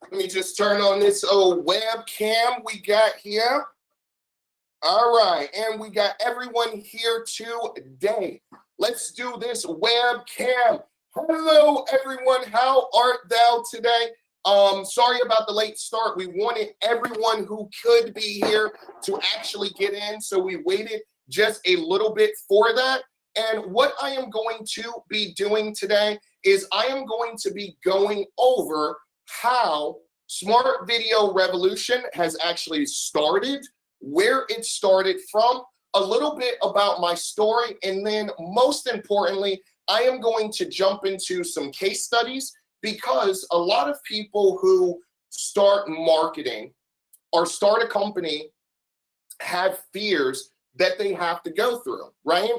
Let me just turn on this old webcam we got here. All right, and we got everyone here today. Let's do this webcam. Hello, everyone. How art thou today? Sorry about the late start. We wanted everyone who could be here to actually get in, so we waited just a little bit for that. And what I am going to be doing today is I am going to be going over how Smart Video Revolution has actually started, where it started from, a little bit about my story, and then most importantly, I am going to jump into some case studies because a lot of people who start marketing or start a company have fears that they have to go through, right?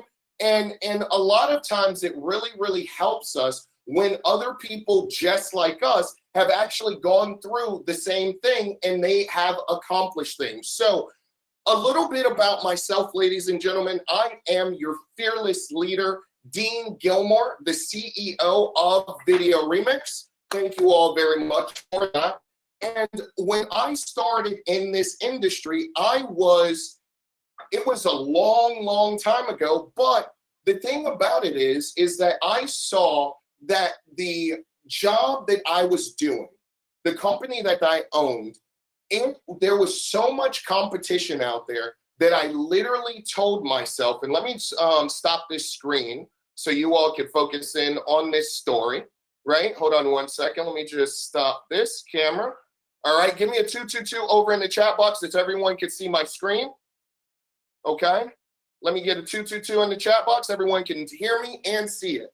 And a lot of times it really helps us when other people just like us have actually gone through the same thing and they have accomplished things. So a little bit about myself, ladies and gentlemen. I am your fearless leader, Dean Gilmore, the CEO of Video Remix. Thank you all very much for that. And when I started in this industry, it was a long time ago, but the thing about it is that I saw that the job that I was doing, the company that I owned, there was so much competition out there that I literally told myself, and let me stop this screen so you all can focus in on this story, right? Hold on one second. Let me just stop this camera. All right, give me a 222 over in the chat box so everyone can see my screen. Okay, let me get a 222 in the chat box. Everyone can hear me and see it.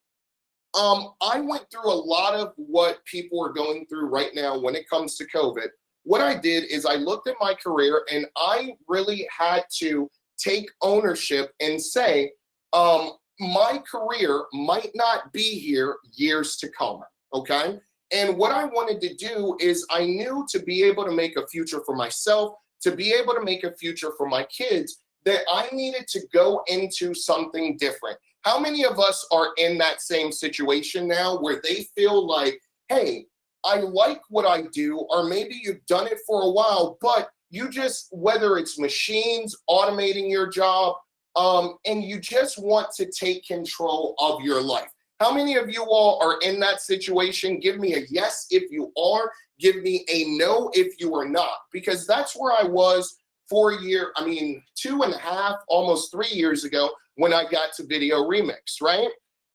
I went through a lot of what people are going through right now when it comes to COVID. What I did is I looked at my career and I really had to take ownership and say, my career might not be here years to come, okay? And what I wanted to do is I knew to be able to make a future for myself, to be able to make a future for my kids, that I needed to go into something different. How many of us are in that same situation now where they feel like, hey, I like what I do, or maybe you've done it for a while, but you just, whether it's machines, automating your job, and you just want to take control of your life. How many of you all are in that situation? Give me a yes if you are. Give me a no if you are not, because that's where I was 2.5, almost 3 years ago when I got to Video Remix, right?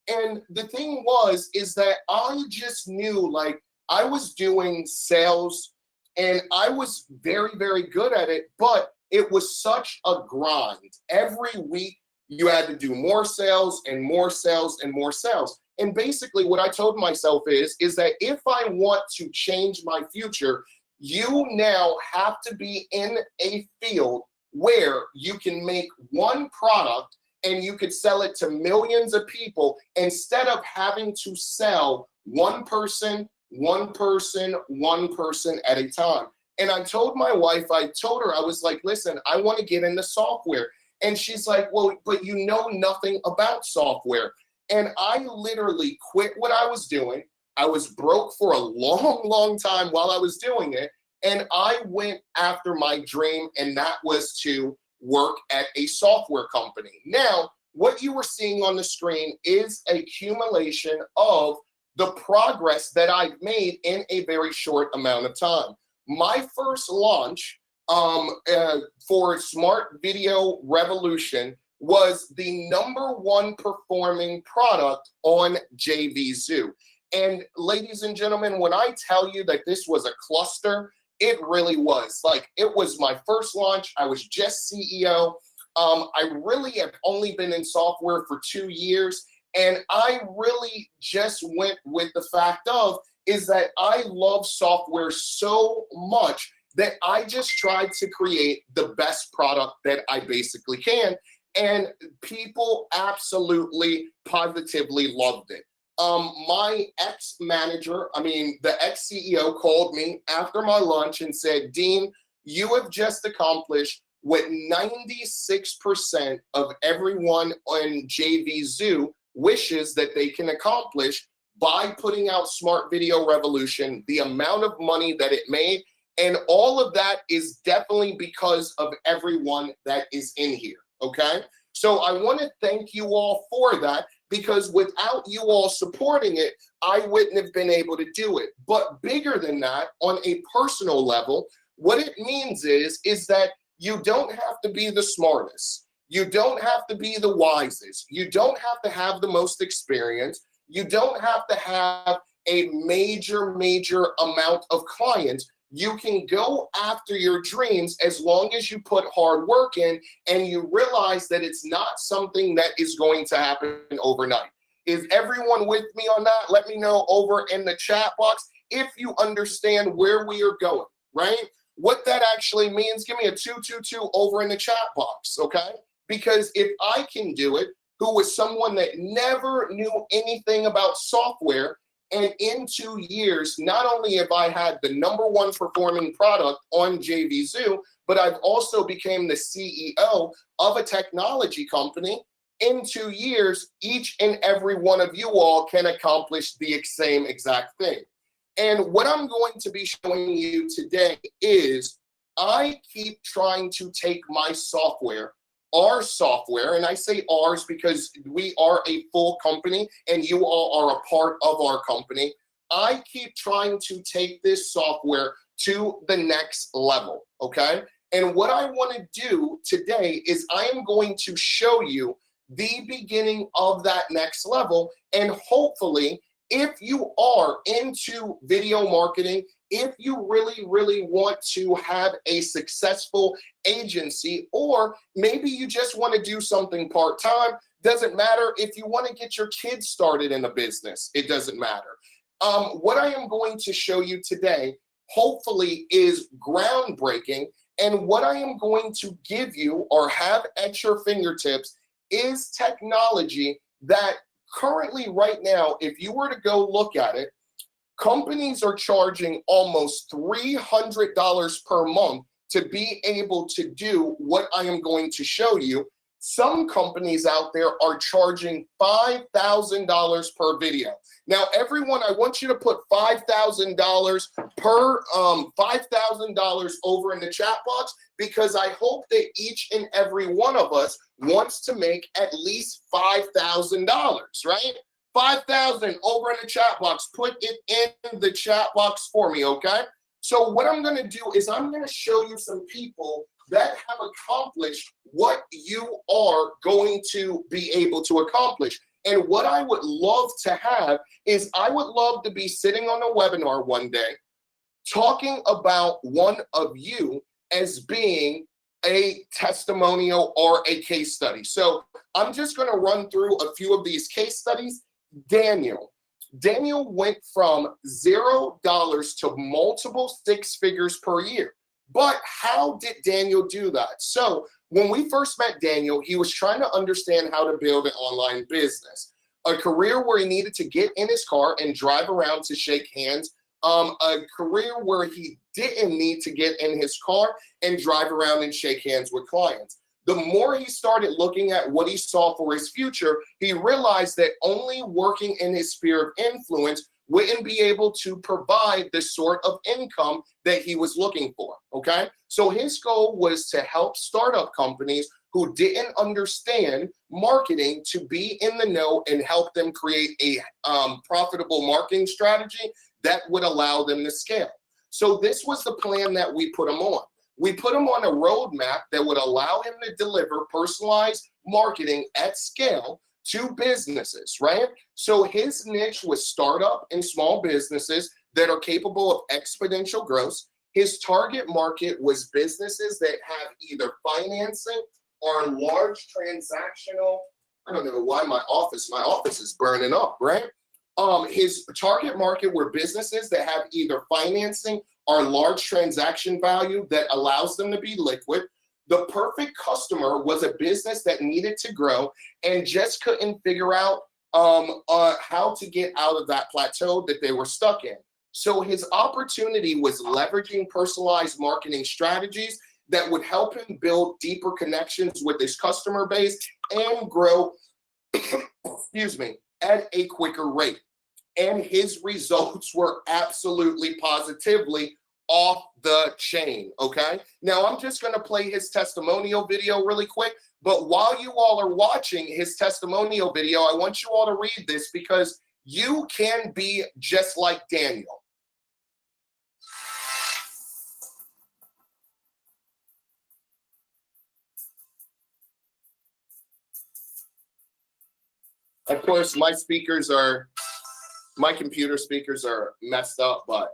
And the thing is that I just knew, like, I was doing sales and I was very good at it, but it was such a grind. Every week you had to do more sales and more sales and more sales. And basically what I told myself is that if I want to change my future, you now have to be in a field where you can make one product and you could sell it to millions of people instead of having to sell one person at a time. And I told my wife, I was like, listen, I want to get into software. And she's like, well, but you know nothing about software. And I literally quit what I was doing. I was broke for a long time while I was doing it. And I went after my dream, and that was to work at a software company. Now, what you were seeing on the screen is a accumulation of the progress that I've made in a very short amount of time. My first launch for Smart Video Revolution was the #1 performing product on JVZoo. And ladies and gentlemen, when I tell you that this was a cluster, it really was. Like, it was my first launch. I was just CEO. I really have only been in software for 2 years. And I really just went with the fact is that I love software so much that I just tried to create the best product that I basically can. And people absolutely, positively loved it. My ex-manager, the ex-CEO called me after my lunch and said, Dean, you have just accomplished what 96% of everyone on JVZoo wishes that they can accomplish by putting out Smart Video Revolution, the amount of money that it made, and all of that is definitely because of everyone that is in here, okay? So I want to thank you all for that, because without you all supporting it, I wouldn't have been able to do it. But bigger than that, on a personal level, what it means is that you don't have to be the smartest. You don't have to be the wisest. You don't have to have the most experience. You don't have to have a major amount of clients. You can go after your dreams as long as you put hard work in and you realize that it's not something that is going to happen overnight. Is everyone with me on that? Let me know over in the chat box if you understand where we are going, right? What that actually means, give me a 222 over in the chat box, okay? Because if I can do it, who was someone that never knew anything about software, and in 2 years, not only have I had the #1 performing product on JVZoo, but I've also became the CEO of a technology company. In 2 years, each and every one of you all can accomplish the same exact thing. And what I'm going to be showing you today is I keep trying to take my software, our software, and I say ours because we are a full company and you all are a part of our company. I keep trying to take this software to the next level, okay? And what I want to do today is I am going to show you the beginning of that next level, and hopefully, if you are into video marketing, if you really want to have a successful agency, or maybe you just want to do something part-time, doesn't matter. If you want to get your kids started in a business, it doesn't matter. What I am going to show you today, hopefully, is groundbreaking, and what I am going to give you or have at your fingertips is technology that currently right now, if you were to go look at it, companies are charging almost $300 per month to be able to do what I am going to show you. Some companies out there are charging $5,000 per video. Now, everyone, I want you to put $5,000 per $5,000 over in the chat box, because I hope that each and every one of us wants to make at least $5,000, right? 5,000 over in the chat box. Put it in the chat box for me, okay? So what I'm going to do is I'm going to show you some people that have accomplished what you are going to be able to accomplish. And what I would love to have is I would love to be sitting on a webinar one day talking about one of you as being a testimonial or a case study. So I'm just going to run through a few of these case studies. Daniel went from $0 to multiple 6 figures per year. But how did Daniel do that? So when we first met Daniel, he was trying to understand how to build an online business, a career where he needed to get in his car and drive around to shake hands, a career where he didn't need to get in his car and drive around and shake hands with clients. The more he started looking at what he saw for his future, he realized that only working in his sphere of influence wouldn't be able to provide the sort of income that he was looking for, okay? So his goal was to help startup companies who didn't understand marketing to be in the know and help them create a profitable marketing strategy that would allow them to scale. So this was the plan that we put him on. We put him on a roadmap that would allow him to deliver personalized marketing at scale to businesses, right? So his niche was startup and small businesses that are capable of exponential growth. His target market was businesses that have either financing or large transactional. I don't know why my office is burning up, right? His target market were businesses that have either financing or large transaction value that allows them to be liquid. The perfect customer was a business that needed to grow and just couldn't figure out how to get out of that plateau that they were stuck in. So his opportunity was leveraging personalized marketing strategies that would help him build deeper connections with his customer base and grow, excuse me, at a quicker rate. and his results were absolutely positively off the chain, okay? Now, I'm just gonna play his testimonial video really quick, but while you all are watching his testimonial video, I want you all to read this because you can be just like Daniel. Of course, my computer speakers are messed up, but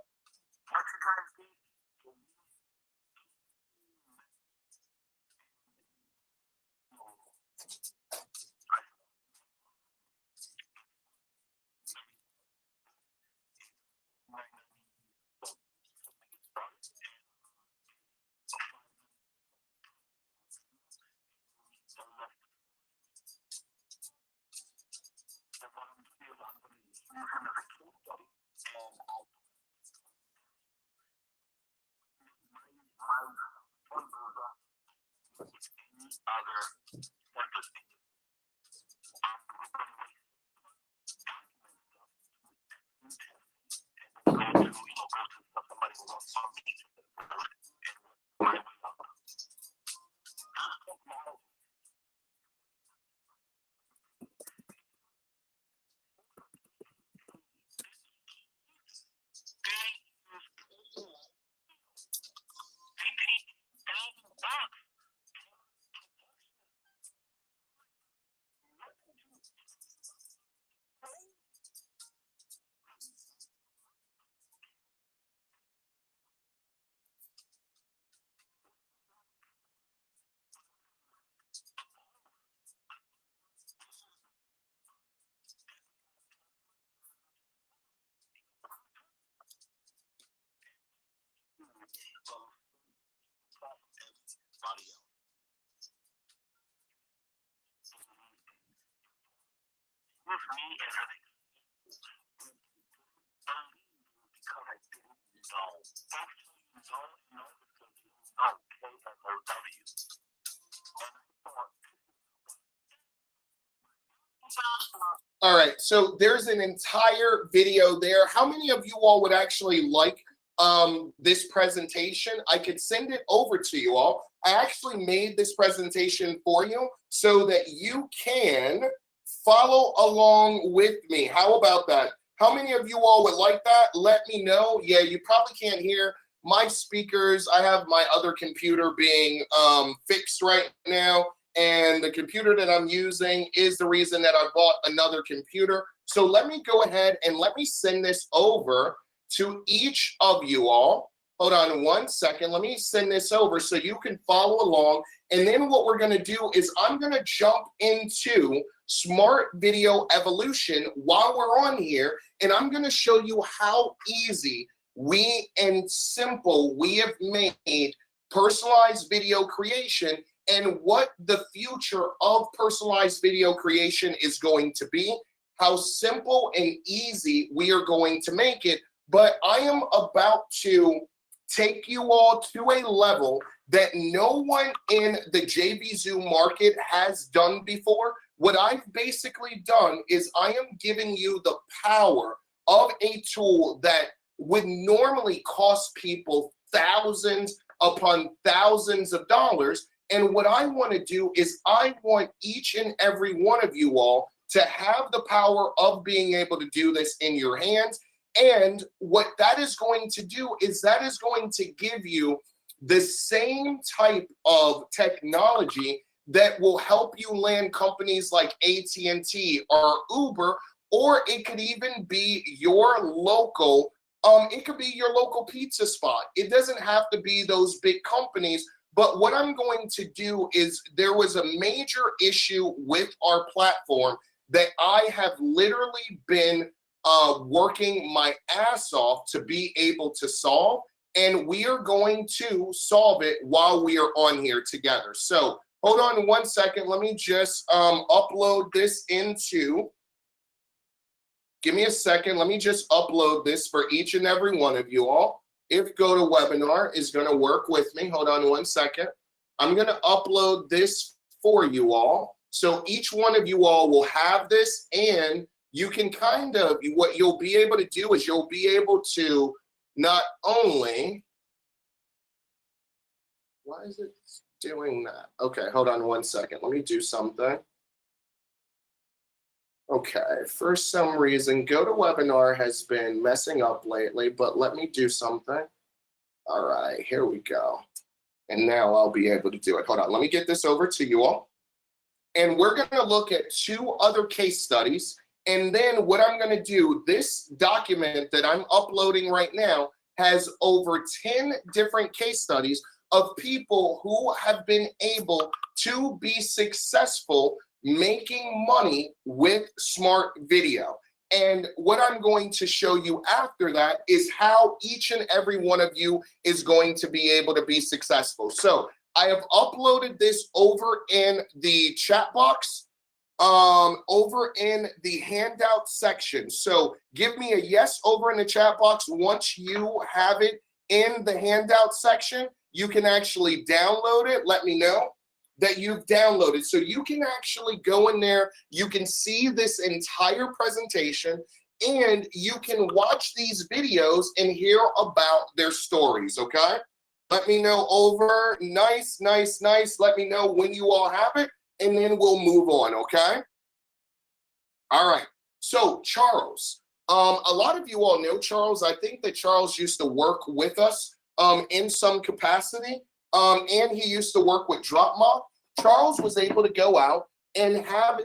all right, so there's an entire video there. How many of you all would actually like this presentation? I could send it over to you all. I actually made this presentation for you so that you can follow along with me. How about that? How many of you all would like that? Let me know. Yeah, you probably can't hear my speakers. I have my other computer being fixed right now, and the computer that I'm using is the reason that I bought another computer. So let me go ahead and let me send this over to each of you all. Hold on one second. Let me send this over so you can follow along. And then what we're going to do is I'm going to jump into Smart Video Evolution while we're on here, and I'm going to show you how easy and simple we have made personalized video creation and what the future of personalized video creation is going to be, how simple and easy we are going to make it. But I am about to take you all to a level that no one in the JVZoo market has done before. What I've basically done is I am giving you the power of a tool that would normally cost people thousands upon thousands of dollars. And what I want to do is I want each and every one of you all to have the power of being able to do this in your hands. And what that is going to do is that is going to give you the same type of technology that will help you land companies like AT&T or Uber, or it could even be your local, it could be your local pizza spot. It doesn't have to be those big companies. But what I'm going to do is there was a major issue with our platform that I have literally been working my ass off to be able to solve, and we are going to solve it while we are on here together. So hold on one second. Let me just upload this into, give me a second. Let me just upload this for each and every one of you all. If GoToWebinar is going to work with me, hold on one second. I'm going to upload this for you all. So each one of you all will have this, and you can kind of, what you'll be able to do is you'll be able to not only, why is it doing that? Okay, hold on one second. Let me do something. Okay, for some reason, GoToWebinar has been messing up lately, but let me do something. All right, here we go. And now I'll be able to do it. Hold on, let me get this over to you all. And we're gonna look at 2 other case studies. And then what I'm gonna do, this document that I'm uploading right now has over 10 different case studies of people who have been able to be successful making money with smart video. And what I'm going to show you after that is how each and every one of you is going to be able to be successful. So I have uploaded this over in the chat box, over in the handout section. So give me a yes over in the chat box. Once you have it in the handout section, you can actually download it. Let me know that you've downloaded. So you can actually go in there, you can see this entire presentation, and you can watch these videos and hear about their stories, okay? Let me know over, nice. Let me know when you all have it, and then we'll move on, okay? All right, so Charles. A lot of you all know Charles. I think that Charles used to work with us in some capacity. And he used to work with DropMob. Charles was able to go out and have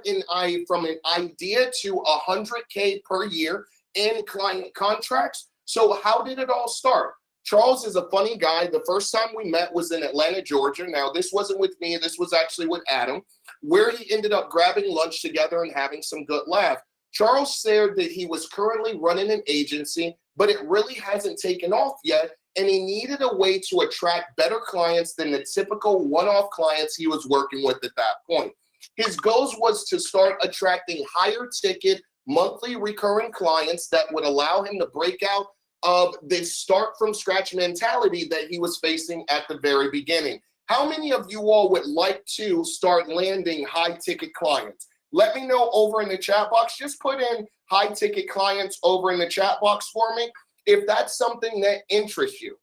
from an idea to 100K per year in client contracts. So how did it all start? Charles is a funny guy. The first time we met was in Atlanta, Georgia. Now, this wasn't with me. This was actually with Adam, where he ended up grabbing lunch together and having some good laugh. Charles said that he was currently running an agency, but it really hasn't taken off yet. And he needed a way to attract better clients than the typical one-off clients he was working with at that point. His goals was to start attracting higher ticket, monthly recurring clients that would allow him to break out of the start from scratch mentality that he was facing at the very beginning. How many of you all would like to start landing high ticket clients? Let me know over in the chat box. Just put in high ticket clients over in the chat box for me if that's something that interests you.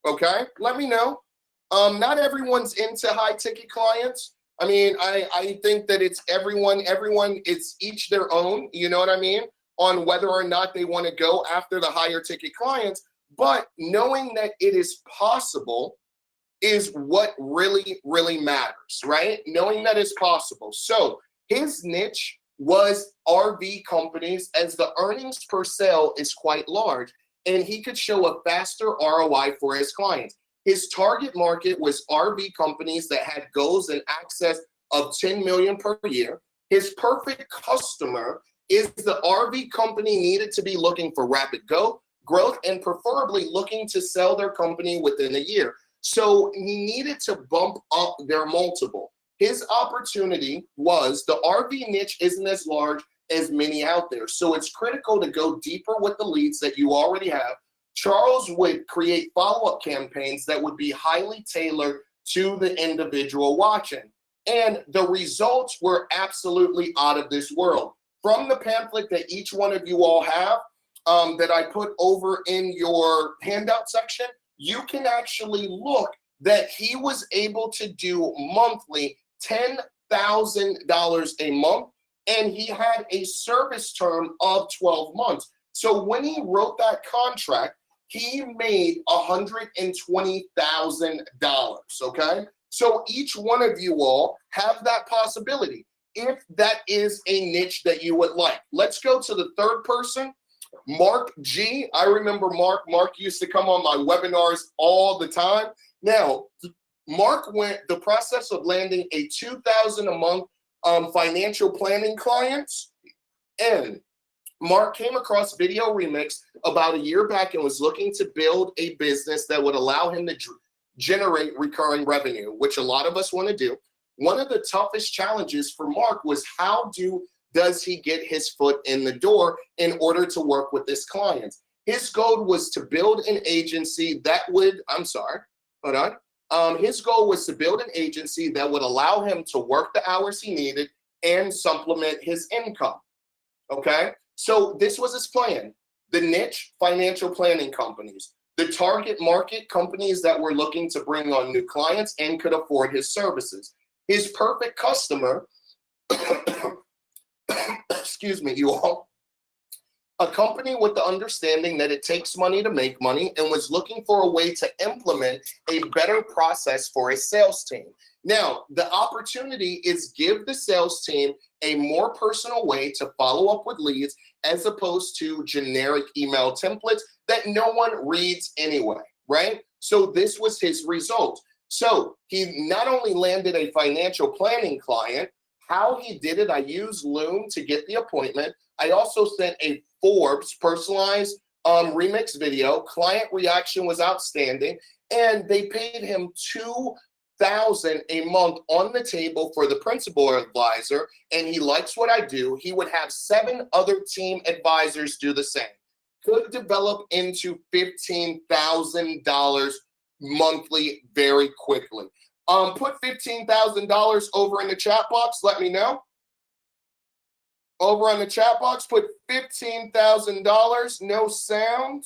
Okay, let me know. Not everyone's into high ticket clients. I mean, I think that it's everyone, it's each their own, you know what I mean, on whether or not they want to go after the higher ticket clients. But knowing that it is possible is what really matters, right? Knowing that it's possible. So his niche was RV companies, as the earnings per sale is quite large, and he could show a faster ROI for his clients. His target market was RV companies that had goals in excess of 10 million per year. His perfect customer is the RV company needed to be looking for rapid growth and preferably looking to sell their company within a year. So he needed to bump up their multiple. His opportunity was the RV niche isn't as large as many out there. So it's critical to go deeper with the leads that you already have. Charles would create follow-up campaigns that would be highly tailored to the individual watching. And the results were absolutely out of this world. From the pamphlet that each one of you all have, that I put over in your handout section, you can actually look that he was able to do monthly $10,000 a month, and he had a service term of 12 months. So when he wrote that contract, he made $120,000, okay? So each one of you all have that possibility if that is a niche that you would like. Let's go to the third person, Mark G. I remember Mark. Mark used to come on my webinars all the time. Now, Mark went the process of landing a $2,000 a month financial planning clients, and Mark came across Video Remix about a year back and was looking to build a business that would allow him to generate recurring revenue, which a lot of us want to do. One of the toughest challenges for Mark was how does he get his foot in the door in order to work with his clients? His goal was to build an agency that would, his goal was to build an agency that would allow him to work the hours he needed and supplement his income. Okay, so this was his plan. The niche, financial planning companies. The target market, companies that were looking to bring on new clients and could afford his services. His perfect customer, excuse me, you all, a company with the understanding that it takes money to make money and was looking for a way to implement a better process for a sales team. Now, the opportunity is give the sales team a more personal way to follow up with leads as opposed to generic email templates that no one reads anyway, right? So this was his result. So he not only landed a financial planning client, how he did it, I used Loom to get the appointment. I also sent a Forbes personalized remix video. Client reaction was outstanding, and they paid him $2,000 a month on the table for the principal advisor, and he likes what I do. He would have 7 other team advisors do the same. Could develop into $15,000 monthly very quickly. Put $15,000 over in the chat box. Let me know. Over on the chat box, put $15,000. No sound.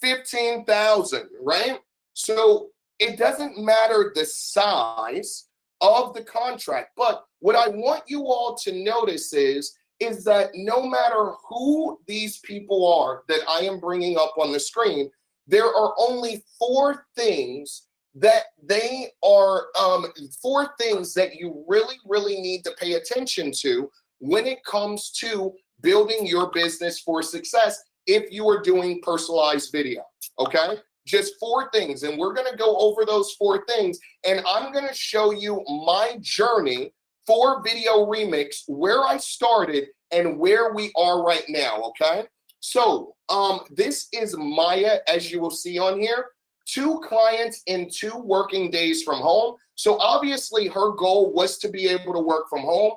15,000, right? So it doesn't matter the size of the contract, but what I want you all to notice is that no matter who these people are that I am bringing up on the screen, there are only 4 things that they are 4 things that you really need to pay attention to when it comes to building your business for success if you are doing personalized video. Okay, just 4 things, and we're going to go over those 4 things, and I'm going to show you my journey for Video Remix, where I started and where we are right now. Okay, so this is Maya, as you will see on here. 2 clients in 2 working days from home. So obviously her goal was to be able to work from home.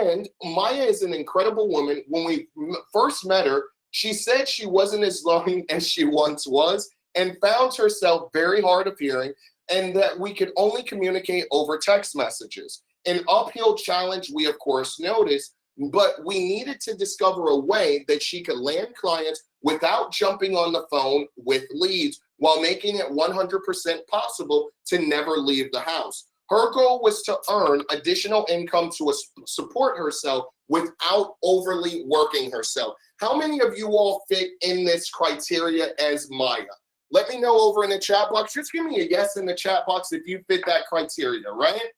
And Maya is an incredible woman. When we first met her, she said she wasn't as lonely as she once was and found herself very hard of hearing, and that we could only communicate over text messages. An uphill challenge, we of course noticed, but we needed to discover a way that she could land clients without jumping on the phone with leads, while making it 100% possible to never leave the house. Her goal was to earn additional income to support herself without overly working herself. How many of you all fit in this criteria as Maya? Let me know over in the chat box. Just give me a yes in the chat box if you fit that criteria, right?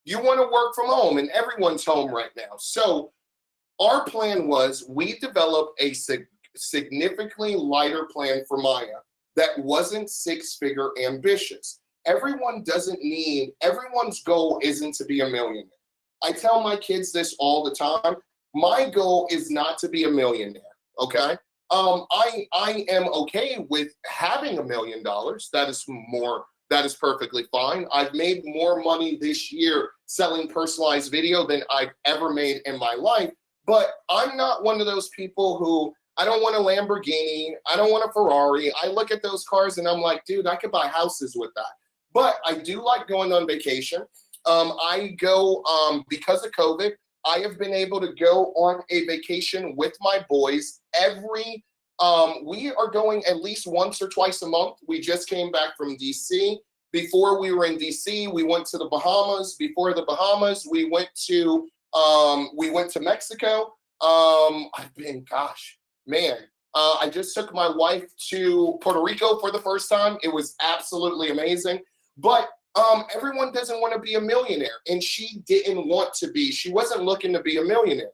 You want to work from home, and everyone's home right now. So our plan was we developed a significantly lighter plan for Maya that wasn't 6-figure ambitious. Everyone's goal isn't to be a millionaire. I tell my kids this all the time. My goal is not to be a millionaire, okay? I am okay with having $1 million. That is perfectly fine. I've made more money this year selling personalized video than I've ever made in my life, but I'm not one of those people who, I don't want a Lamborghini, I don't want a Ferrari. I look at those cars and I'm like, dude, I could buy houses with that. But I do like going on vacation. I go, because of COVID, I have been able to go on a vacation with my boys we are going at least once or twice a month. We just came back from DC. Before we were in DC, we went to the Bahamas. Before the Bahamas, we went to Mexico. I just took my wife to Puerto Rico for the first time. It was absolutely amazing. But everyone doesn't want to be a millionaire, and she didn't want to be. She wasn't looking to be a millionaire.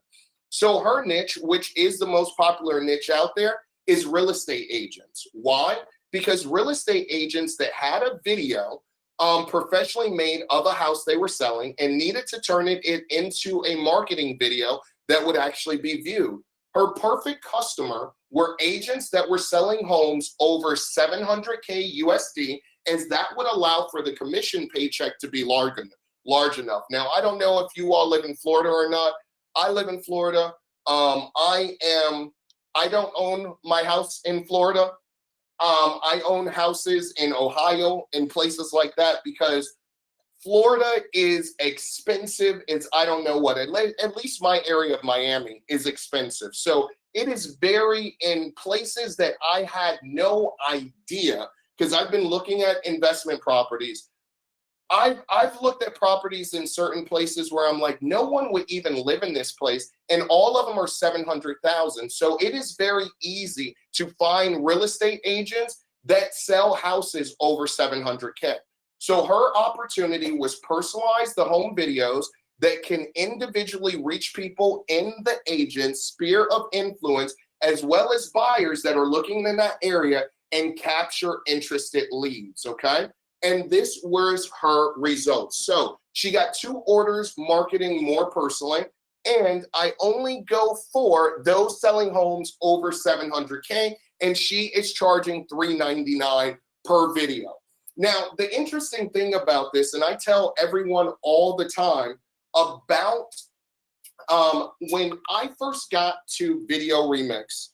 So her niche, which is the most popular niche out there, is real estate agents. Why? Because real estate agents that had a video professionally made of a house they were selling and needed to turn it into a marketing video that would actually be viewed. Her perfect customer were agents that were selling homes over 700K USD, as that would allow for the commission paycheck to be large enough. Now, I don't know if you all live in Florida or not. I live in Florida. I don't own my house in Florida. I own houses in Ohio and places like that because Florida is expensive. I don't know what, at least my area of Miami is expensive. So it is very in places that I had no idea, because I've been looking at investment properties. I've looked at properties in certain places where I'm like, no one would even live in this place, and all of them are 700,000. So it is very easy to find real estate agents that sell houses over 700K. So her opportunity was personalize the home videos that can individually reach people in the agent's sphere of influence, as well as buyers that are looking in that area, and capture interested leads, okay? And this was her results. So she got 2 orders marketing more personally, and I only go for those selling homes over 700K, and she is charging $399 per video. Now, the interesting thing about this, and I tell everyone all the time about when I first got to Video Remix,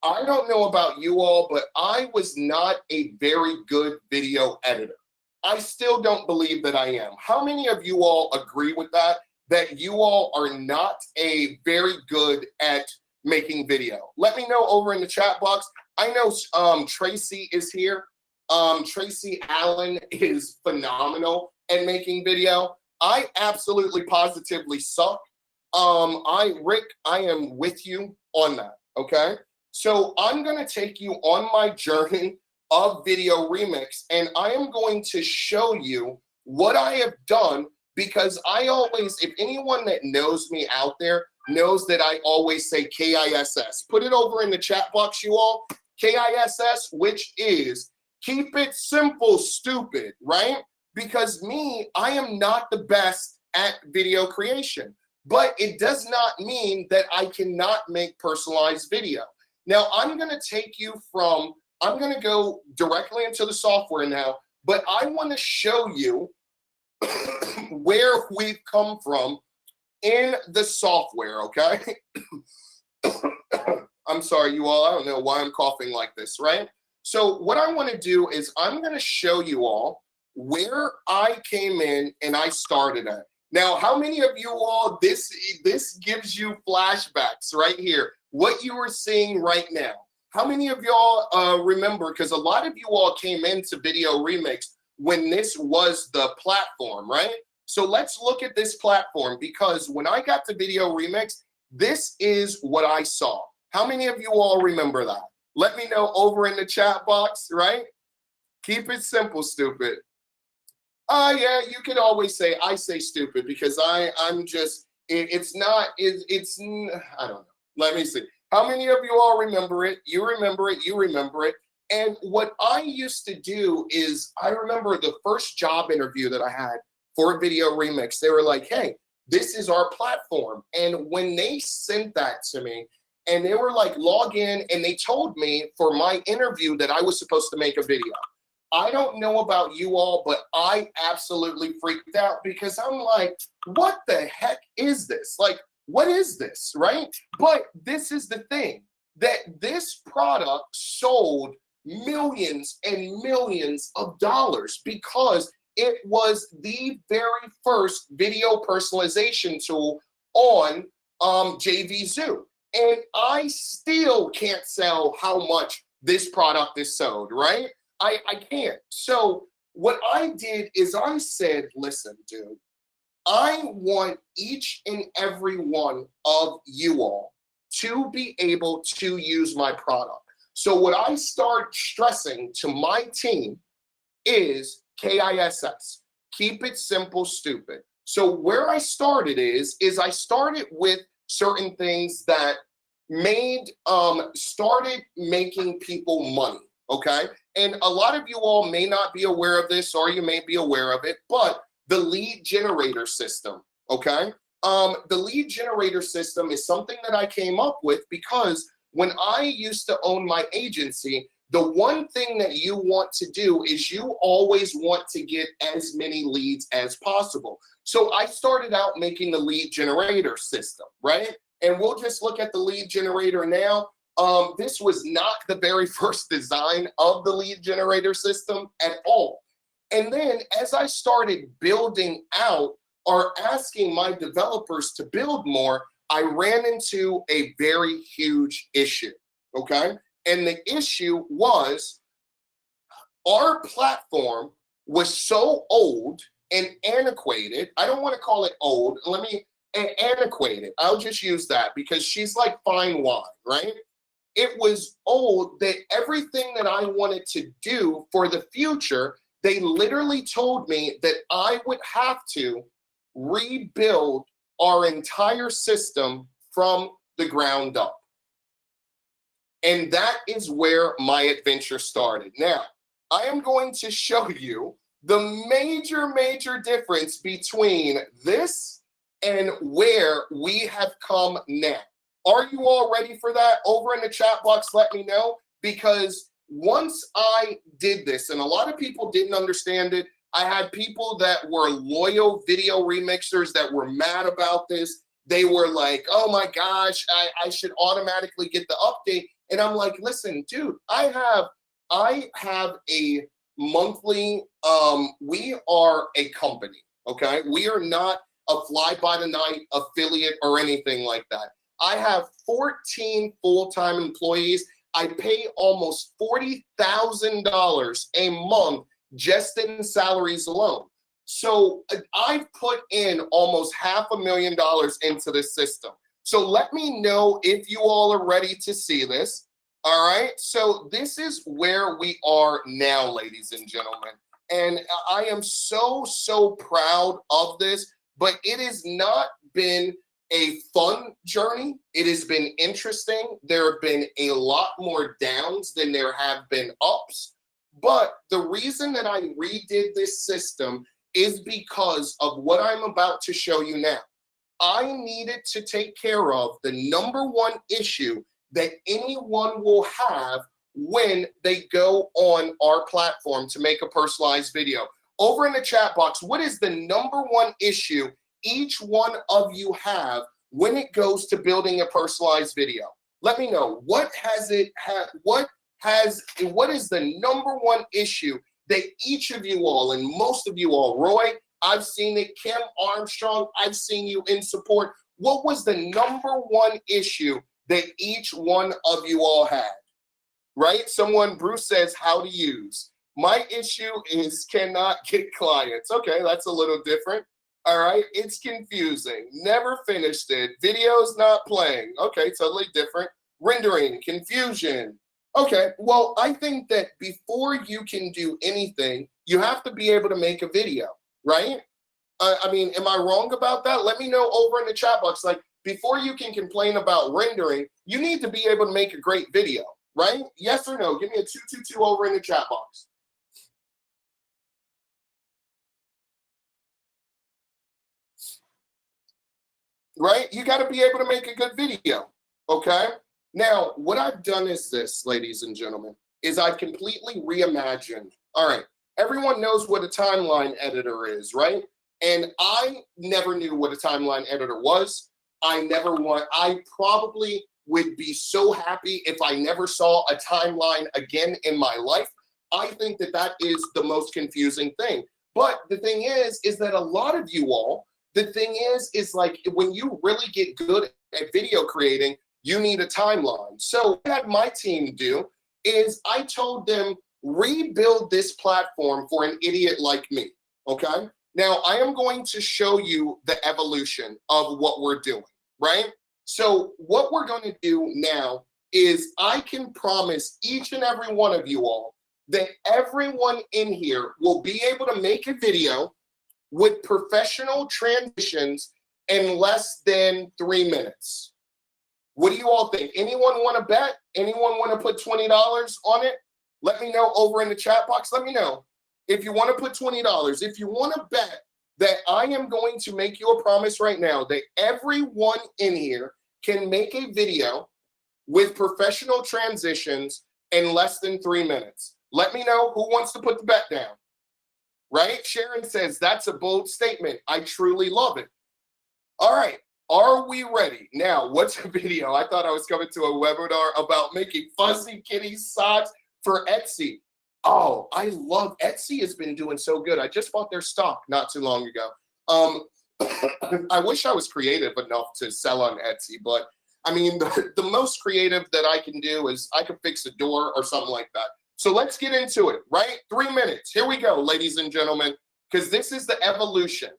I don't know about you all, but I was not a very good video editor. I still don't believe that I am. How many of you all agree with that? That you all are not a very good at making video? Let me know over in the chat box. I know Tracy is here. Tracy Allen is phenomenal at making video. I absolutely positively suck. Rick, I am with you on that, okay? So I'm gonna take you on my journey of Video Remix, and I am going to show you what I have done, because I always, if anyone that knows me out there knows that I always say KISS. Put it over in the chat box, you all. KISS, which is keep it simple, stupid, right? Because I am not the best at video creation, but it does not mean that I cannot make personalized video. Now, I'm going to go directly into the software now, but I want to show you where we've come from in the software, okay? I'm sorry, you all. I don't know why I'm coughing like this, right? So what I want to do is I'm going to show you all where I came in and I started at. Now, how many of you all, this gives you flashbacks right here, what you are seeing right now. How many of y'all remember, because a lot of you all came into Video Remix when this was the platform, right? So let's look at this platform, because when I got to Video Remix, this is what I saw. How many of you all remember that? Let me know over in the chat box, right? Keep it simple, stupid. Yeah, you could always say, I say stupid, because I'm just, it's I don't know. Let me see. How many of you all remember it? You remember it, you remember it. And what I used to do is, I remember the first job interview that I had for Video Remix, they were like, hey, this is our platform. And when they sent that to me, and they were like, log in, and they told me for my interview that I was supposed to make a video. I don't know about you all, but I absolutely freaked out, because I'm like, what the heck is this? Like, what is this, right? But this is the thing, that this product sold millions and millions of dollars, because it was the very first video personalization tool on JVZoo. And I still can't sell how much this product is sold, right? I can't. So what I did is I said, listen, dude, I want each and every one of you all to be able to use my product. So what I start stressing to my team is KISS. Keep it simple, stupid. So where I started is I started with certain things that started making people money, okay? And a lot of you all may not be aware of this, or you may be aware of it, but the lead generator system, okay? The lead generator system is something that I came up with because when I used to own my agency, the one thing that you want to do is you always want to get as many leads as possible. So I started out making the lead generator system, right? And we'll just look at the lead generator now. This was not the very first design of the lead generator system at all. And then as I started building out or asking my developers to build more, I ran into a very huge issue, okay? And the issue was our platform was so old and antiquated. I don't want to call it old. Antiquated. I'll just use that because she's like fine wine, right? It was old that everything that I wanted to do for the future, they literally told me that I would have to rebuild our entire system from the ground up. And that is where my adventure started. Now, I am going to show you the major difference between this and where we have come now. Are you all ready for that? Over in the chat box, let me know, because once I did this, and a lot of people didn't understand it, I had people that were loyal video remixers that were mad about this. They were like, oh my gosh, I should automatically get the update. And I'm like, listen, dude, I have a monthly, we are a company, okay? We are not a fly-by-the-night affiliate or anything like that. I have 14 full-time employees. I pay almost $40,000 a month just in salaries alone. So I've put in almost $500,000 into this system. So let me know if you all are ready to see this. All right. So this is where we are now, ladies and gentlemen. And I am so proud of this, but it has not been a fun journey. It has been interesting. There have been a lot more downs than there have been ups. But the reason that I redid this system is because of what I'm about to show you now. I needed to take care of the number one issue that anyone will have when they go on our platform to make a personalized video. Over in the chat box, what is the number one issue each one of you have when it goes to building a personalized video? Let me know. What is the number one issue that each of you all, and most of you all, Roy, I've seen it, Kim Armstrong, I've seen you in support. What was the number one issue that each one of you all had? Right? Bruce says, how to use. My issue is cannot get clients. Okay, that's a little different. All right, it's confusing. Never finished it. Video's not playing. Okay, totally different. Rendering, confusion. Okay, well, I think that before you can do anything, you have to be able to make a video, right? I mean, am I wrong about that? Let me know over in the chat box. Like, before you can complain about rendering, you need to be able to make a great video, right? Yes or no? Give me a 222 over in the chat box. Right? You got to be able to make a good video, okay? Now, what I've done is this, ladies and gentlemen, is I've completely reimagined. All right, everyone knows what a timeline editor is, right? And I never knew what a timeline editor was. I probably would be so happy if I never saw a timeline again in my life. I think that that is the most confusing thing. But the thing is that a lot of you all, the thing is like when you really get good at video creating, you need a timeline. So what I had my team do is I told them, rebuild this platform for an idiot like me, okay? Now, I am going to show you the evolution of what we're doing, right? So what we're going to do now is I can promise each and every one of you all that everyone in here will be able to make a video with professional transitions in less than 3 minutes. What do you all think? Anyone want to bet? Anyone want to put $20 on it? Let me know over in the chat box. Let me know if you want to put $20. If you want to bet that I am going to make you a promise right now that everyone in here can make a video with professional transitions in less than 3 minutes. Let me know who wants to put the bet down. Right? Sharon says, that's a bold statement. I truly love it. All right. Are we ready? Now, what's a video? I thought I was coming to a webinar about making fuzzy kitty socks for Etsy. Oh, I love Etsy has been doing so good. I just bought their stock not too long ago. I wish I was creative enough to sell on Etsy, but I mean, the most creative that I can do is I can fix a door or something like that. So let's get into it, right? 3 minutes. Here we go, ladies and gentlemen, because this is the evolution.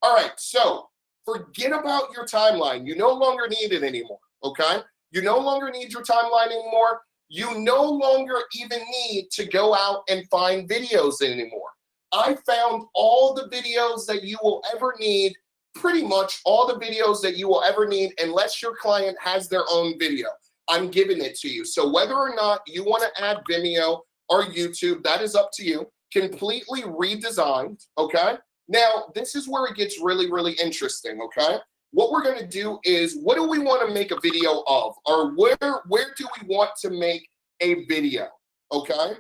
All right, so forget about your timeline. You no longer need it anymore, okay? You no longer need your timeline anymore. You no longer even need to go out and find videos anymore. I found all the videos that you will ever need, pretty much all the videos that you will ever need, unless your client has their own video. I'm giving it to you. So whether or not you want to add Vimeo or YouTube, that is up to you. Completely redesigned, okay? Now, this is where it gets really, really interesting, okay? What we're going to do is, what do we want to make a video of? Or where do we want to make a video, okay?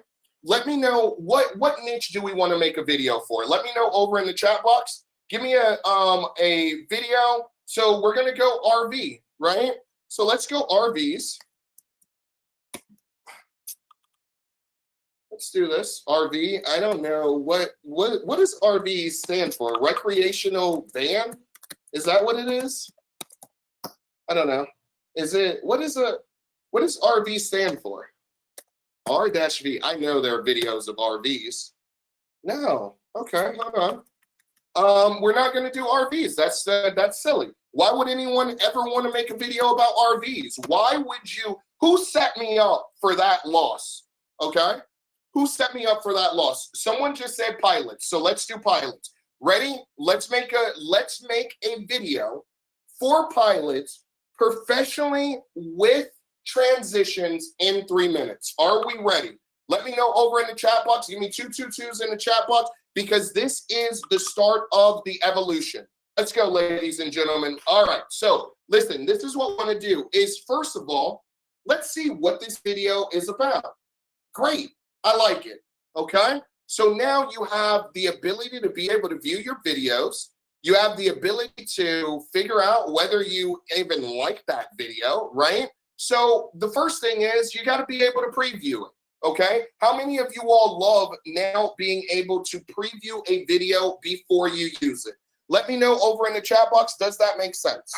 Let me know what niche do we want to make a video for. Let me know over in the chat box. Give me a video. So we're going to go RV, right? So let's go RVs. Let's do this. RV. I don't know what does RV stand for? Recreational van? Is that what it is? I don't know. Is it what does RV stand for? R-V. I know there are videos of RVs. No. Okay, hold on. We're not going to do RVs. That's silly. Why would anyone ever want to make a video about RVs? Why would you? Who set me up for that loss? Okay? Who set me up for that loss? Someone just said pilots. So let's do pilots. Ready? Let's make a video for pilots professionally with transitions in 3 minutes. Are we ready? Let me know over in the chat box. Give me 2 2s in the chat box, because this is the start of the evolution. Let's go, ladies and gentlemen. All right. So listen, this is what I want to do is, first of all, let's see what this video is about. Great. I like it. Okay. So now you have the ability to be able to view your videos. You have the ability to figure out whether you even like that video, right? So the first thing is you got to be able to preview it. Okay. How many of you all love now being able to preview a video before you use it? Let me know over in the chat box. Does that make sense?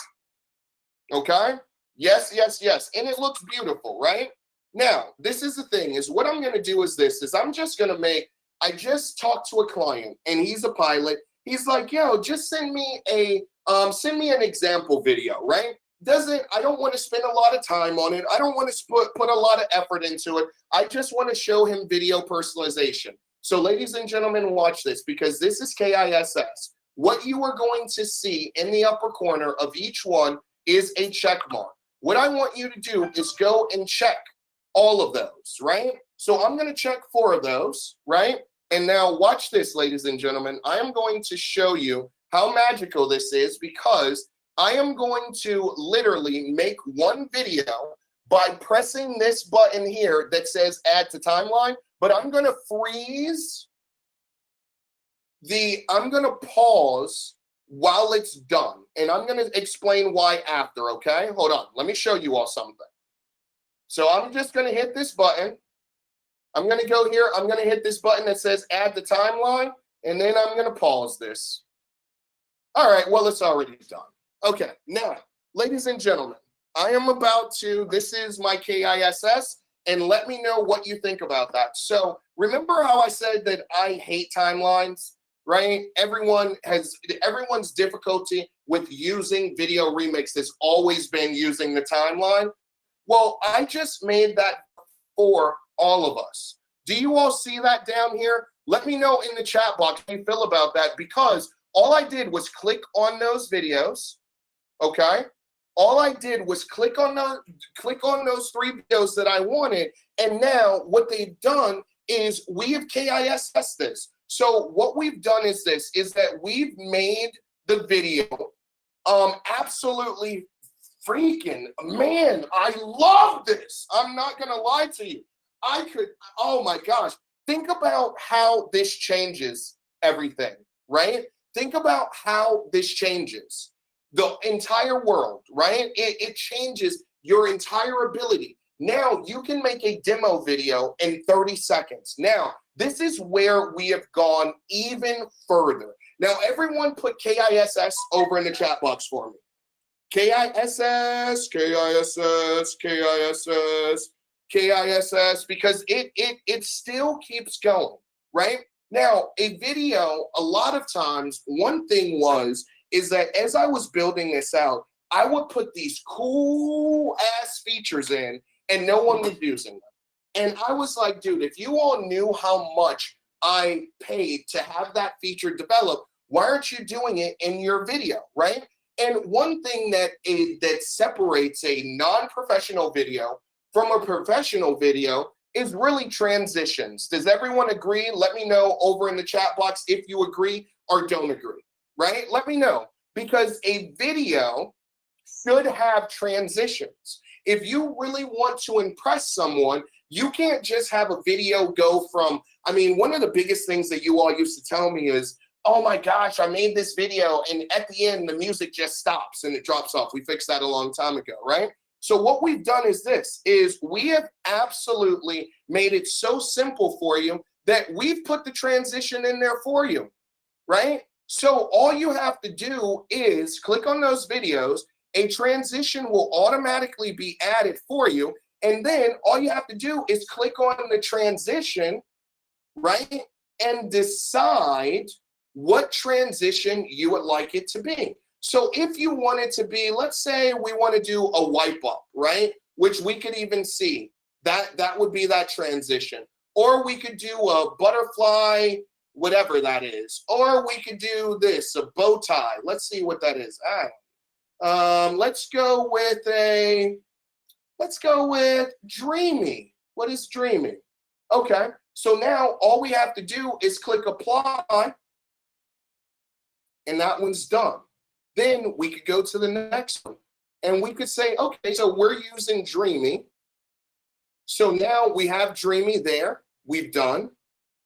Okay. Yes, yes, yes. And it looks beautiful, right? Now, this is the thing is what I'm going to do is this is I'm just going to make, I just talked to a client and he's a pilot. He's like, yo, just send me an example video, right? I don't want to spend a lot of time on it. I don't want to put a lot of effort into it. I just want to show him video personalization. So ladies and gentlemen, watch this, because this is KISS. What you are going to see in the upper corner of each one is a check mark. What I want you to do is go and check all of those, right? So I'm going to check 4 of those, right? And now watch this, ladies and gentlemen. I am going to show you how magical this is, because I am going to literally make one video by pressing this button here that says add to timeline, but I'm going to freeze I'm going to pause while it's done. And I'm going to explain why after, okay? Hold on. Let me show you all something. So I'm just going to hit this button. I'm going to go here. I'm going to hit this button that says add the timeline, and then I'm going to pause this. All right, well, it's already done. Okay, now, ladies and gentlemen, I am about to, this is my KISS, and let me know what you think about that. So remember how I said that I hate timelines, right? Everyone's difficulty with using Video Remix has always been using the timeline. Well, I just made that for all of us. Do you all see that down here? Let me know in the chat box how you feel about that, because all I did was click on those videos, okay? All I did was click on those 3 videos that I wanted, and now what they've done is we have KISS this. So what we've done is this, is that we've made the video absolutely freaking, man, I love this. I'm not going to lie to you. Oh my gosh. Think about how this changes everything, right? Think about how this changes the entire world, right? It changes your entire ability. Now you can make a demo video in 30 seconds. Now, this is where we have gone even further. Now, everyone put KISS over in the chat box for me. KISS, KISS, KISS, KISS, because it still keeps going, right? Now, a video, a lot of times, one thing is that as I was building this out, I would put these cool ass features in and no one was using them. And I was like, dude, if you all knew how much I paid to have that feature developed, why aren't you doing it in your video, right? And one thing that separates a non-professional video from a professional video is really transitions. Does everyone agree? Let me know over in the chat box if you agree or don't agree, right? Let me know, because a video should have transitions. If you really want to impress someone, you can't just have a video go from, I mean, one of the biggest things that you all used to tell me is, oh my gosh, I made this video and at the end the music just stops and it drops off. We fixed that a long time ago, right? So what we've done is we have absolutely made it so simple for you that we've put the transition in there for you, right? So all you have to do is click on those videos, a transition will automatically be added for you, and then all you have to do is click on the transition, right? And decide what transition you would like it to be. So if you want it to be, let's say we want to do a wipe up, right? Which we could even see, that would be that transition. Or we could do a butterfly, whatever that is. Or we could do this, a bow tie. Let's see what that is. Let's go with dreamy. What is dreamy? Okay, so now all we have to do is click apply, and that one's done. Then we could go to the next one, and we could say, okay, so we're using dreamy. So now we have dreamy there, we've done,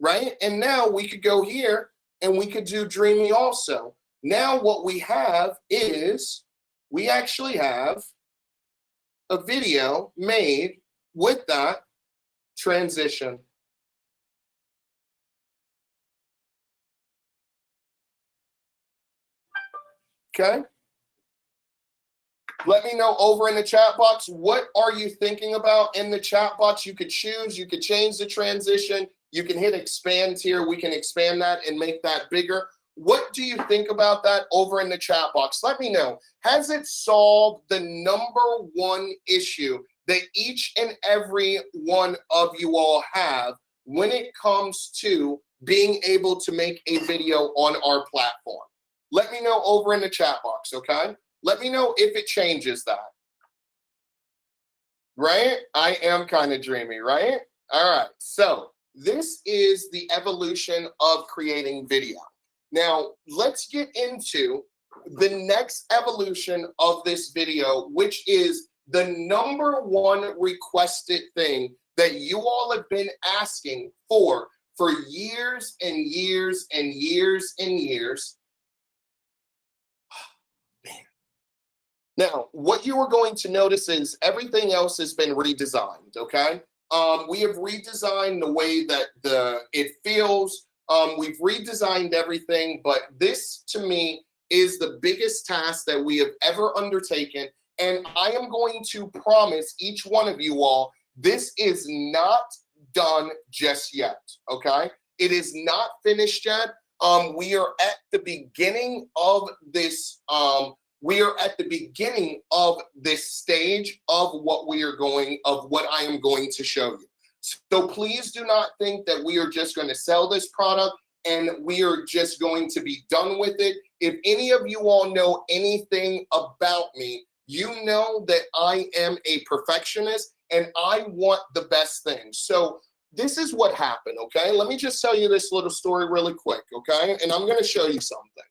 right? And now we could go here and we could do dreamy also. Now what we have is, we actually have a video made with that transition. Okay. Let me know over in the chat box, what are you thinking about in the chat box? You could choose, you could change the transition. You can hit expand here. We can expand that and make that bigger. What do you think about that over in the chat box? Let me know. Has it solved the number one issue that each and every one of you all have when it comes to being able to make a video on our platform? Let me know over in the chat box, okay? Let me know if it changes that. Right? I am kind of dreamy, right? All right, so this is the evolution of creating video. Now, let's get into the next evolution of this video, which is the number one requested thing that you all have been asking for years and years and years and years. Now, what you are going to notice is everything else has been redesigned, okay? We have redesigned the way that it feels. We've redesigned everything, but this, to me, is the biggest task that we have ever undertaken. And I am going to promise each one of you all, this is not done just yet, okay? It is not finished yet. We are at the beginning of this, stage of what I am going to show you. So please do not think that we are just going to sell this product and we are just going to be done with it. If any of you all know anything about me, you know that I am a perfectionist and I want the best thing. So this is what happened, okay? Let me just tell you this little story really quick, okay? And I'm going to show you something.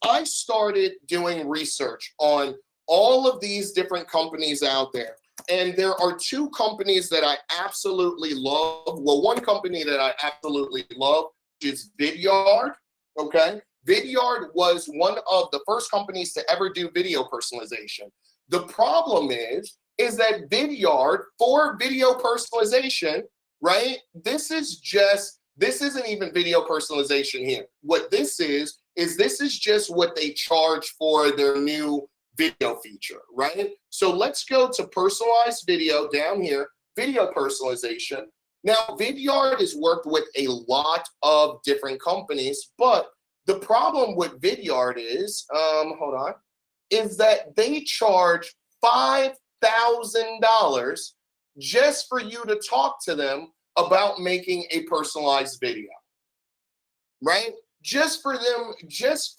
I started doing research on all of these different companies out there. And there are two companies that I absolutely love. Well, one company that I absolutely love is Vidyard, okay? Vidyard was one of the first companies to ever do video personalization. The problem is is that Vidyard for video personalization, right? This isn't even video personalization here. What this is this is just what they charge for their new video feature, right? So let's go to personalized video down here, video personalization. Now, Vidyard has worked with a lot of different companies, but the problem with Vidyard is, is that they charge $5,000 just for you to talk to them about making a personalized video, right? Just for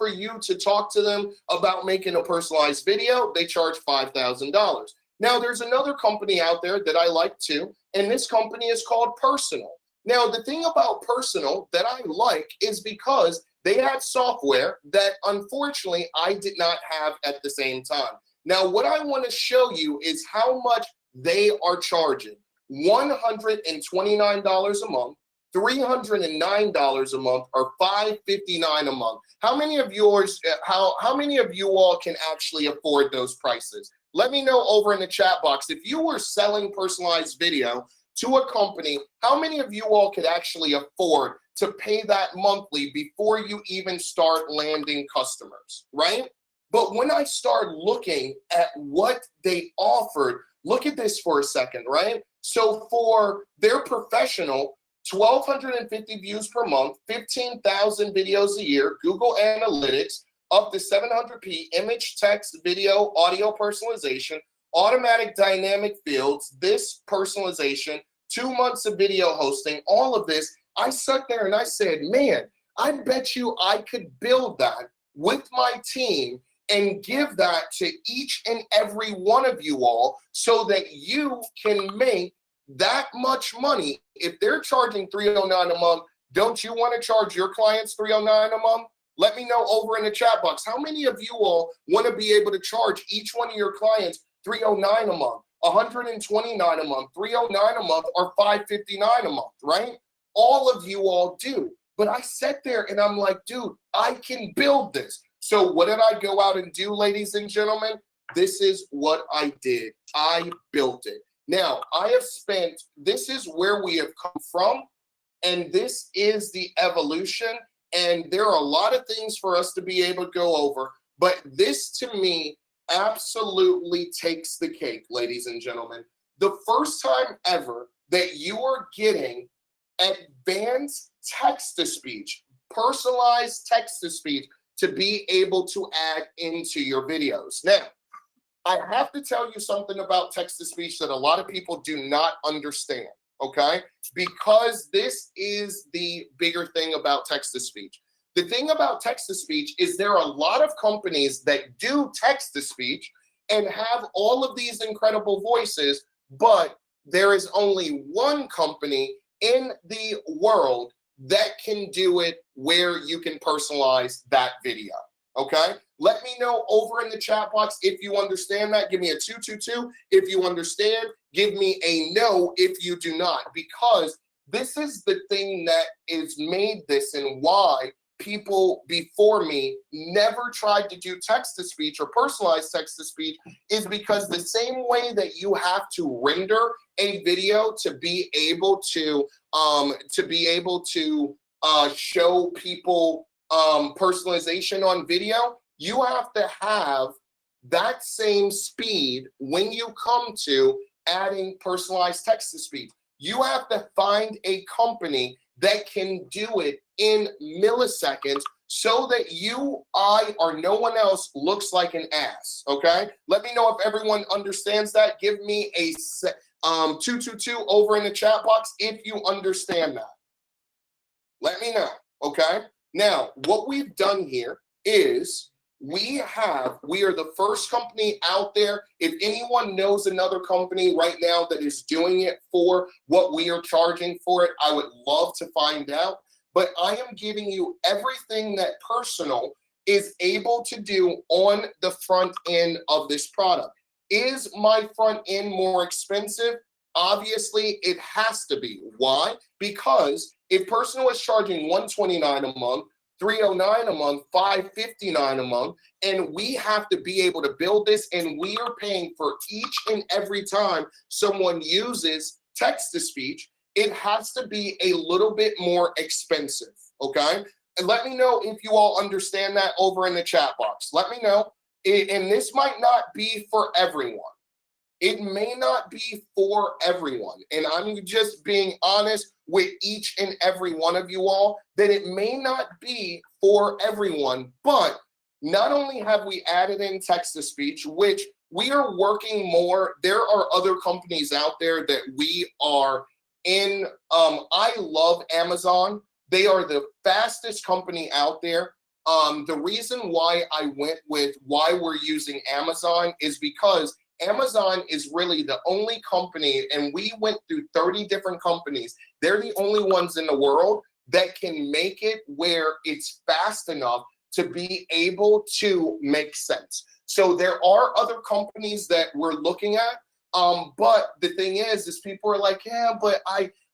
you to talk to them about making a personalized video, they charge $5,000. Now, there's another company out there that I like too, and this company is called Personal. Now, the thing about Personal that I like is because they have software that unfortunately I did not have at the same time. Now, what I want to show you is how much they are charging. $129 a month, $309 a month, or $559 a month. How many of you all can actually afford those prices? Let me know over in the chat box. If you were selling personalized video to a company, how many of you all could actually afford to pay that monthly before you even start landing customers, right? But when I start looking at what they offered, look at this for a second, right? So for their professional, 1,250 views per month, 15,000 videos a year, Google Analytics, up to 700p, image, text, video, audio personalization, automatic dynamic fields, this personalization, 2 months of video hosting, all of this. I sat there and I said, man, I bet you I could build that with my team and give that to each and every one of you all so that you can make that much money. If they're charging $309 a month, don't you want to charge your clients $309 a month? Let me know over in the chat box. How many of you all want to be able to charge each one of your clients $309 a month, $129 a month, $309 a month, or $559 a month, right? All of you all do. But I sat there and I'm like, dude, I can build this. So what did I go out and do, ladies and gentlemen? This is what I did. I built it. Now, this is where we have come from, and this is the evolution. And there are a lot of things for us to be able to go over, but this to me absolutely takes the cake, ladies and gentlemen. The first time ever that you are getting advanced text-to-speech, personalized text-to-speech to be able to add into your videos. Now, I have to tell you something about text-to-speech that a lot of people do not understand, okay? Because this is the bigger thing about text-to-speech. The thing about text-to-speech is there are a lot of companies that do text-to-speech and have all of these incredible voices, but there is only one company in the world that can do it where you can personalize that video, okay? Let me know over in the chat box if you understand that. Give me a 222 if you understand. Give me a no if you do not, because this is the thing that is made this and why people before me never tried to do text-to-speech or personalized text-to-speech is because the same way that you have to render a video to be able to show people personalization on video, you have to have that same speed when you come to adding personalized text-to-speech. You have to find a company that can do it in milliseconds so that you, I, or no one else looks like an ass, okay? Let me know if everyone understands that. Give me a 222 over in the chat box if you understand that. Let me know, okay? Now, what we've done here is we are the first company out there. If anyone knows another company right now that is doing it for what we are charging for it, I would love to find out. But I am giving you everything that Personal is able to do on the front end of this product. Is my front end more expensive? Obviously, it has to be. Why? Because if Personal is charging $129 a month, $309 a month, $559 a month, and we have to be able to build this, and we are paying for each and every time someone uses text-to-speech. It has to be a little bit more expensive, okay? And let me know if you all understand that over in the chat box. Let me know. And this might not be for everyone. It may not be for everyone. And I'm just being honest with each and every one of you all that it may not be for everyone. But not only have we added in text-to-speech, which we are working more, there are other companies out there that we are in. I love Amazon. They are the fastest company out there. The reason why I went with why we're using Amazon is because Amazon is really the only company, and we went through 30 different companies. They're the only ones in the world that can make it where it's fast enough to be able to make sense. So there are other companies that we're looking at. But the thing is people are like, yeah, but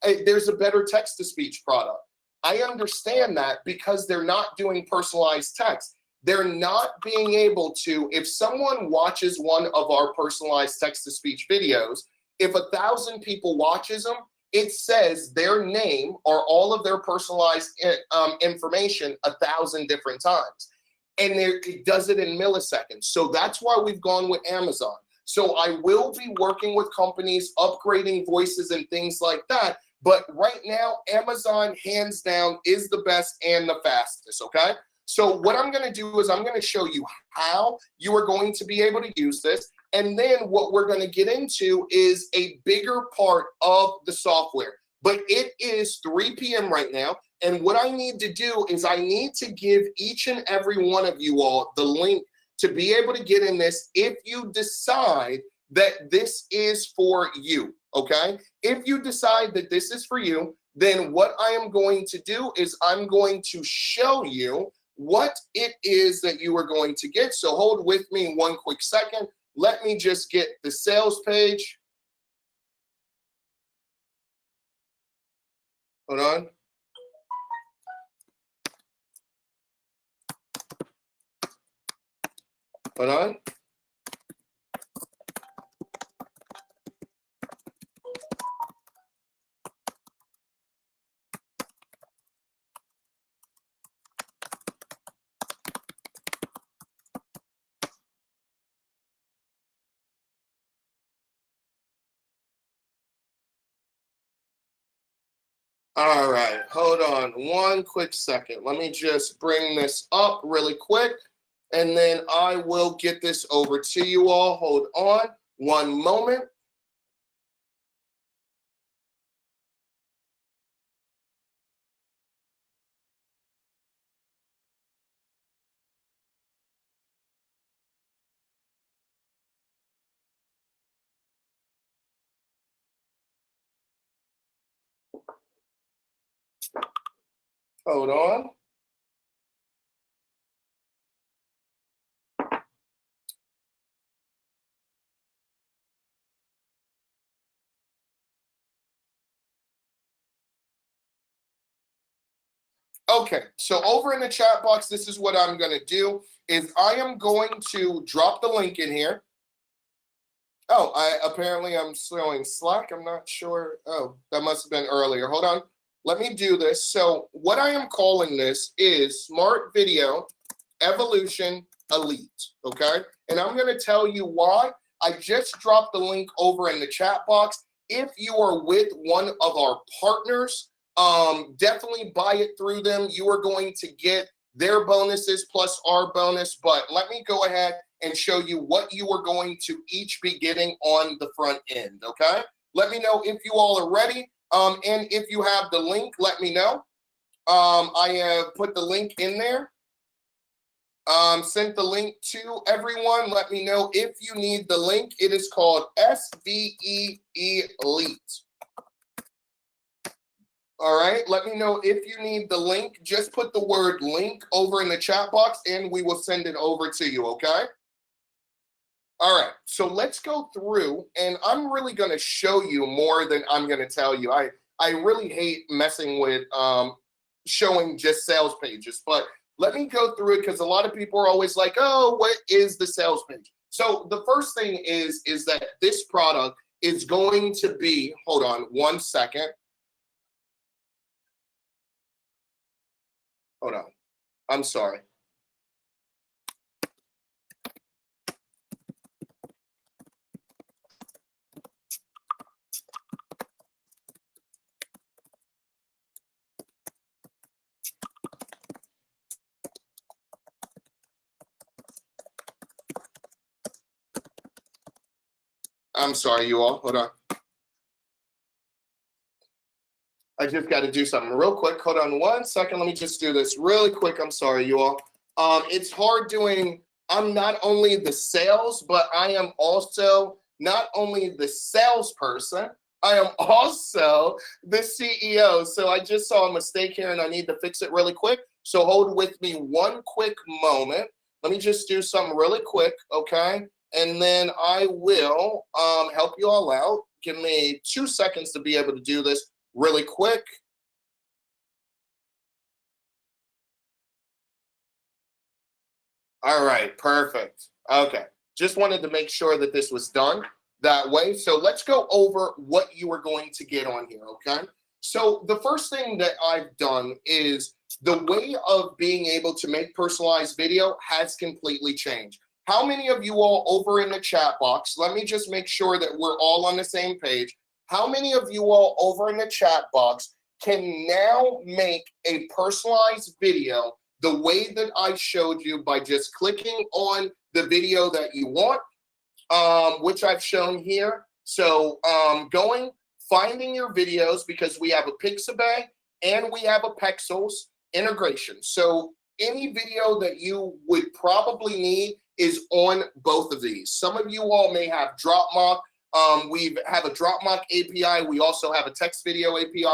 there's a better text-to-speech product. I understand that because they're not doing personalized text. They're not being able to, if someone watches one of our personalized text-to-speech videos, if 1,000 people watches them, it says their name or all of their personalized information 1,000 different times. And it does it in milliseconds. So that's why we've gone with Amazon. So I will be working with companies, upgrading voices and things like that. But right now, Amazon, hands down, is the best and the fastest, okay? So what I'm going to do is I'm going to show you how you are going to be able to use this. And then what we're going to get into is a bigger part of the software. But it is 3 p.m. right now. And what I need to do is I need to give each and every one of you all the link to be able to get in this if you decide that this is for you, okay? If you decide that this is for you, then what I am going to do is I'm going to show you what it is that you are going to get. So hold with me one quick second. Let me just get the sales page. Hold on. Hold on. All right, hold on one quick second. Let me just bring this up really quick, and then I will get this over to you all. Hold on one moment. Hold on. Okay, so over in the chat box, this is what I'm going to do is I am going to drop the link in here. Oh, apparently I'm showing Slack. I'm not sure. Oh, that must have been earlier. Hold on. Let me do this. So what I am calling this is Smart Video Evolution Elite, okay? And I'm going to tell you why. I just dropped the link over in the chat box. If you are with one of our partners, definitely buy it through them. You are going to get their bonuses plus our bonus. But let me go ahead and show you what you are going to each be getting on the front end, okay? Let me know if you all are ready. And if you have the link, let me know. I have put the link in there. Sent the link to everyone. Let me know if you need the link. It is called SVE Elite. All right, let me know if you need the link. Just put the word link over in the chat box and we will send it over to you, okay? All right, so let's go through, and I'm really going to show you more than I'm going to tell you. I really hate messing with showing just sales pages, but let me go through it because a lot of people are always like, oh, what is the sales page? So the first thing is that this product is going to be, hold on one second. Hold on, I'm sorry. I'm sorry, you all. Hold on. I just got to do something real quick. Hold on one second. Let me just do this really quick. I'm sorry, you all. It's hard doing. I'm not only the sales, but I am also not only the salesperson, I am also the CEO. So I just saw a mistake here and I need to fix it really quick. So hold with me one quick moment. Let me just do something really quick, okay? And then I will help you all out. Give me 2 seconds to be able to do this really quick. All right, perfect. Okay, just wanted to make sure that this was done that way. So let's go over what you are going to get on here, okay? So the first thing that I've done is the way of being able to make personalized video has completely changed. How many of you all over in the chat box, let me just make sure that we're all on the same page. How many of you all over in the chat box can now make a personalized video the way that I showed you by just clicking on the video that you want, which I've shown here. So finding your videos, because we have a Pixabay and we have a Pexels integration. So any video that you would probably need is on both of these. Some of you all may have DropMock. We have a DropMock API. We also have a text video API.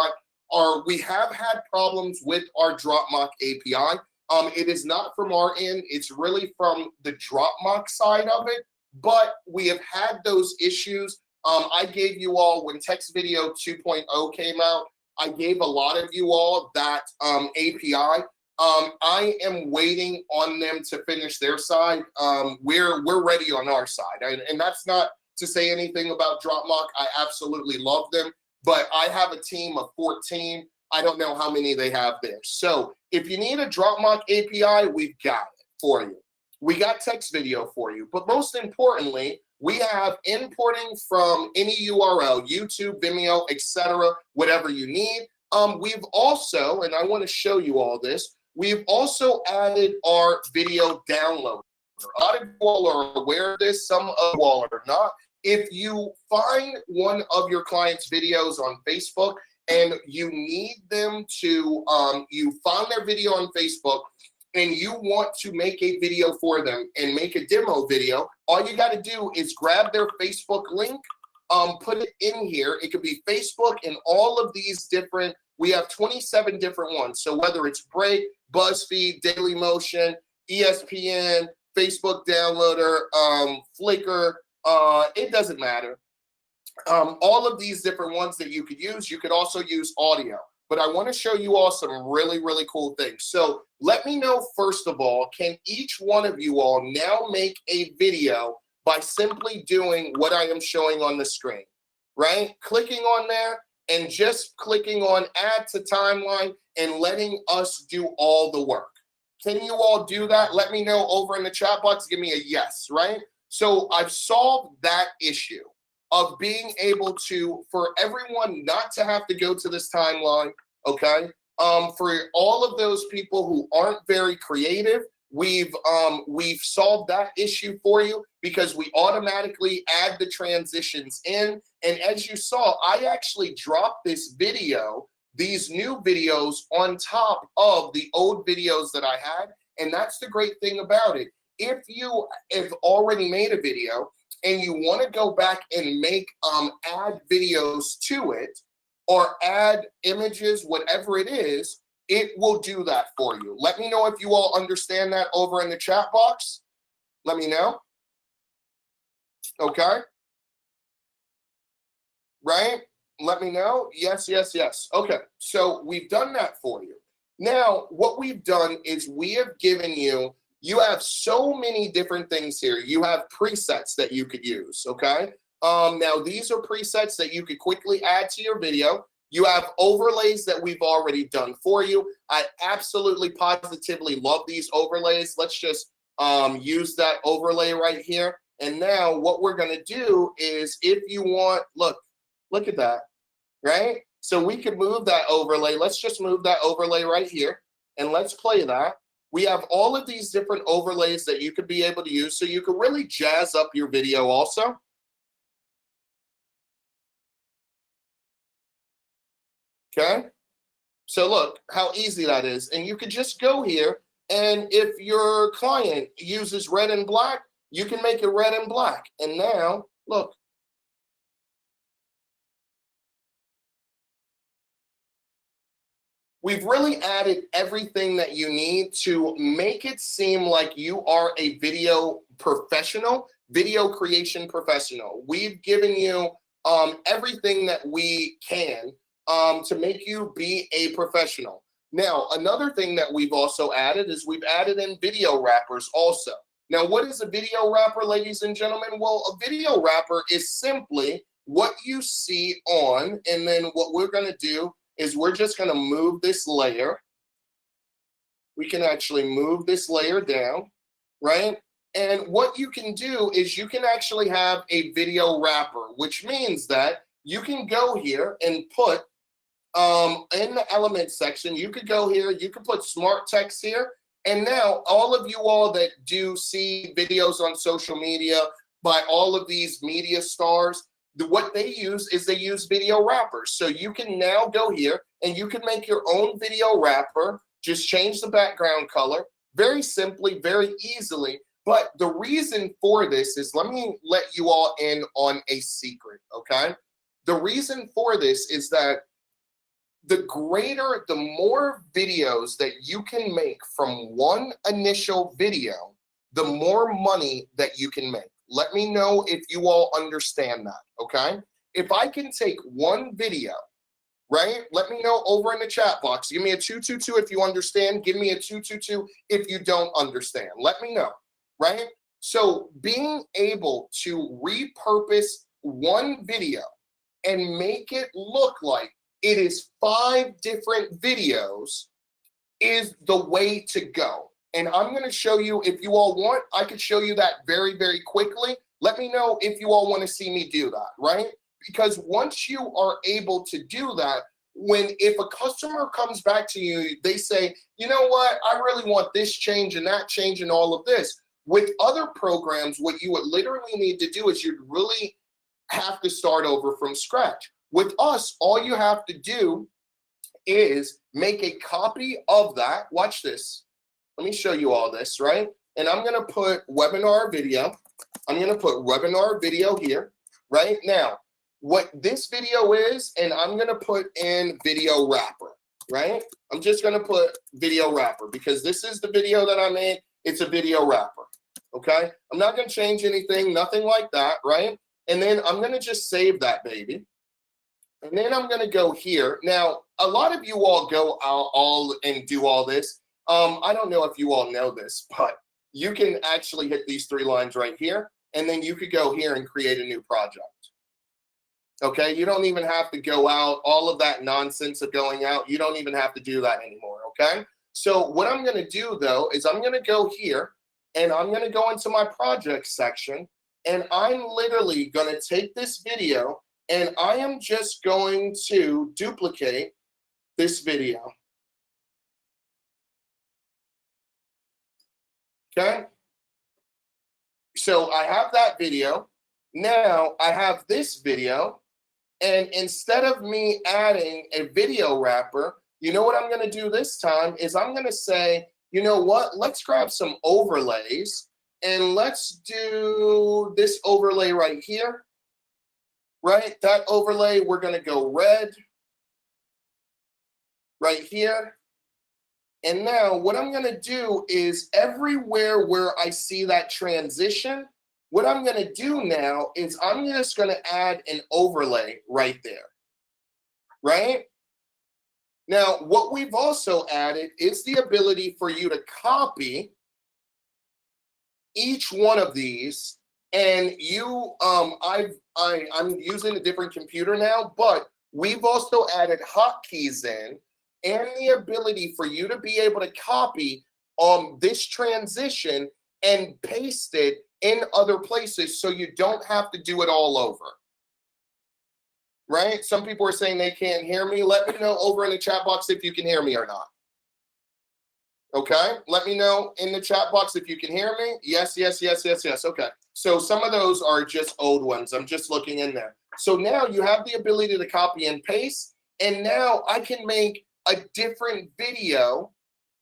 We have had problems with our DropMock API. It is not from our end. It's really from the DropMock side of it. But we have had those issues. I gave you all, when Text Video 2.0 came out, I gave a lot of you all that API. I am waiting on them to finish their side. We're ready on our side. And that's not to say anything about DropMock. I absolutely love them. But I have a team of 14. I don't know how many they have there. So if you need a DropMock API, we've got it for you. We got text video for you. But most importantly, we have importing from any URL, YouTube, Vimeo, etc., whatever you need. We've also, and I want to show you all this, we've also added our video downloader. A lot of you all are aware of this, some of you all are not. If you find one of your clients' videos on Facebook and you need them to, you found their video on Facebook and you want to make a video for them and make a demo video, all you got to do is grab their Facebook link, put it in here. It could be Facebook and all of these different, we have 27 different ones. So whether it's Break, BuzzFeed, Dailymotion, ESPN, Facebook Downloader, Flickr, it doesn't matter. All of these different ones that you could use, you could also use audio. But I want to show you all some really, really cool things. So let me know, first of all, can each one of you all now make a video by simply doing what I am showing on the screen, right? Clicking on there and just clicking on add to timeline and letting us do all the work. Can you all do that? Let me know over in the chat box. Give me a yes, right? So I've solved that issue of being able to, for everyone not to have to go to this timeline, okay? For all of those people who aren't very creative, we've solved that issue for you because we automatically add the transitions in. And as you saw, I actually dropped this video, these new videos on top of the old videos that I had. And that's the great thing about it. If you have already made a video and you want to go back and make add videos to it or add images, whatever it is, it will do that for you. Let me know if you all understand that over in the chat box. Let me know. Okay. Right? Let me know. Yes, yes, yes. Okay. So we've done that for you. Now, what we've done is we have given you, you have so many different things here. You have presets that you could use, okay? Now, these are presets that you could quickly add to your video. You have overlays that we've already done for you. I absolutely positively love these overlays. Let's just use that overlay right here. And now what we're going to do is, if you want, look at that, right? So we can move that overlay. Let's just move that overlay right here and let's play that. We have all of these different overlays that you could be able to use, so you can really jazz up your video also. Okay, so look how easy that is. And you could just go here, and if your client uses red and black, you can make it red and black. And now, look. We've really added everything that you need to make it seem like you are a video professional, video creation professional. We've given you everything that we can to make you be a professional. Now, another thing that we've also added is we've added in video wrappers also. Now, what is a video wrapper, ladies and gentlemen? Well, a video wrapper is simply what you see on, and then what we're going to do is we're just going to move this layer. We can actually move this layer down, right? And what you can do is you can actually have a video wrapper, which means that you can go here and put in the element section, you could go here, you could put smart text here. And now all of you all that do see videos on social media by all of these media stars, what they use is they use video wrappers. So you can now go here and you can make your own video wrapper, just change the background color, very simply, very easily. But the reason for this is, let me let you all in on a secret, okay? The reason for this is that the more videos that you can make from one initial video, the more money that you can make. Let me know if you all understand that, okay? If I can take one video, right? Let me know over in the chat box. Give me a 222 if you understand. Give me a 222 if you don't understand. Let me know, right? So being able to repurpose one video and make it look like it is 5 different videos is the way to go. And I'm going to show you, if you all want, I could show you that very, very quickly. Let me know if you all want to see me do that, right? Because once you are able to do that, if a customer comes back to you, they say, you know what, I really want this change and that change and all of this. With other programs, what you would literally need to do is you'd really have to start over from scratch. With us, all you have to do is make a copy of that. Watch this. Let me show you all this, right? And I'm going to put webinar video. I'm going to put webinar video here, right? Now, what this video is, and I'm going to put in video wrapper, right? I'm just going to put video wrapper because this is the video that I made. It's a video wrapper, okay? I'm not going to change anything, nothing like that, right? And then I'm going to just save that baby. And then I'm going to go here. Now, a lot of you all go all and do all this. I don't know if you all know this, but you can actually hit these 3 lines right here, and then you could go here and create a new project. Okay, you don't even have to go out, all of that nonsense of going out, you don't even have to do that anymore, okay? So what I'm going to do, though, is I'm going to go here, and I'm going to go into my project section, and I'm literally going to take this video, and I am just going to duplicate this video. Okay? So I have that video. Now I have this video. And instead of me adding a video wrapper, you know what I'm going to do this time is I'm going to say, you know what? Let's grab some overlays. And let's do this overlay right here. Right, that overlay, we're going to go red right here. And now what I'm going to do is everywhere where I see that transition, what I'm going to do now is I'm just going to add an overlay right there, right? Now, what we've also added is the ability for you to copy each one of these, and I'm using a different computer now, but we've also added hotkeys in and the ability for you to be able to copy this transition and paste it in other places so you don't have to do it all over. Right? Some people are saying they can't hear me. Let me know over in the chat box if you can hear me or not. Okay, let me know in the chat box if you can hear me. Yes, yes, yes, yes, yes. Okay, so some of those are just old ones. I'm just looking in there. So now you have the ability to copy and paste, and now I can make a different video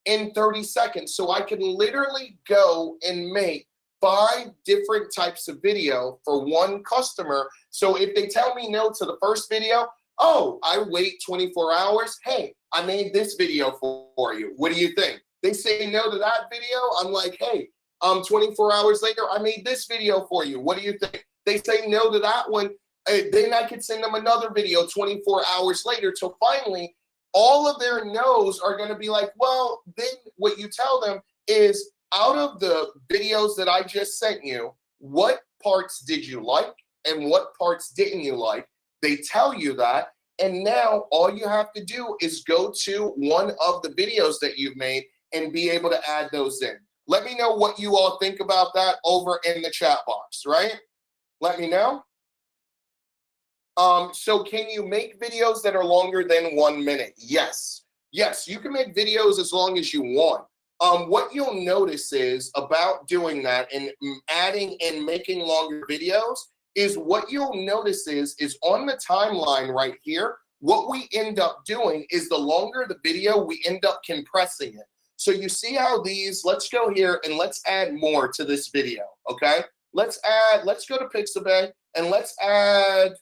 in 30 seconds. So I can literally go and make 5 different types of video for one customer. So if they tell me no to the first video, oh, I wait 24 hours. Hey, I made this video for you. What do you think? They say no to that video. I'm like, hey, 24 hours later, I made this video for you. What do you think? They say no to that one. Then I could send them another video 24 hours later till finally all of their no's are going to be like, well, then what you tell them is, out of the videos that I just sent you, what parts did you like and what parts didn't you like? They tell you that. And now all you have to do is go to one of the videos that you've made and be able to add those in. Let me know what you all think about that over in the chat box, right? Let me know. So can you make videos that are longer than 1 minute? Yes. Yes, you can make videos as long as you want. What you'll notice is about doing that and adding and making longer videos is what you'll notice is on the timeline right here, what we end up doing is the longer the video, we end up compressing it. So you see how these, let's go here and let's add more to this video, okay? Let's go to Pixabay and let's add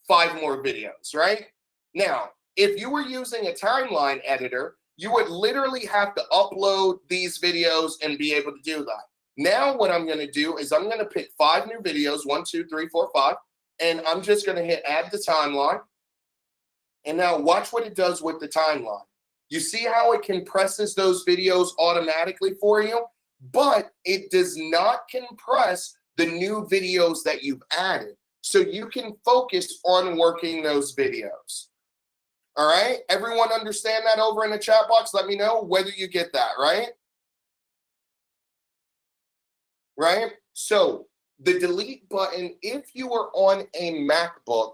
5 more videos, right? Now, if you were using a timeline editor, you would literally have to upload these videos and be able to do that. Now what I'm going to do is I'm going to pick 5 new videos, 1, 2, 3, 4, 5, and I'm just going to hit add to timeline. And now watch what it does with the timeline. You see how it compresses those videos automatically for you, but it does not compress the new videos that you've added. So you can focus on working those videos. All right, everyone understand that over in the chat box? Let me know whether you get that, right? Right? So the delete button, if you are on a MacBook,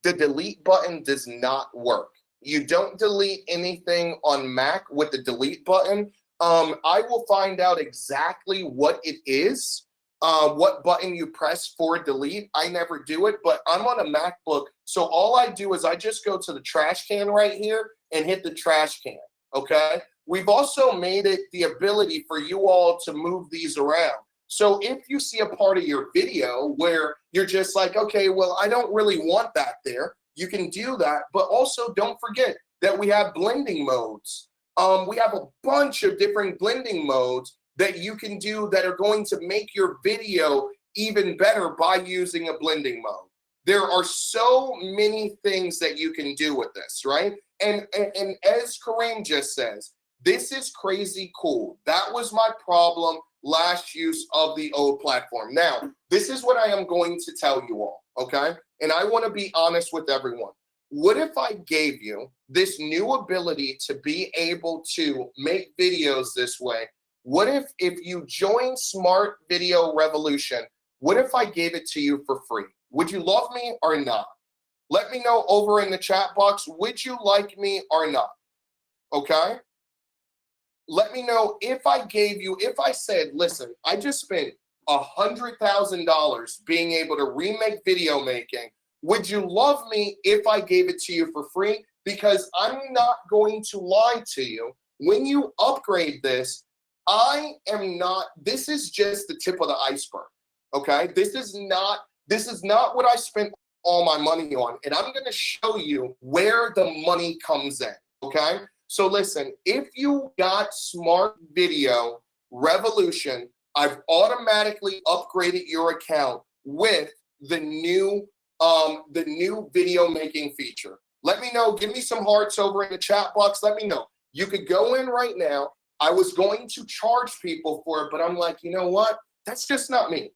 the delete button does not work. You don't delete anything on Mac with the delete button. I will find out exactly what it is, what button you press for delete. I never do it, but I'm on a MacBook. So all I do is I just go to the trash can right here and hit the trash can, okay? We've also made it the ability for you all to move these around. So if you see a part of your video where you're just like, okay, well, I don't really want that there, you can do that. But also don't forget that we have blending modes. We have a bunch of different blending modes that you can do that are going to make your video even better by using a blending mode. There are so many things that you can do with this, right? And as Kareem just says, this is crazy cool. That was my problem last use of the old platform. Now, this is what I am going to tell you all, okay? And I want to be honest with everyone. What if I gave you this new ability to be able to make videos this way? What if you join Smart Video Revolution, what if I gave it to you for free? Would you love me or not? Let me know over in the chat box, would you like me or not? Okay? Let me know if I gave you, if I said, listen, I just spent $100,000 being able to remake video making. Would you love me if I gave it to you for free? Because I'm not going to lie to you. When you upgrade this, this is just the tip of the iceberg, okay? This is not what I spent all my money on. And I'm going to show you where the money comes in, okay? So listen, if you got Smart Video Revolution, I've automatically upgraded your account with the new video making feature. Let me know. Give me some hearts over in the chat box. Let me know. You could go in right now. I was going to charge people for it, but I'm like, you know what? That's just not me.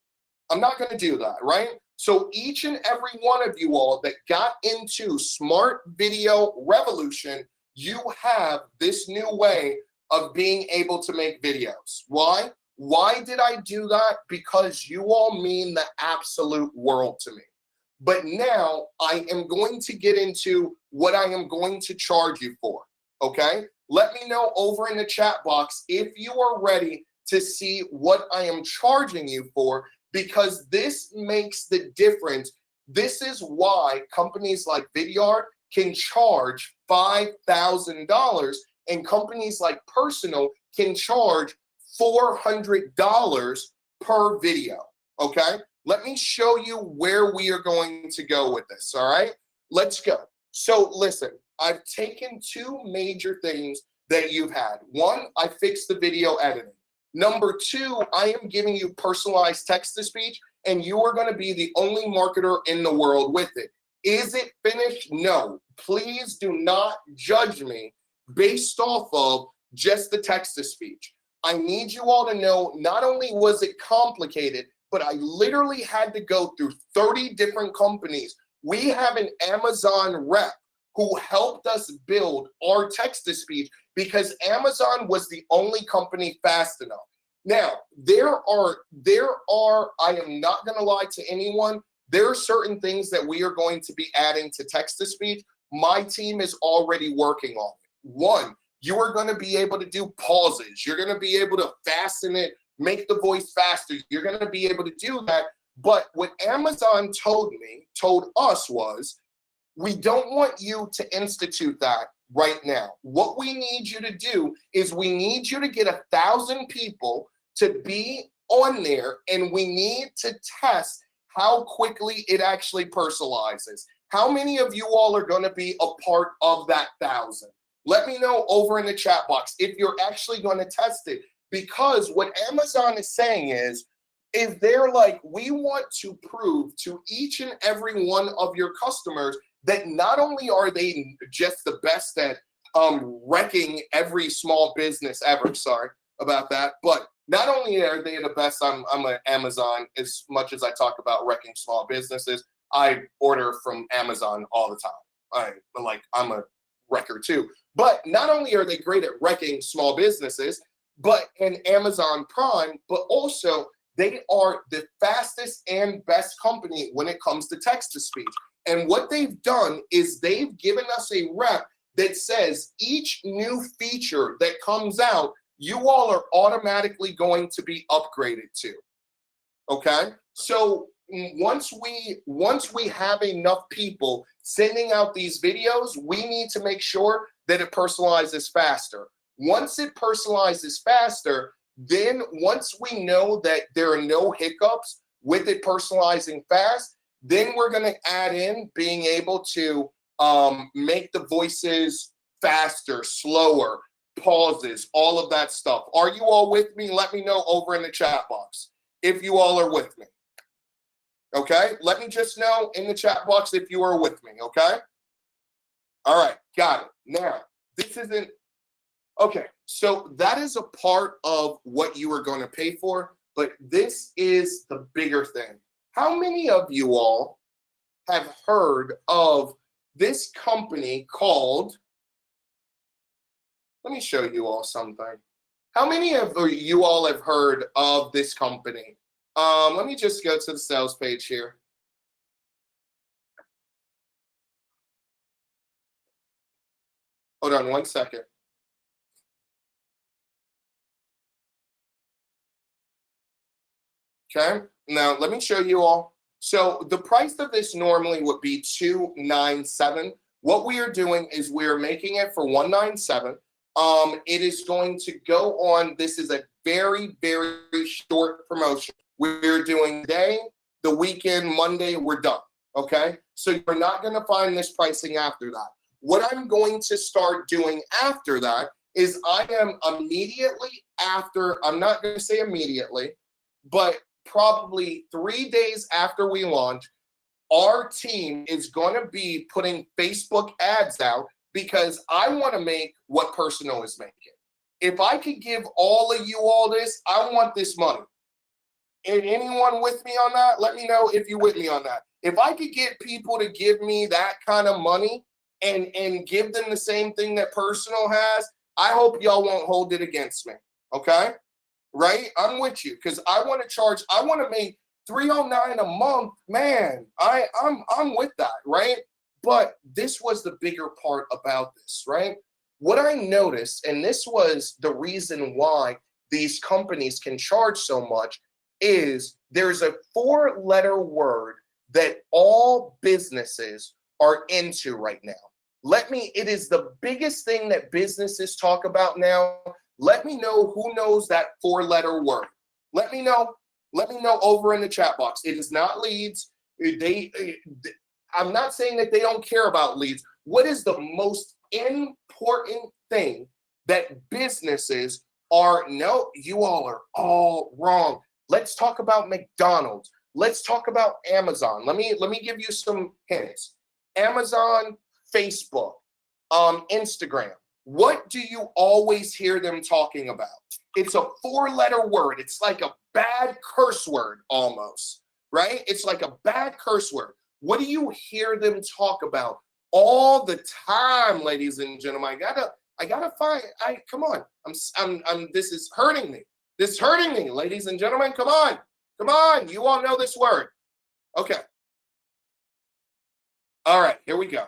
I'm not going to do that, right? So each and every one of you all that got into Smart Video Revolution, you have this new way of being able to make videos. Why? Why did I do that? Because you all mean the absolute world to me. But now I am going to get into what I am going to charge you for, okay? Let me know over in the chat box if you are ready to see what I am charging you for, because this makes the difference. This is why companies like Vidyard can charge $5,000 and companies like Personal can charge $400 per video, okay? Let me show you where we are going to go with this, all right? Let's go. So listen, I've taken two major things that you've had. One, I fixed the video editing. Number two, I am giving you personalized text-to-speech, and you are going to be the only marketer in the world with it. Is it finished? No. Please do not judge me based off of just the text-to-speech. I need you all to know not only was it complicated, but I literally had to go through 30 different companies. We have an Amazon rep who helped us build our text-to-speech because Amazon was the only company fast enough. Now, there are, I am not gonna lie to anyone, there are certain things that we are going to be adding to text-to-speech. My team is already working on it. One, you are gonna be able to do pauses. You're gonna be able to fasten it, make the voice faster. You're gonna be able to do that. But what Amazon told us was, we don't want you to institute that right now. What we need you to do is we need you to get 1,000 people to be on there, and we need to test how quickly it actually personalizes. How many of you all are going to be a part of that 1,000? Let me know over in the chat box if you're actually going to test it. Because what Amazon is saying is they're like, we want to prove to each and every one of your customers that not only are they just the best at wrecking every small business ever, sorry about that, but not only are they the best, I'm an Amazon, as much as I talk about wrecking small businesses, I order from Amazon all the time. I'm a wrecker too. But not only are they great at wrecking small businesses, but in Amazon Prime, but also they are the fastest and best company when it comes to text-to-speech. And what they've done is they've given us a rep that says each new feature that comes out, you all are automatically going to be upgraded to, okay? So once we have enough people sending out these videos, we need to make sure that it personalizes faster. Once it personalizes faster, then once we know that there are no hiccups with it personalizing fast, then we're going to add in being able to make the voices faster, slower, pauses, all of that stuff. Are you all with me? Let me know over in the chat box if you all are with me. Okay? Let me just know in the chat box if you are with me, okay? All right, got it. Now, this isn't, okay, so that is a part of what you are going to pay for, but this is the bigger thing. How many of you all have heard of this company called, let me show you all something. How many of you all have heard of this company? Let me just go to the sales page here. Hold on one second. Okay, now let me show you all. So the price of this normally would be $297. What we are doing is we are making it for $197. It is going to go on. This is a very, very short promotion. We're doing today, the weekend, Monday, we're done. Okay, so you're not going to find this pricing after that. What I'm going to start doing after that is I am immediately after, I'm not going to say immediately, but probably 3 days after we launch, our team is going to be putting Facebook ads out because I want to make what Personal is making. If I could give all of you all this, I want this money. And anyone with me on that? Let me know if you're with me on that. If I could get people to give me that kind of money and give them the same thing that Personal has, I hope y'all won't hold it against me. Okay? Right? I'm with you because I want to make $309 a month. Man, I'm with that, right? But this was the bigger part about this, right? What I noticed, and this was the reason why these companies can charge so much, is there's a 4-letter word that all businesses are into right now. It is the biggest thing that businesses talk about now. Let me know who knows that 4-letter word. Let me know over in the chat box. It is not leads. I'm not saying that they don't care about leads. What is the most important thing that businesses are? No, you all are all wrong. Let's talk about McDonald's. Let's talk about Amazon. Let me give you some hints. Amazon, Facebook, Instagram. What do you always hear them talking about? It's a 4-letter word. It's like a bad curse word almost, right? It's like a bad curse word. What do you hear them talk about all the time, ladies and gentlemen? I gotta find. Come on. This is hurting me. This is hurting me, ladies and gentlemen. Come on. You all know this word. Okay. All right. Here we go.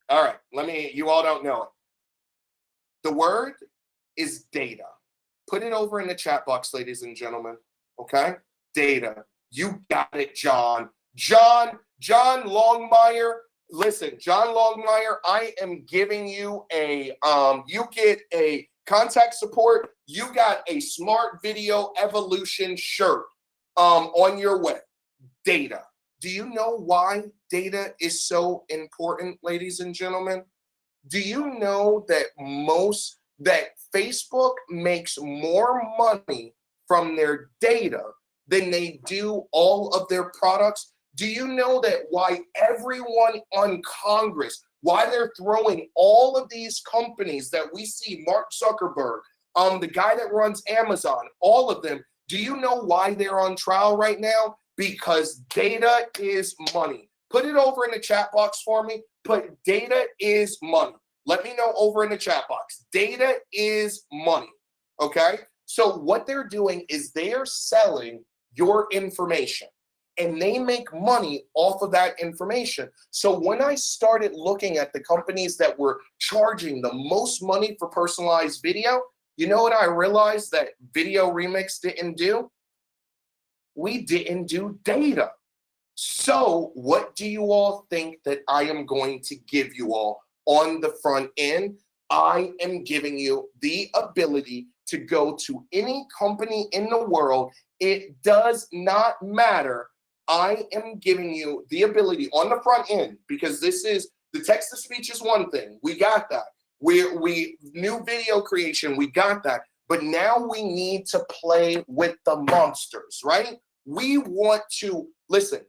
All right. You all don't know it. The word is data. Put it over in the chat box, ladies and gentlemen. Okay? Data. You got it, John. John Longmire. Listen, John Longmire, I am giving you you get a contact support. You got a Smart Video Evolution shirt on your way. Data. Do you know why data is so important, ladies and gentlemen? Do you know that Facebook makes more money from their data than they do all of their products? Do you know that why everyone on Congress, why they're throwing all of these companies that we see, Mark Zuckerberg, the guy that runs Amazon, all of them, do you know why they're on trial right now? Because data is money. Put it over in the chat box for me. Put data is money. Let me know over in the chat box. Data is money. Okay? So what they're doing is they are selling your information and they make money off of that information. So when I started looking at the companies that were charging the most money for personalized video, you know what I realized that Video Remix didn't do? We didn't do data. So what do you all think that I am going to give you all on the front end? I am giving you the ability to go to any company in the world. It does not matter. I am giving you the ability on the front end, because this is the text to speech is one thing. We got that. We new video creation. We got that. But now we need to play with the monsters, right? We want to listen.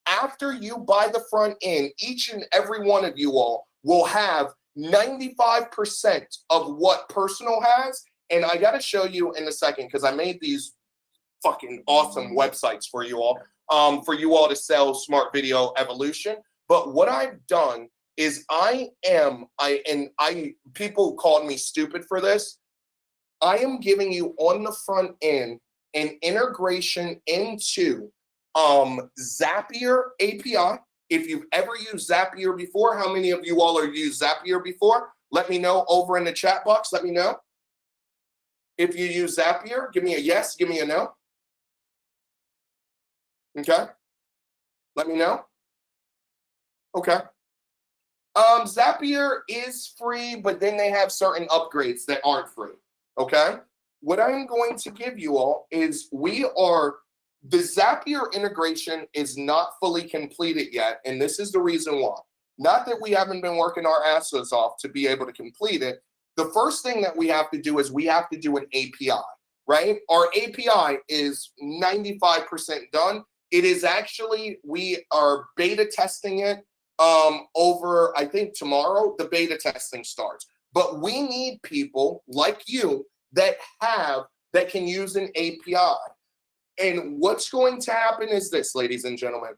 After you buy the front end, each and every one of you all will have 95% of what Personal has. And I got to show you in a second, because I made these fucking awesome websites for you all to sell Smart Video Evolution. But what I've done is people called me stupid for this. I am giving you on the front end an integration into Zapier API. If you've ever used Zapier before, how many of you all are used Zapier before? Let me know over in the chat box. Let me know. If you use Zapier, give me a yes, give me a no. Okay. Let me know. Okay. Zapier is free, but then they have certain upgrades that aren't free. Okay. What I'm going to give you all is the Zapier integration is not fully completed yet, and this is the reason why. Not that we haven't been working our asses off to be able to complete it. The first thing that we have to do is we have to do an API, right? Our API is 95% done. It is actually, we are beta testing it over, I think tomorrow, the beta testing starts. But we need people like you that can use an API. And what's going to happen is this, ladies and gentlemen,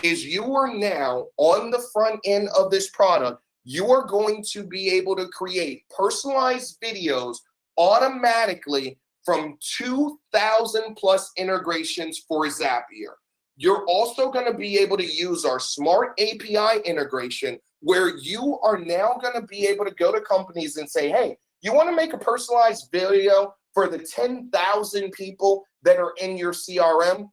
is you are now on the front end of this product. You are going to be able to create personalized videos automatically from 2,000 plus integrations for Zapier. You're also going to be able to use our smart API integration, where you are now going to be able to go to companies and say, hey, you want to make a personalized video for the 10,000 people that are in your CRM?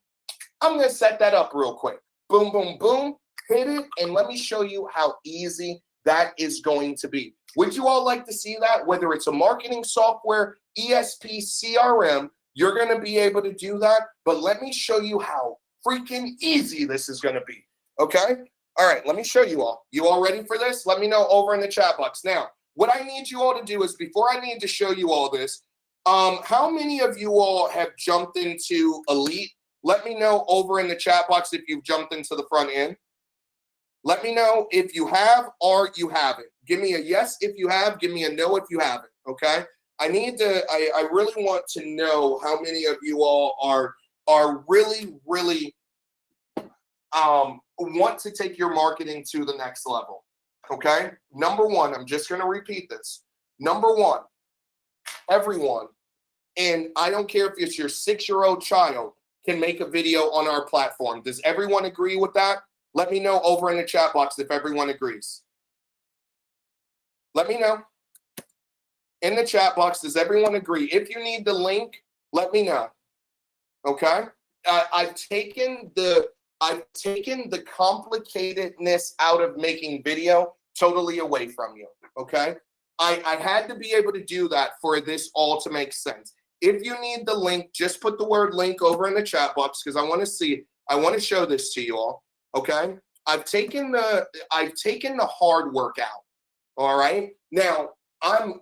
I'm going to set that up real quick. Boom, boom, boom, hit it, and let me show you how easy that is going to be. Would you all like to see that? Whether it's a marketing software, ESP, CRM, you're going to be able to do that, but let me show you how freaking easy this is going to be, okay? All right, let me show you all. You all ready for this? Let me know over in the chat box. Now, what I need you all to do is, before I need to show you all this, how many of you all have jumped into Elite? Let me know over in the chat box if you've jumped into the front end. Let me know if you have or you haven't. Give me a yes if you have. Give me a no if you haven't, okay? I really want to know how many of you all are really, really want to take your marketing to the next level, okay? Number one, I'm just going to repeat this. Number one, everyone, and I don't care if it's your 6-year-old child, can make a video on our platform. Does everyone agree with that? Let me know over in the chat box if everyone agrees. Let me know. In the chat box, does everyone agree? If you need the link, let me know. Okay? I've taken the complicatedness out of making video totally away from you. Okay? I had to be able to do that for this all to make sense. If you need the link, just put the word link over in the chat box, because I want to see, I want to show this to you all. Okay? I've taken the hard work out. All right? Now, I'm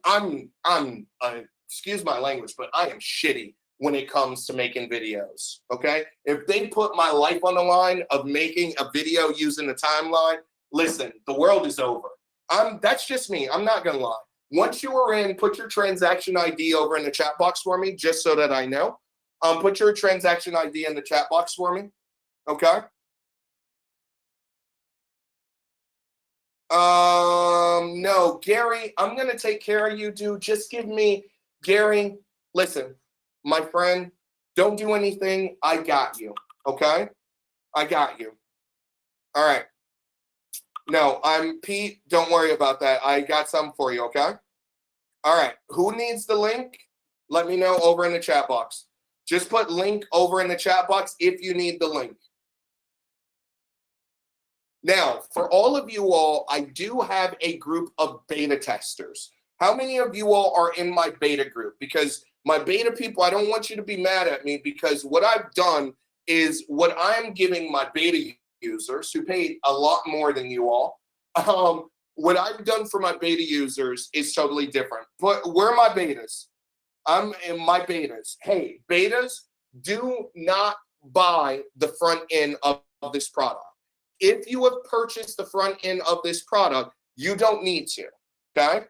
excuse my language, but I am shitty when it comes to making videos. Okay? If they put my life on the line of making a video using the timeline, listen, the world is over. That's just me. I'm not gonna lie. Once you are in, put your transaction ID over in the chat box for me, just so that I know. Put your transaction ID in the chat box for me. Okay? No, Gary, I'm gonna take care of you, dude. Just give me, Gary, listen, my friend, don't do anything. I got you. Okay? I got you. All right. No, I'm Pete. Don't worry about that. I got something for you, okay? All right. Who needs the link? Let me know over in the chat box. Just put link over in the chat box if you need the link. Now, for all of you all, I do have a group of beta testers. How many of you all are in my beta group? Because my beta people, I don't want you to be mad at me, because what I've done is what I'm giving my beta users who paid a lot more than you all. What I've done for my beta users is totally different. But where are my betas? I'm in my betas. Hey, betas, do not buy the front end of this product. If you have purchased the front end of this product, you don't need to. Okay?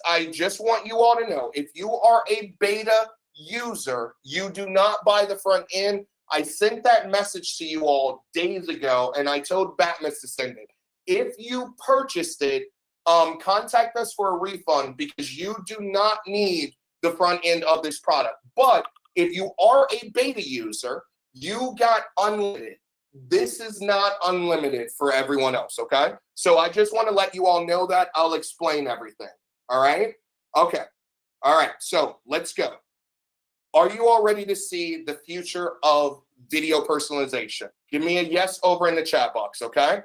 I just want you all to know, if you are a beta user, you do not buy the front end. I sent that message to you all days ago, and I told Batmas to send it. If you purchased it, contact us for a refund, because you do not need the front end of this product. But if you are a beta user, you got unlimited. This is not unlimited for everyone else, okay? So I just want to let you all know that. I'll explain everything, all right? Okay, all right, so let's go. Are you all ready to see the future of video personalization? Give me a yes over in the chat box, okay?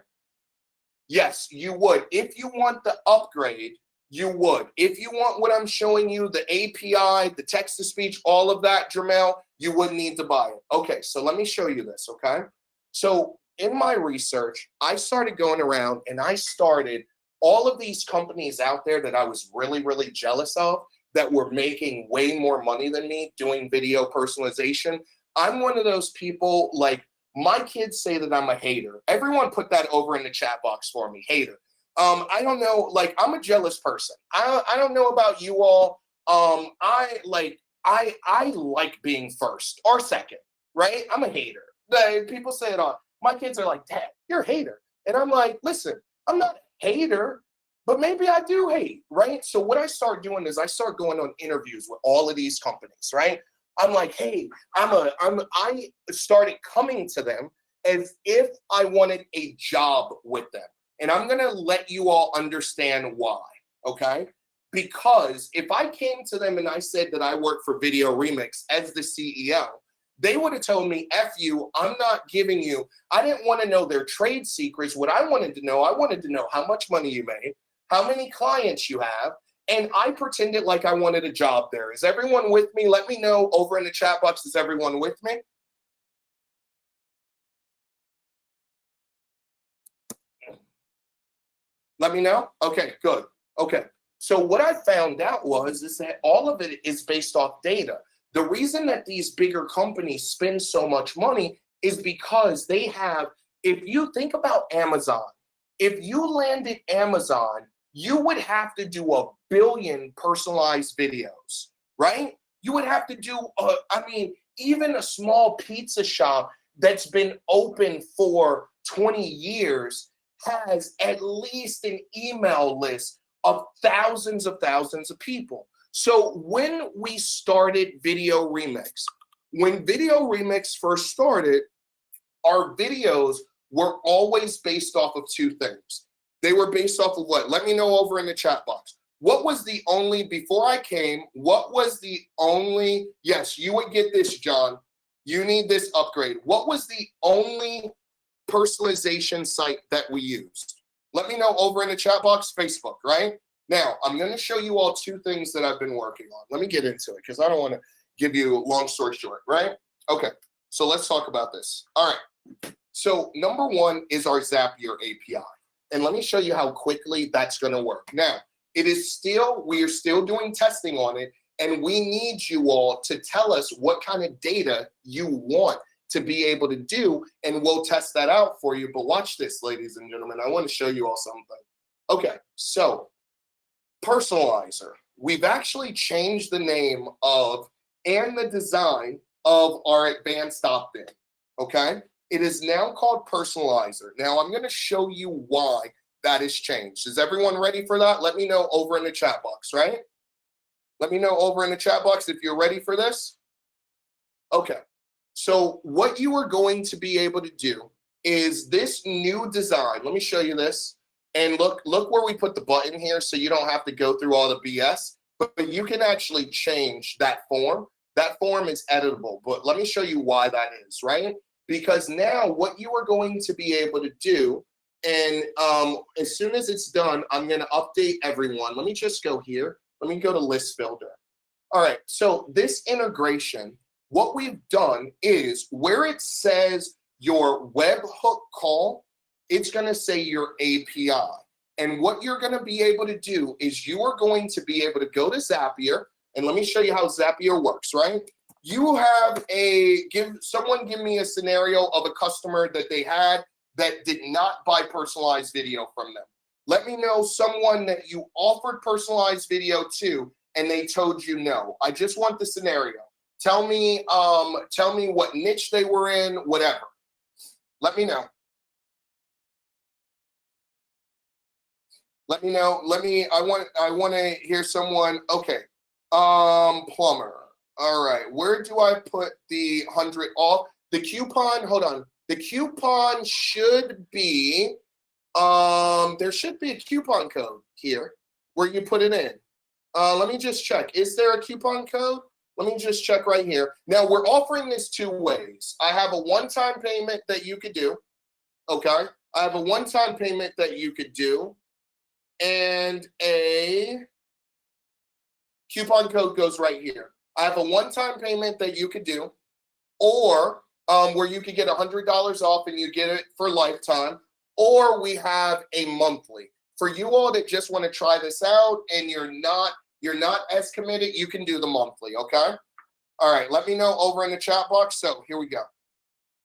Yes, you would. If you want the upgrade, you would. If you want what I'm showing you, the API, the text-to-speech, all of that, Jamel, you wouldn't need to buy it. Okay, so let me show you this, okay? So in my research, I started going around and I started all of these companies out there that I was really, really jealous of, that were making way more money than me doing video personalization. I'm one of those people, like My kids say that I'm a hater. Everyone put that over in the chat box for me, hater. I don't know, like, I'm a jealous person. I don't know about you all. I like being first or second, right? I'm a hater. People say it all. My kids are like, Dad, you're a hater. And I'm like, listen, I'm not a hater, but maybe I do hate, right? So what I start doing is I start going on interviews with all of these companies, right? I'm like, hey, I started coming to them as if I wanted a job with them. And I'm gonna let you all understand why, okay? Because if I came to them and I said that I work for Video Remix as the CEO, they would have told me, F you, I'm not giving you, I didn't want to know their trade secrets. What I wanted to know how much money you made, how many clients you have, and I pretended like I wanted a job there. Is everyone with me? Let me know over in the chat box, is everyone with me? Let me know? Okay, good. Okay. So what I found out is that all of it is based off data. The reason that these bigger companies spend so much money is because they have, if you think about Amazon, if you landed Amazon, you would have to do 1 billion personalized videos, right? You would have to do, even a small pizza shop that's been open for 20 years has at least an email list of thousands of people. So when we started Video Remix, when Video Remix first started, our videos were always based off of 2 things. They were based off of what? Let me know over in the chat box. What was the only, before I came, what was the only, yes, you would get this, John. You need this upgrade. What was the only personalization site that we used? Let me know over in the chat box. Facebook, right? Now, I'm going to show you all 2 things that I've been working on. Let me get into it because I don't want to give you a long story short, right? Okay, so let's talk about this. All right, so number 1 is our Zapier API. And let me show you how quickly that's going to work. Now, we are still doing testing on it, and we need you all to tell us what kind of data you want to be able to do, and we'll test that out for you. But watch this, ladies and gentlemen. I want to show you all something. Okay, so Personalizer. We've actually changed the name of and the design of our advanced opt-in, okay? It is now called Personalizer. Now, I'm going to show you why that has changed. Is everyone ready for that? Let me know over in the chat box, right? Let me know over in the chat box if you're ready for this. Okay. So what you are going to be able to do is this new design. Let me show you this. And look where we put the button here so you don't have to go through all the BS. But you can actually change that form. That form is editable. But let me show you why that is, right? Because now what you are going to be able to do, and as soon as it's done, I'm going to update everyone. Let me just go here. Let me go to List Builder. All right, so this integration, what we've done is where it says your webhook call, it's going to say your API. And what you're going to be able to do is you are going to be able to go to Zapier, and let me show you how Zapier works, right? You have someone give me a scenario of a customer that they had that did not buy personalized video from them. Let me know someone that you offered personalized video to and they told you no. I just want the scenario. Tell me what niche they were in, whatever. Let me know. Let me know. I want to hear someone. Okay. Plumber. All right. Where do I put the 100 off? The coupon, hold on. The coupon should be, there should be a coupon code here where you put it in. Let me just check. Is there a coupon code? Let me just check right here. Now, we're offering this 2 ways. I have a one-time payment that you could do. Okay. I have a one-time payment that you could do. And a coupon code goes right here. I have a one-time payment that you could do, or where you could get $100 off and you get it for lifetime, or we have a monthly. For you all that just want to try this out and you're not as committed, you can do the monthly, okay? All right, let me know over in the chat box. So here we go.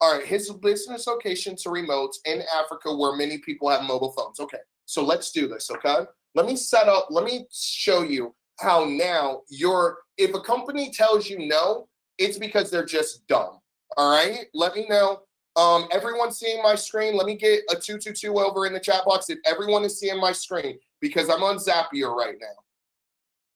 All right, his business location to remotes in Africa where many people have mobile phones. Okay, so let's do this, okay? Let me show you how now if a company tells you no, it's because they're just dumb, all right? Let me know. Everyone seeing my screen? Let me get a 222 over in the chat box if everyone is seeing my screen because I'm on Zapier right now.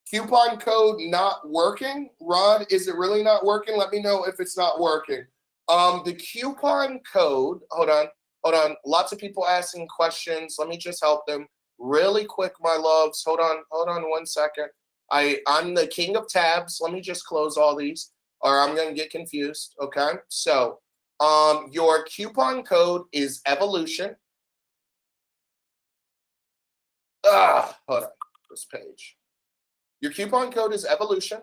Coupon code not working. Rod, is it really not working? Let me know if it's not working. The coupon code, hold on. Lots of people asking questions. Let me just help them really quick, my loves. Hold on 1 second. I'm the king of tabs. Let me just close all these or I'm going to get confused. Okay. So, your coupon code is Evolution. Hold on, this page. Your coupon code is Evolution.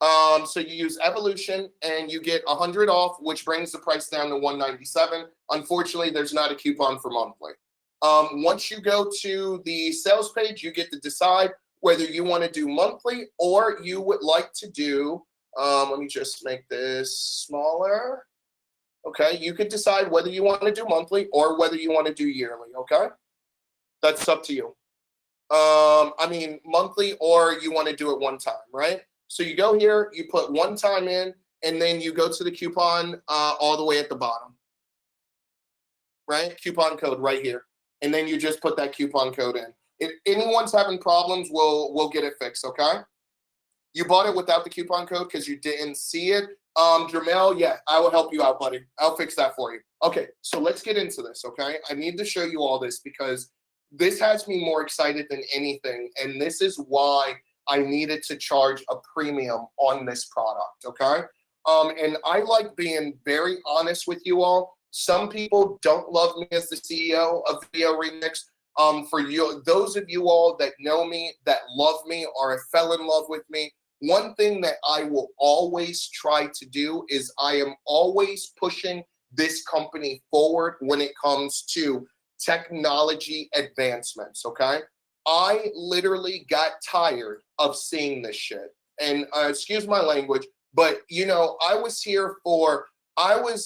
So you use Evolution and you get 100 off, which brings the price down to $197. Unfortunately, there's not a coupon for monthly. Once you go to the sales page, you get to decide whether you want to do monthly or you would like to do, let me just make this smaller. Okay, you could decide whether you want to do monthly or whether you want to do yearly, okay? That's up to you. I mean, monthly or you want to do it one time, right? So you go here, you put one time in, and then you go to the coupon all the way at the bottom, right? Coupon code right here. And then you just put that coupon code in. If anyone's having problems, we'll get it fixed, okay? You bought it without the coupon code because you didn't see it. Jamel, yeah, I will help you out, buddy. I'll fix that for you. Okay, so let's get into this, okay? I need to show you all this because this has me more excited than anything, and this is why I needed to charge a premium on this product, okay? And I like being very honest with you all. Some people don't love me as the CEO of Video Remix. For you, those of you all that know me, that love me, or fell in love with me, one thing that I will always try to do is I am always pushing this company forward when it comes to technology advancements, okay? I literally got tired of seeing this shit. And excuse my language, but you know, I was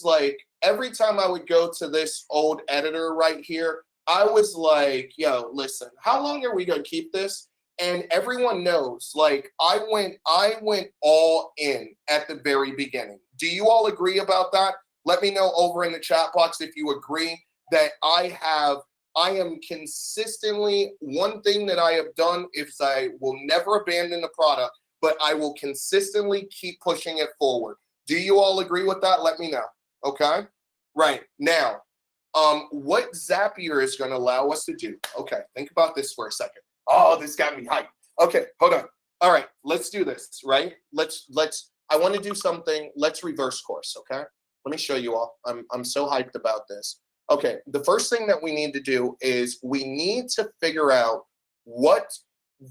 like, every time I would go to this old editor right here, I was like, yo, listen, how long are we gonna keep this? And everyone knows, like, I went all in at the very beginning. Do you all agree about that? Let me know over in the chat box if you agree that I am consistently, one thing that I have done is I will never abandon the product, but I will consistently keep pushing it forward. Do you all agree with that? Let me know, okay? Right, now, what Zapier is gonna allow us to do, okay, think about this for a second. Oh, this got me hyped. Okay, hold on. All right, let's do this, right? I wanna do something, let's reverse course, okay? Let me show you all, I'm so hyped about this. Okay, the first thing that we need to do is we need to figure out what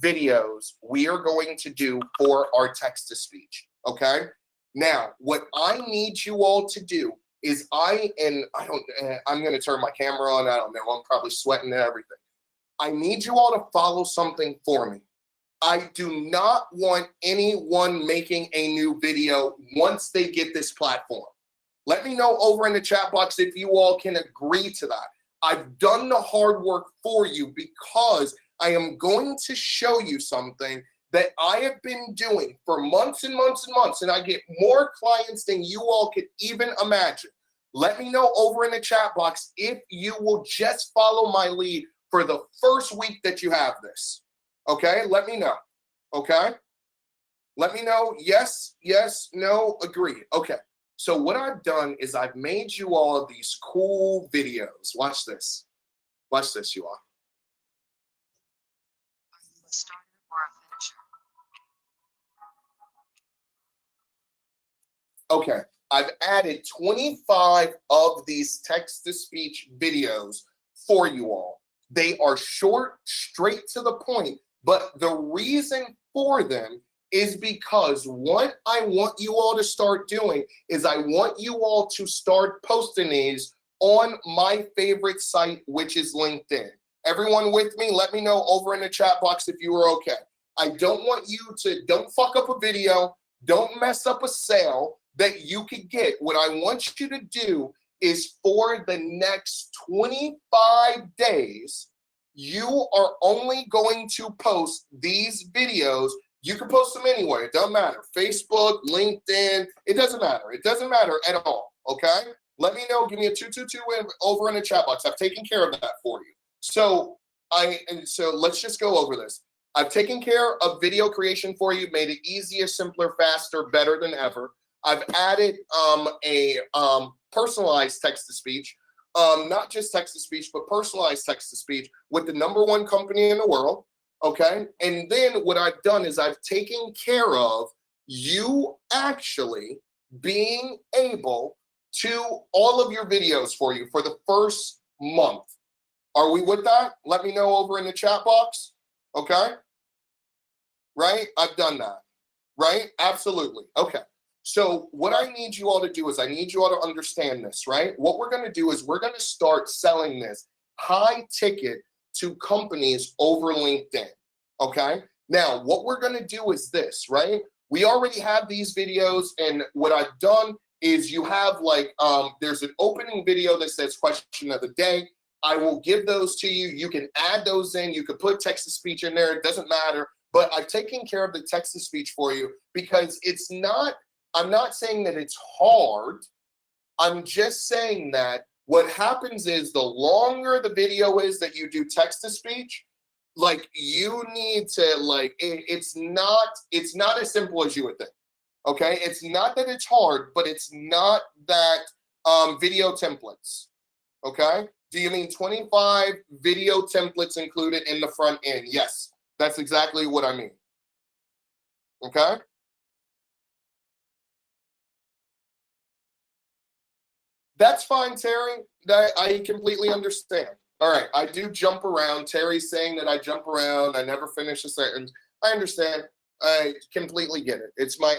videos we are going to do for our text-to-speech, okay? Now, what I need you all to do is I'm gonna turn my camera on, I don't know, I'm probably sweating and everything. I need you all to follow something for me. I do not want anyone making a new video once they get this platform. Let me know over in the chat box if you all can agree to that. I've done the hard work for you because I am going to show you something that I have been doing for months and months and months, and I get more clients than you all could even imagine. Let me know over in the chat box if you will just follow my lead for the first week that you have this. Okay, let me know. Okay, let me know. Yes, yes, no, agree. Okay. So what I've done is I've made you all these cool videos. Watch this. Watch this, you all. Are you a starter or a finisher? Okay, I've added 25 of these text-to-speech videos for you all. They are short, straight to the point, but the reason for them is because what I want you all to start doing is I want you all to start posting these on my favorite site, which is LinkedIn. Everyone with me? Let me know over in the chat box if you are okay. I don't want you to, don't fuck up a video, don't mess up a sale, that you could get. What I want you to do is for the next 25 days, you are only going to post these videos. You can post them anywhere. It doesn't matter. Facebook, LinkedIn, it doesn't matter. It doesn't matter at all, okay? Let me know. Give me a 222 over in the chat box. I've taken care of that for you. So let's just go over this. I've taken care of video creation for you, made it easier, simpler, faster, better than ever. I've added a personalized text-to-speech, not just text-to-speech, but personalized text-to-speech with the #1 company in the world, okay? And then what I've done is I've taken care of you actually being able to all of your videos for you for the first month. Are we with that? Let me know over in the chat box, okay? Right? I've done that, right? Absolutely. Okay. So what I need you all to do is I need you all to understand this, right? What we're going to do is we're going to start selling this high ticket to companies over LinkedIn, okay? Now, what we're going to do is this, right? We already have these videos, and what I've done is you have like, there's an opening video that says question of the day. I will give those to you. You can add those in. You could put text-to-speech in there. It doesn't matter. But I've taken care of the text-to-speech for you because it's not, I'm not saying that it's hard. I'm just saying that what happens is the longer the video is that you do text-to-speech, like you need to like, it's not as simple as you would think, okay? It's not that it's hard, but it's not that video templates, okay? Do you mean 25 video templates included in the front end? Yes, that's exactly what I mean, okay? That's fine, Terry. I completely understand. All right, I do jump around. Terry's saying that I jump around. I never finish a sentence. I understand. I completely get it. It's my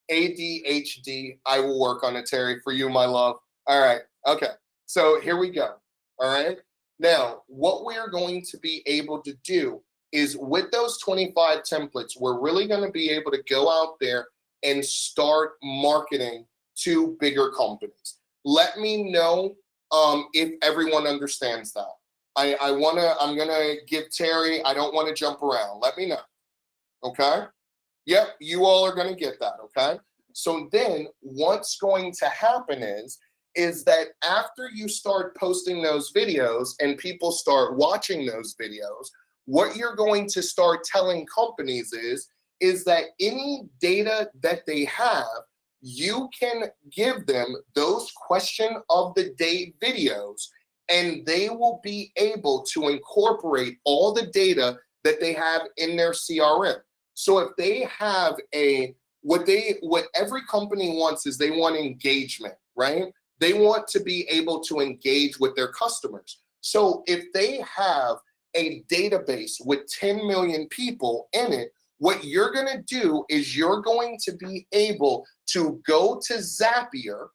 ADHD. I will work on it, Terry, for you, my love. All right, okay. So here we go. All right. Now, what we are going to be able to do is with those 25 templates, we're really going to be able to go out there and start marketing to bigger companies. Let me know if everyone understands that. I'm gonna give Terry, I don't want to jump around. Let me know. Okay? Yep, you all are gonna get that, okay? So then what's going to happen is that after you start posting those videos and people start watching those videos, what you're going to start telling companies is that any data that they have, you can give them those question of the day videos, and they will be able to incorporate all the data that they have in their CRM. So if they have what every company wants is they want engagement, right? They want to be able to engage with their customers. So if they have a database with 10 million people in it, what you're going to do is you're going to be able to go to Zapier,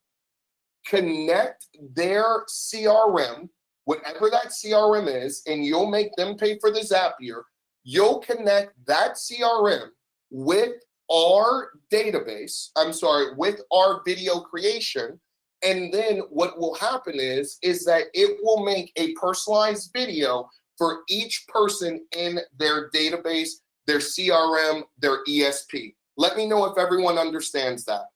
connect their CRM, whatever that CRM is, and you'll make them pay for the Zapier. You'll connect that CRM with our database, with our video creation. And then what will happen is that it will make a personalized video for each person in their database, their CRM, their ESP. Let me know if everyone understands that.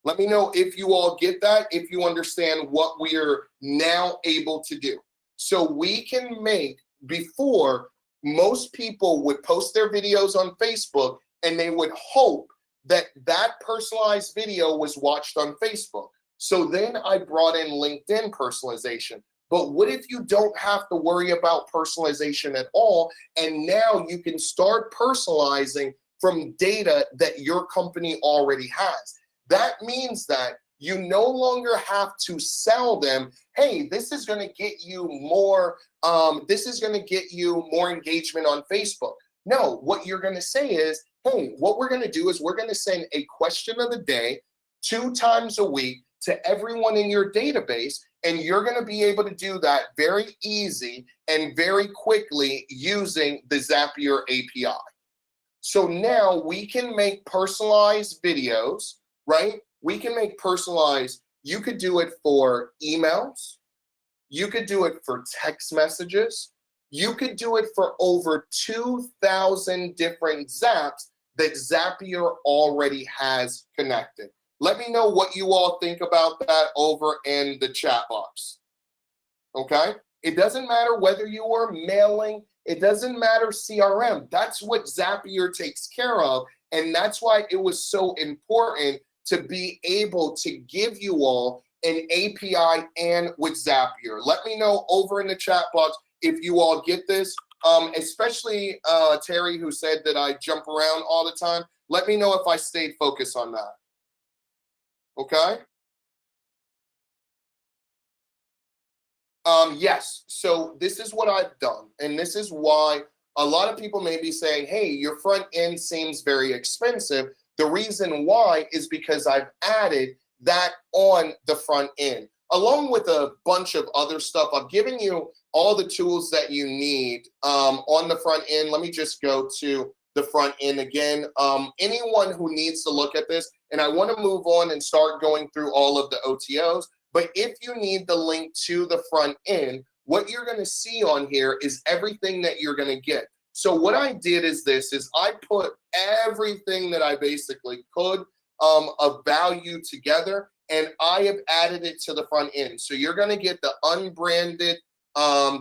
Let me know if you all get that, if you understand what we are now able to do. So we can make, before, most people would post their videos on Facebook and they would hope that that personalized video was watched on Facebook. So then I brought in LinkedIn personalization. But what if you don't have to worry about personalization at all? And now you can start personalizing from data that your company already has. That means that you no longer have to sell them, hey, this is going to get you more, more engagement on Facebook. No, what you're going to say is, hey, what we're going to do is we're going to send a question of the day 2 times a week to everyone in your database, and you're going to be able to do that very easy and very quickly using the Zapier API. So now we can make personalized videos, right? we can make personalized. You could do it for emails. You could do it for text messages. You could do it for over 2,000 different Zaps that Zapier already has connected. Let me know what you all think about that over in the chat box. Okay? It doesn't matter whether you are mailing, it doesn't matter CRM. That's what Zapier takes care of. And that's why it was so important to be able to give you all an API and with Zapier. Let me know over in the chat box if you all get this, especially Terry, who said that I jump around all the time. Let me know if I stayed focused on that. Okay? Yes, so this is what I've done, and this is why a lot of people may be saying, hey, your front end seems very expensive. The reason why is because I've added that on the front end, along with a bunch of other stuff. I've given you all the tools that you need on the front end. Let me just go to the front end again. Anyone who needs to look at this, and I want to move on and start going through all of the OTOs, but if you need the link to the front end, what you're going to see on here is everything that you're going to get. So what I did is I put everything that I basically could of value together, and I have added it to the front end. So you're going to get the unbranded.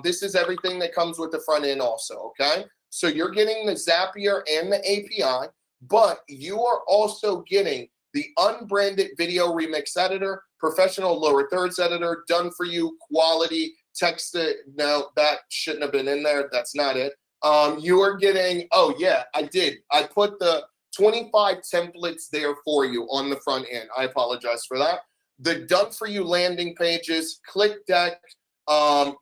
This is everything that comes with the front end also, okay? So you're getting the Zapier and the API, but you are also getting the unbranded video remix editor, professional lower thirds editor, done for you, quality, text it. No, that shouldn't have been in there. That's not it. You are getting, oh yeah, I did. I put the 25 templates there for you on the front end. I apologize for that. The done for you landing pages, click deck,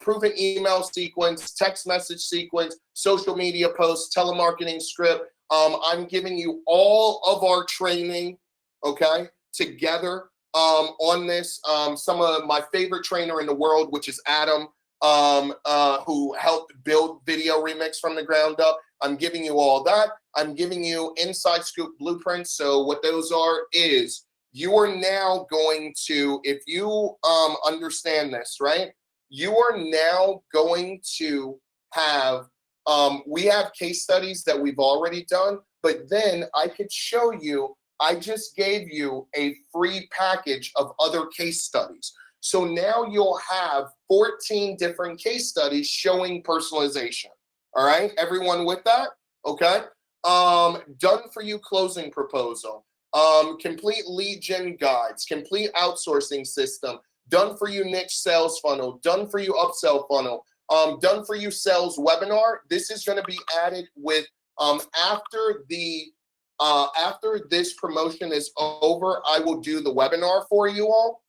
proven email sequence, text message sequence, social media posts, telemarketing script. I'm giving you all of our training, okay, together on this. Some of my favorite trainer in the world, which is Adam, who helped build Video Remix from the ground up. I'm giving you all that. I'm giving you Inside Scoop blueprints. So what those are is you are now going to, if you understand this, right? You are now going to have, we have case studies that we've already done, but then I could show you, I just gave you a free package of other case studies. So now you'll have 14 different case studies showing personalization. All right, everyone with that? Okay. Done for you closing proposal, complete lead gen guides, complete outsourcing system, done for you niche sales funnel, done for you upsell funnel, done for you sales webinar. This is going to be added with after this promotion is over, I will do the webinar for you all.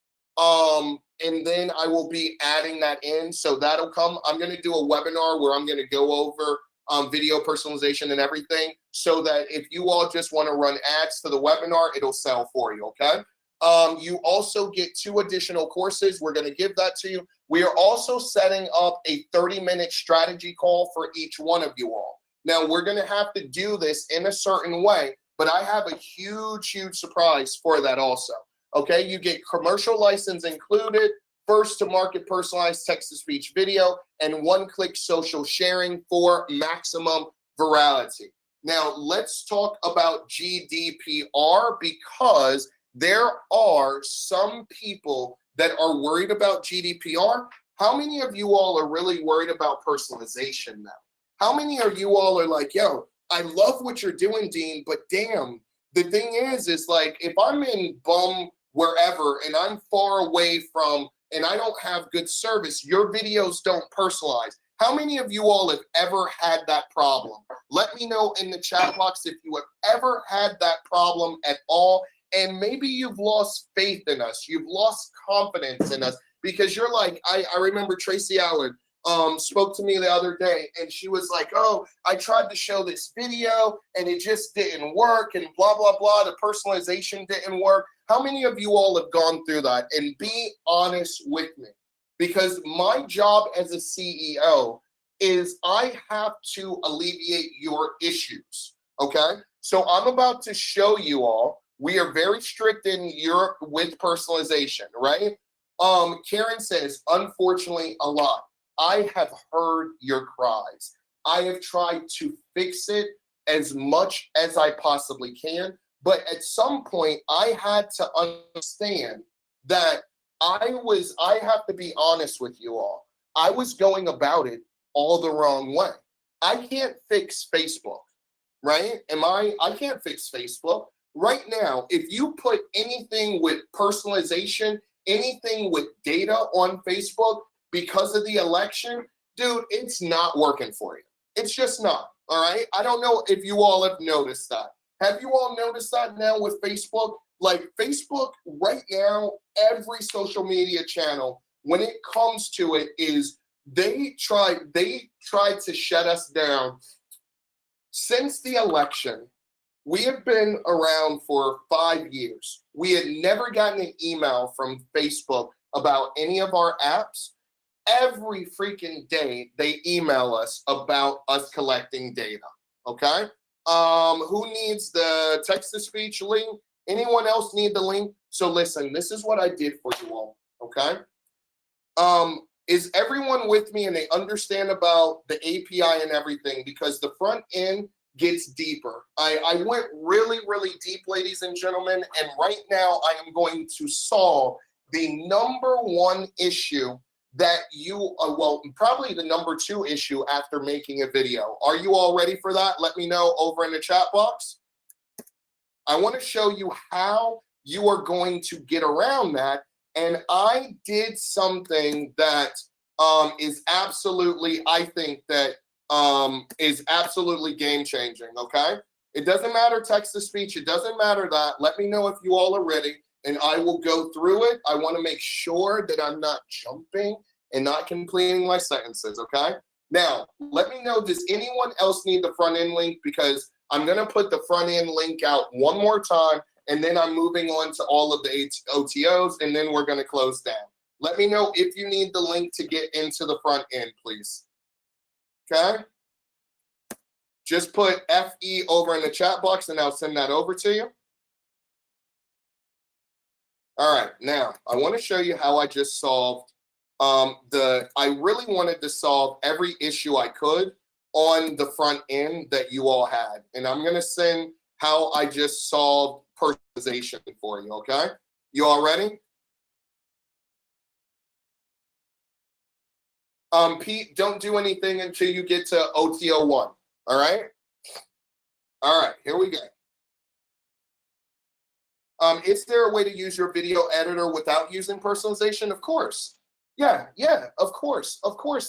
And then I will be adding that in. So that'll come. I'm going to do a webinar where I'm going to go over video personalization and everything, so that if you all just want to run ads to the webinar, it'll sell for you, okay? You also get 2 additional courses. We're going to give that to you. We are also setting up a 30-minute strategy call for each one of you all. Now, we're going to have to do this in a certain way, but I have a huge, huge surprise for that also. Okay, you get commercial license included, first to market personalized text-to-speech video, and one-click social sharing for maximum virality. Now, let's talk about GDPR, because there are some people that are worried about GDPR. How many of you all are really worried about personalization now? How many of you all are like, yo, I love what you're doing, Dean, but damn, the thing is like, if I'm in bum wherever and I'm far away from, and I don't have good service, your videos don't personalize. How many of you all have ever had that problem? Let me know in the chat box if you have ever had that problem at all. And maybe you've lost faith in us. You've lost confidence in us, because you're like, I remember Tracy Allen spoke to me the other day, and she was like, oh, I tried to show this video and it just didn't work, and blah, blah, blah. The personalization didn't work. How many of you all have gone through that? And be honest with me, because my job as a CEO is I have to alleviate your issues, okay? So I'm about to show you all We are very strict in Europe with personalization, right? Karen says, unfortunately, a lot. I have heard your cries. I have tried to fix it as much as I possibly can, but at some point I had to understand that I have to be honest with you all. I was going about it all the wrong way. I can't fix Facebook, right? I can't fix Facebook. Right now, if you put anything with personalization, anything with data on Facebook because of the election, dude, it's not working for you. It's just not, all right? I don't know if you all have noticed that. Have you all noticed that now with Facebook? Like Facebook right now, every social media channel, when it comes to it, is they tried to shut us down. Since the election, we have been around for 5 years. We had never gotten an email from Facebook about any of our apps. Every freaking day, they email us about us collecting data, okay? Who needs the text-to-speech link? Anyone else need the link? So listen, this is what I did for you all, okay? Is everyone with me and they understand about the API and everything? Because the front end gets deeper. I went really, really deep, ladies and gentlemen, and right now I am going to solve the number one issue that you, well, probably the number two issue after making a video. Are you all ready for that? Let me know over in the chat box. I want to show you how you are going to get around that. And I did something that is absolutely, I think that is absolutely game changing, okay? It doesn't matter text to speech. It doesn't matter that. Let me know if you all are ready and I will go through it. I want to make sure that I'm not jumping and not completing my sentences, okay? Now, let me know, does anyone else need the front end link? Because I'm going to put the front end link out one more time, and then I'm moving on to all of the OTOs, and then we're going to close down. Let me know if you need the link to get into the front end, please. Okay? Just put FE over in the chat box, and I'll send that over to you. All right, now I want to show you how I just solved I really wanted to solve every issue I could on the front end that you all had. And I'm going to send how I just solved personalization for you, okay? You all ready? Pete, don't do anything until you get to OTO 1, all right? All right, here we go. Is there a way to use your video editor without using personalization? Of course. Yeah, of course.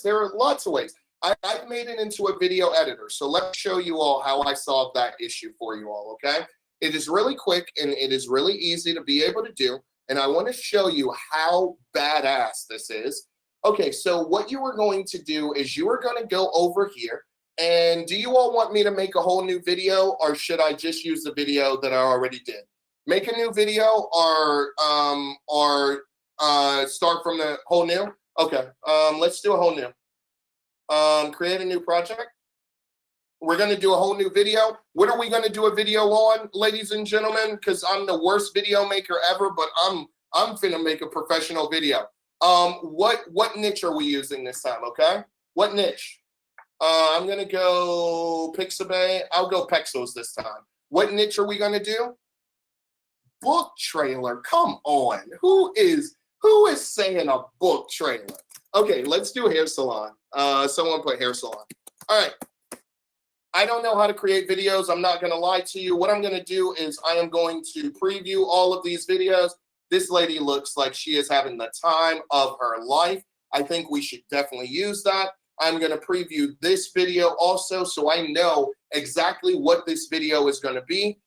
There are lots of ways. I've made it into a video editor. So let's show you all how I solved that issue for you all, okay? It is really quick and it is really easy to be able to do. And I want to show you how badass this is. Okay, so what you are going to do is you are going to go over here. And do you all want me to make a whole new video, or should I just use the video that I already did? Make a new video or start from the whole new? Okay, let's do a whole new. Create a new project. We're going to do a whole new video. What are we going to do a video on, ladies and gentlemen? Because I'm the worst video maker ever, but I'm finna make a professional video. What niche are we using this time, okay? What niche? I'm going to go Pixabay. I'll go Pexels this time. What niche are we going to do? Book trailer. Come on. Who is saying a book trailer? Okay, let's do a hair salon. Someone put hair salon. All right. I don't know how to create videos. I'm not going to lie to you. What I'm going to do is I am going to preview all of these videos. This lady looks like she is having the time of her life. I think we should definitely use that. I'm going to preview this video also so I know exactly what this video is going to be.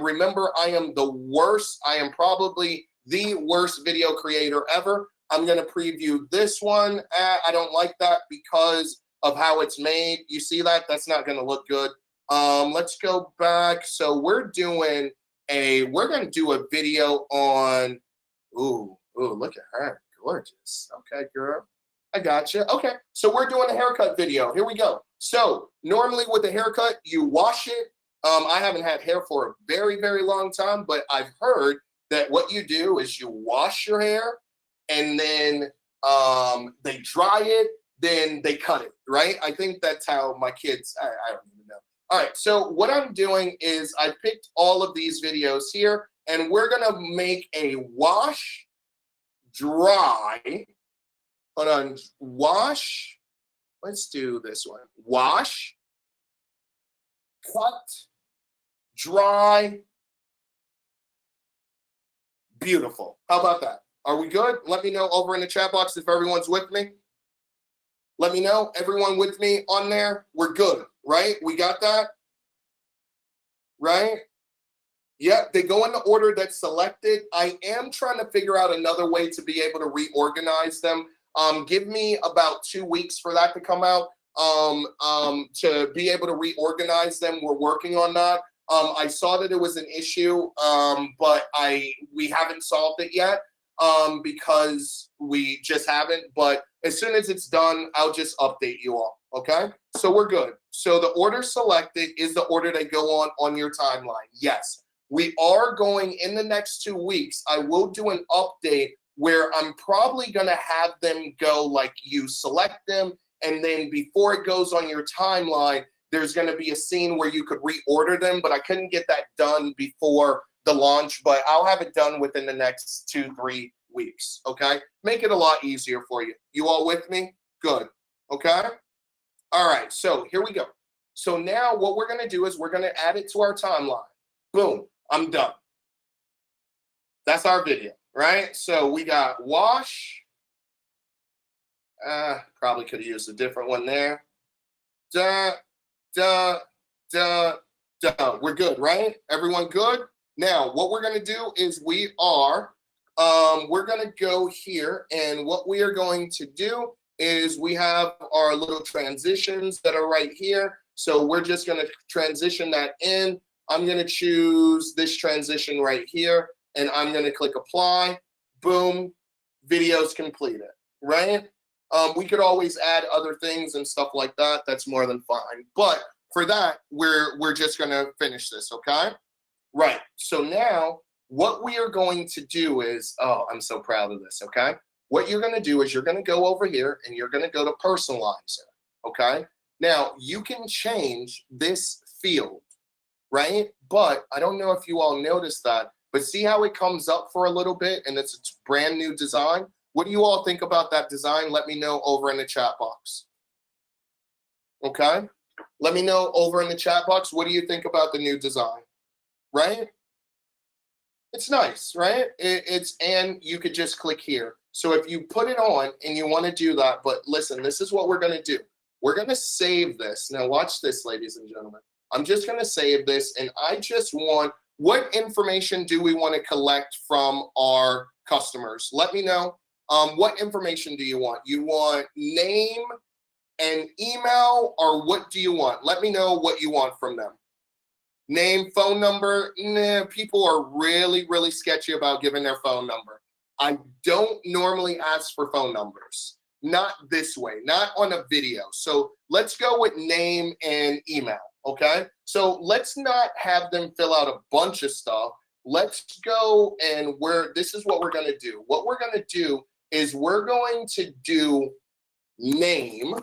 Remember, I am the worst. I am probably the worst video creator ever. I'm going to preview this one. I don't like that because of how it's made. You see that? That's not going to look good. Let's go back. So we're going to do a video on, ooh, look at her. Gorgeous. Okay, girl. I got you. Okay, so we're doing a haircut video. Here we go. So normally with a haircut, you wash it, I haven't had hair for a very, very long time, but I've heard that what you do is you wash your hair and then they dry it, then they cut it, right? I think that's how my kids, I don't even know. All right, so what I'm doing is I picked all of these videos here, and we're gonna make a wash, dry, hold on, wash, let's do this one. Wash, cut, dry, beautiful. How about that? Are we good? Let me know over in the chat box if everyone's with me. Let me know. Everyone with me on there? We're good, right? We got that? Right? Yep, they go in the order that's selected. I am trying to figure out another way to be able to reorganize them. Give me about 2 weeks for that to come out. To be able to reorganize them. We're working on that. I saw that it was an issue, but we haven't solved it yet because we just haven't. But as soon as it's done, I'll just update you all. Okay, so we're good. So the order selected is the order they go on your timeline. Yes, we are going in the next 2 weeks. I will do an update where I'm probably going to have them go like you select them. And then before it goes on your timeline, there's going to be a scene where you could reorder them, but I couldn't get that done before the launch, but I'll have it done within the next 2-3 weeks, okay? Make it a lot easier for you. You all with me? Good, okay? All right, so here we go. So now what we're going to do is we're going to add it to our timeline. Boom, I'm done. That's our video, right? So we got wash. Probably could have used a different one there. We're good, right? Everyone good? Now, what we're going to do is we're going to go here, and what we are going to do is we have our little transitions that are right here. So we're just going to transition that in. I'm going to choose this transition right here, and I'm going to click apply. Boom, video's completed, right? We could always add other things and stuff like that. That's more than fine. But for that, we're just going to finish this, okay? Right. So now what we are going to do is, oh, I'm so proud of this, okay? What you're going to do is you're going to go over here and you're going to go to personalizer, okay? Now, you can change this field, right? But I don't know if you all noticed that, but see how it comes up for a little bit and it's a brand new design? What do you all think about that design? Let me know over in the chat box. Okay? Let me know over in the chat box. What do you think about the new design? Right? It's nice, right? And you could just click here. So if you put it on and you want to do that, but listen, this is what we're going to do. We're going to save this. Now watch this, ladies and gentlemen. I'm just going to save this, and I just want, what information do we want to collect from our customers? Let me know. What information do you want? You want name and email, or what do you want? Let me know what you want from them. Name, phone number. Nah, people are really, really sketchy about giving their phone number. I don't normally ask for phone numbers. Not this way, not on a video. So let's go with name and email, okay? So let's not have them fill out a bunch of stuff. Let's go, and this is what we're gonna do. What we're gonna do is we're going to do name,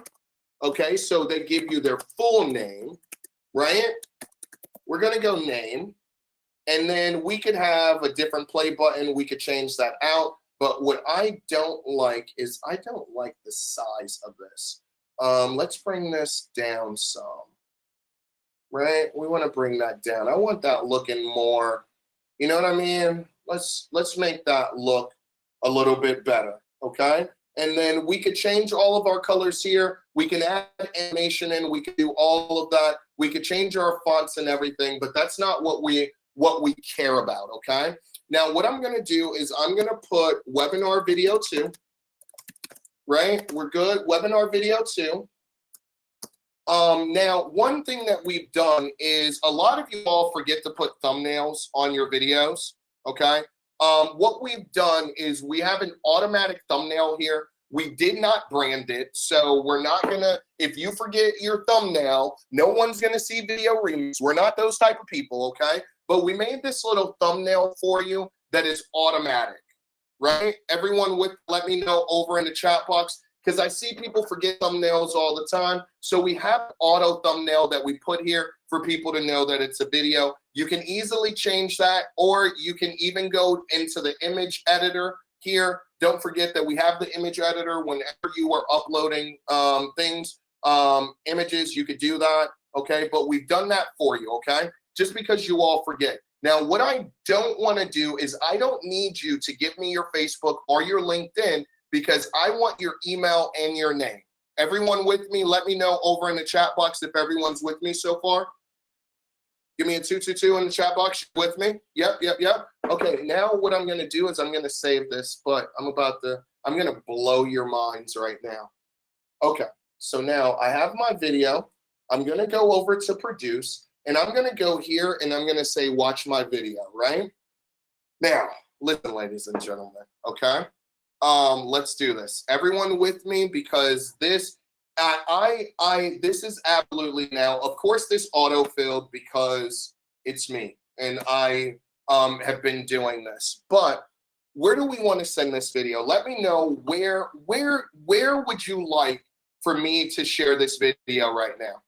okay? So they give you their full name, right? We're gonna go name, and then we could have a different play button. We could change that out. But what I don't like is I don't like the size of this. Let's bring this down some, right? We want to bring that down. I want that looking more, you know what I mean? Let's make that look a little bit better, okay? And then we could change all of our colors here. We can add animation in. We could do all of that. We could change our fonts and everything, but that's not what we care about, okay? Now, what I'm going to do is I'm going to put webinar video 2, right? We're good. Webinar video 2. Now, one thing that we've done is a lot of you all forget to put thumbnails on your videos, okay? What we've done is we have an automatic thumbnail here. We did not brand it, so we're not gonna, if you forget your thumbnail, no one's gonna see video remix. We're not those type of people, okay? But we made this little thumbnail for you that is automatic, right? Everyone let me know over in the chat box, because I see people forget thumbnails all the time. So we have auto thumbnail that we put here for people to know that it's a video. You can easily change that, or you can even go into the image editor here. Don't forget that we have the image editor whenever you are uploading images, you could do that, okay? But we've done that for you, okay? Just because you all forget. Now, what I don't want to do is I don't need you to give me your Facebook or your LinkedIn, because I want your email and your name. Everyone with me? Let me know over in the chat box if everyone's with me so far. Give me a 222 in the chat box. With me? Yep. Okay, now what I'm going to do is I'm going to save this, but I'm going to blow your minds right now. Okay, so now I have my video. I'm going to go over to produce, and I'm going to go here, and I'm going to say watch my video, right? Now, listen, ladies and gentlemen, okay? Let's do this. Everyone with me, because this, this is absolutely now, of course, this auto-filled because it's me, and I have been doing this. But where do we want to send this video? Let me know where would you like for me to share this video right now?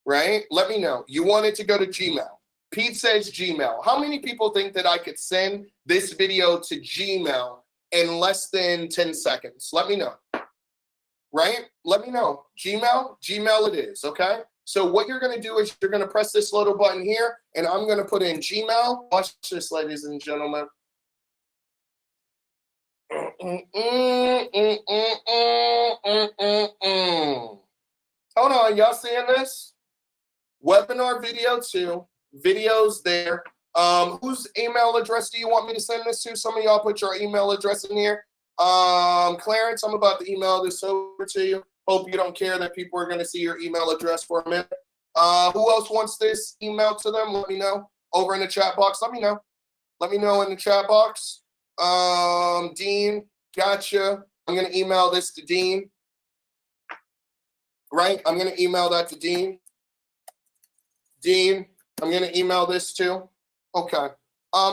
Right? Let me know. You want it to go to Gmail. Pete says Gmail. How many people think that I could send this video to Gmail in less than 10 seconds? Let me know. Right? Let me know. Gmail it is, okay? So what you're going to do is you're going to press this little button here, and I'm going to put in Gmail. Watch this, ladies and gentlemen. Hold on, y'all seeing this? Webinar video 2. Videos there. Whose email address do you want me to send this to? Some of y'all put your email address in here. Clarence, I'm about to email this over to you. Hope you don't care that people are going to see your email address for a minute. Who else wants this email to them? Let me know over in the chat box. Let me know. Let me know in the chat box. Dean, gotcha. I'm going to email this to Dean. Right? I'm going to email that to Dean. Dean, I'm going to email this too. Okay.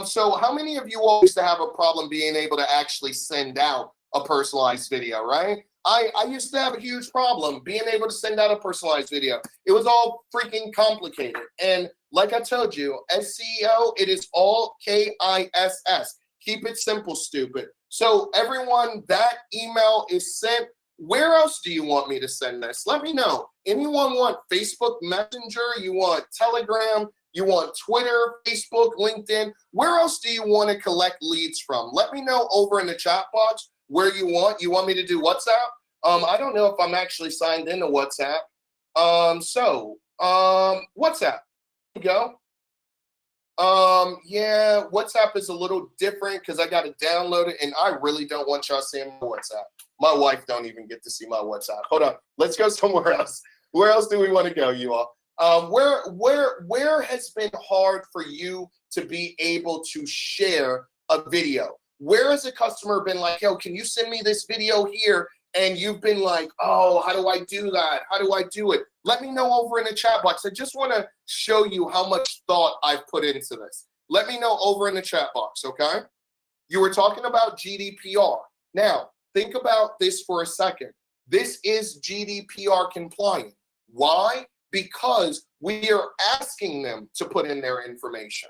So how many of you all used to have a problem being able to actually send out a personalized video, right? I used to have a huge problem being able to send out a personalized video. It was all freaking complicated. And like I told you, as CEO, it is all KISS. Keep it simple, stupid. So everyone, that email is sent. Where else do you want me to send this? Let me know. Anyone want Facebook Messenger? You want Telegram? You want Twitter, Facebook, LinkedIn? Where else do you want to collect leads from? Let me know over in the chat box where you want. You want me to do WhatsApp? I don't know if I'm actually signed into WhatsApp. WhatsApp. Here you go. Yeah, WhatsApp is a little different because I got to download it, and I really don't want y'all seeing my WhatsApp. My wife don't even get to see my WhatsApp. Hold on. Let's go somewhere else. Where else do we want to go, you all? Where has been hard for you to be able to share a video? Where has a customer been like, yo, can you send me this video here? And you've been like, oh, how do I do that? How do I do it? Let me know over in the chat box. I just want to show you how much thought I've put into this. Let me know over in the chat box, okay? You were talking about GDPR. Now, think about this for a second. This is GDPR compliant. Why? Because we are asking them to put in their information,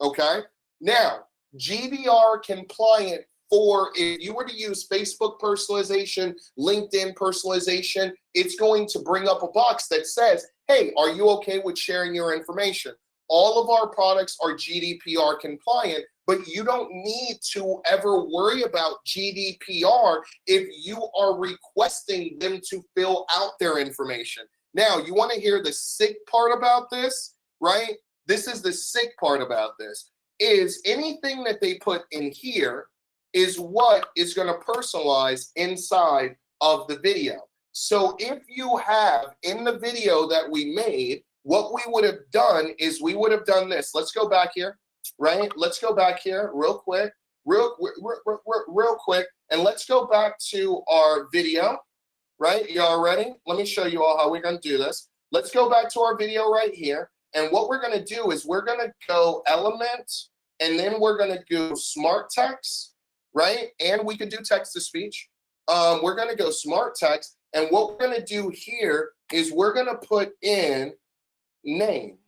okay? Now, GDPR compliant for if you were to use Facebook personalization, LinkedIn personalization, it's going to bring up a box that says, hey, are you okay with sharing your information? All of our products are GDPR compliant, but you don't need to ever worry about GDPR if you are requesting them to fill out their information. Now, you want to hear the sick part about this, right? This is the sick part about this, is anything that they put in here is what is going to personalize inside of the video. So if you have in the video that we made, what we would have done is we would have done this. Let's go back here, right? Let's go back here real quick. real quick, and let's go back to our video, right? Y'all ready? Let me show you all how we're gonna do this. Let's go back to our video right here. And what we're gonna do is we're gonna go element, and then we're gonna go smart text, right? And we can do text to speech. We're gonna go smart text. And what we're gonna do here is we're gonna put in name,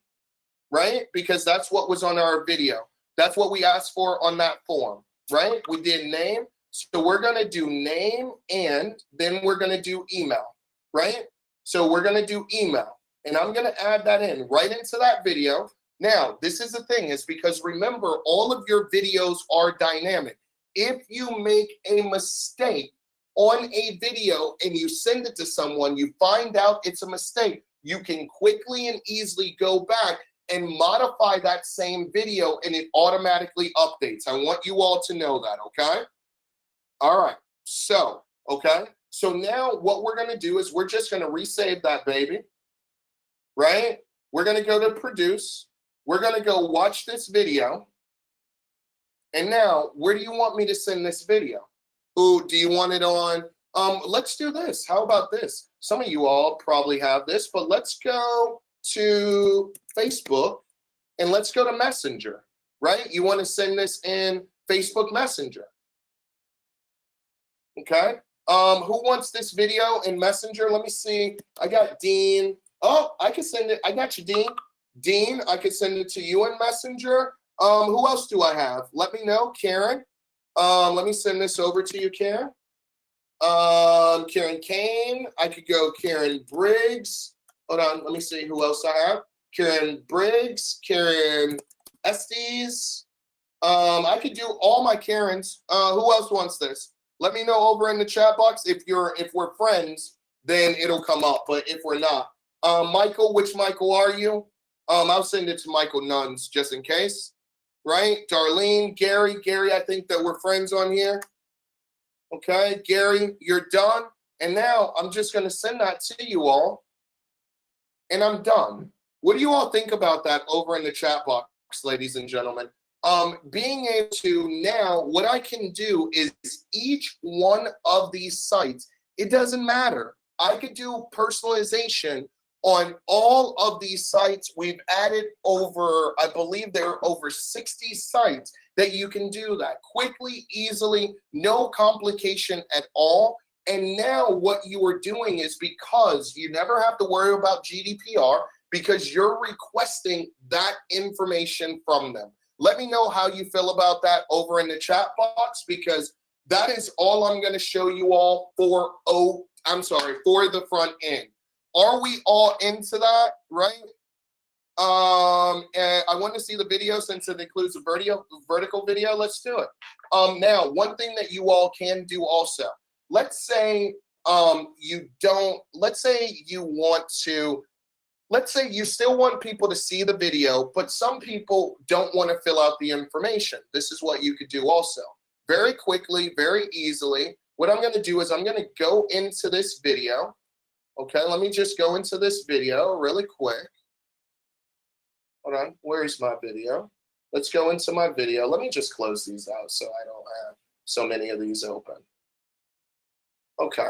right? Because that's what was on our video. That's what we asked for on that form, right? We did name. So we're gonna do name, and then we're gonna do email, right? So we're gonna do email, and I'm gonna add that in right into that video. Now, this is the thing, is because remember, all of your videos are dynamic. If you make a mistake on a video and you send it to someone, you find out it's a mistake, you can quickly and easily go back and modify that same video, and it automatically updates. I want you all to know that, okay? All right, so, okay? So now what we're gonna do is we're just gonna resave that baby, right? We're gonna go to produce. We're gonna go watch this video. And now, where do you want me to send this video? Ooh, do you want it on? Let's do this. How about this? Some of you all probably have this, but let's go to Facebook and let's go to Messenger, right? You want to send this in Facebook Messenger. Okay. Who wants this video in Messenger? Let me see. I got Dean. Oh, I can send it. I got you, Dean. Dean, I could send it to you in Messenger. Who else do I have? Let me know. Karen. Let me send this over to you, Karen. Karen Kane. I could go Karen Briggs. Hold on. Let me see who else I have. Karen Briggs. Karen Estes. I could do all my Karens. Who else wants this? Let me know over in the chat box. If we're friends, then it'll come up. But if we're not, Michael, which Michael are you? I'll send it to Michael Nuns just in case. Right? Darlene, Gary, I think that we're friends on here. Okay, Gary, you're done. And now I'm just going to send that to you all. And I'm done. What do you all think about that over in the chat box, ladies and gentlemen? Being able to now, what I can do is each one of these sites, it doesn't matter. I could do personalization on all of these sites. We've added over, I believe there are over 60 sites that you can do that quickly, easily, no complication at all. And now what you are doing is, because you never have to worry about GDPR, because you're requesting that information from them. Let me know how you feel about that over in the chat box, because that is all I'm going to show you all for, for the front end. Are we all into that, right? And I want to see the video since it includes a vertical video. Let's do it. Now, one thing that you all can do also, let's say let's say you still want people to see the video, but some people don't want to fill out the information. This is what you could do also. Very quickly, very easily. What I'm going to do is I'm going to go into this video. Okay, let me just go into this video really quick. Hold on, where's my video? Let's go into my video. Let me just close these out so I don't have so many of these open. Okay,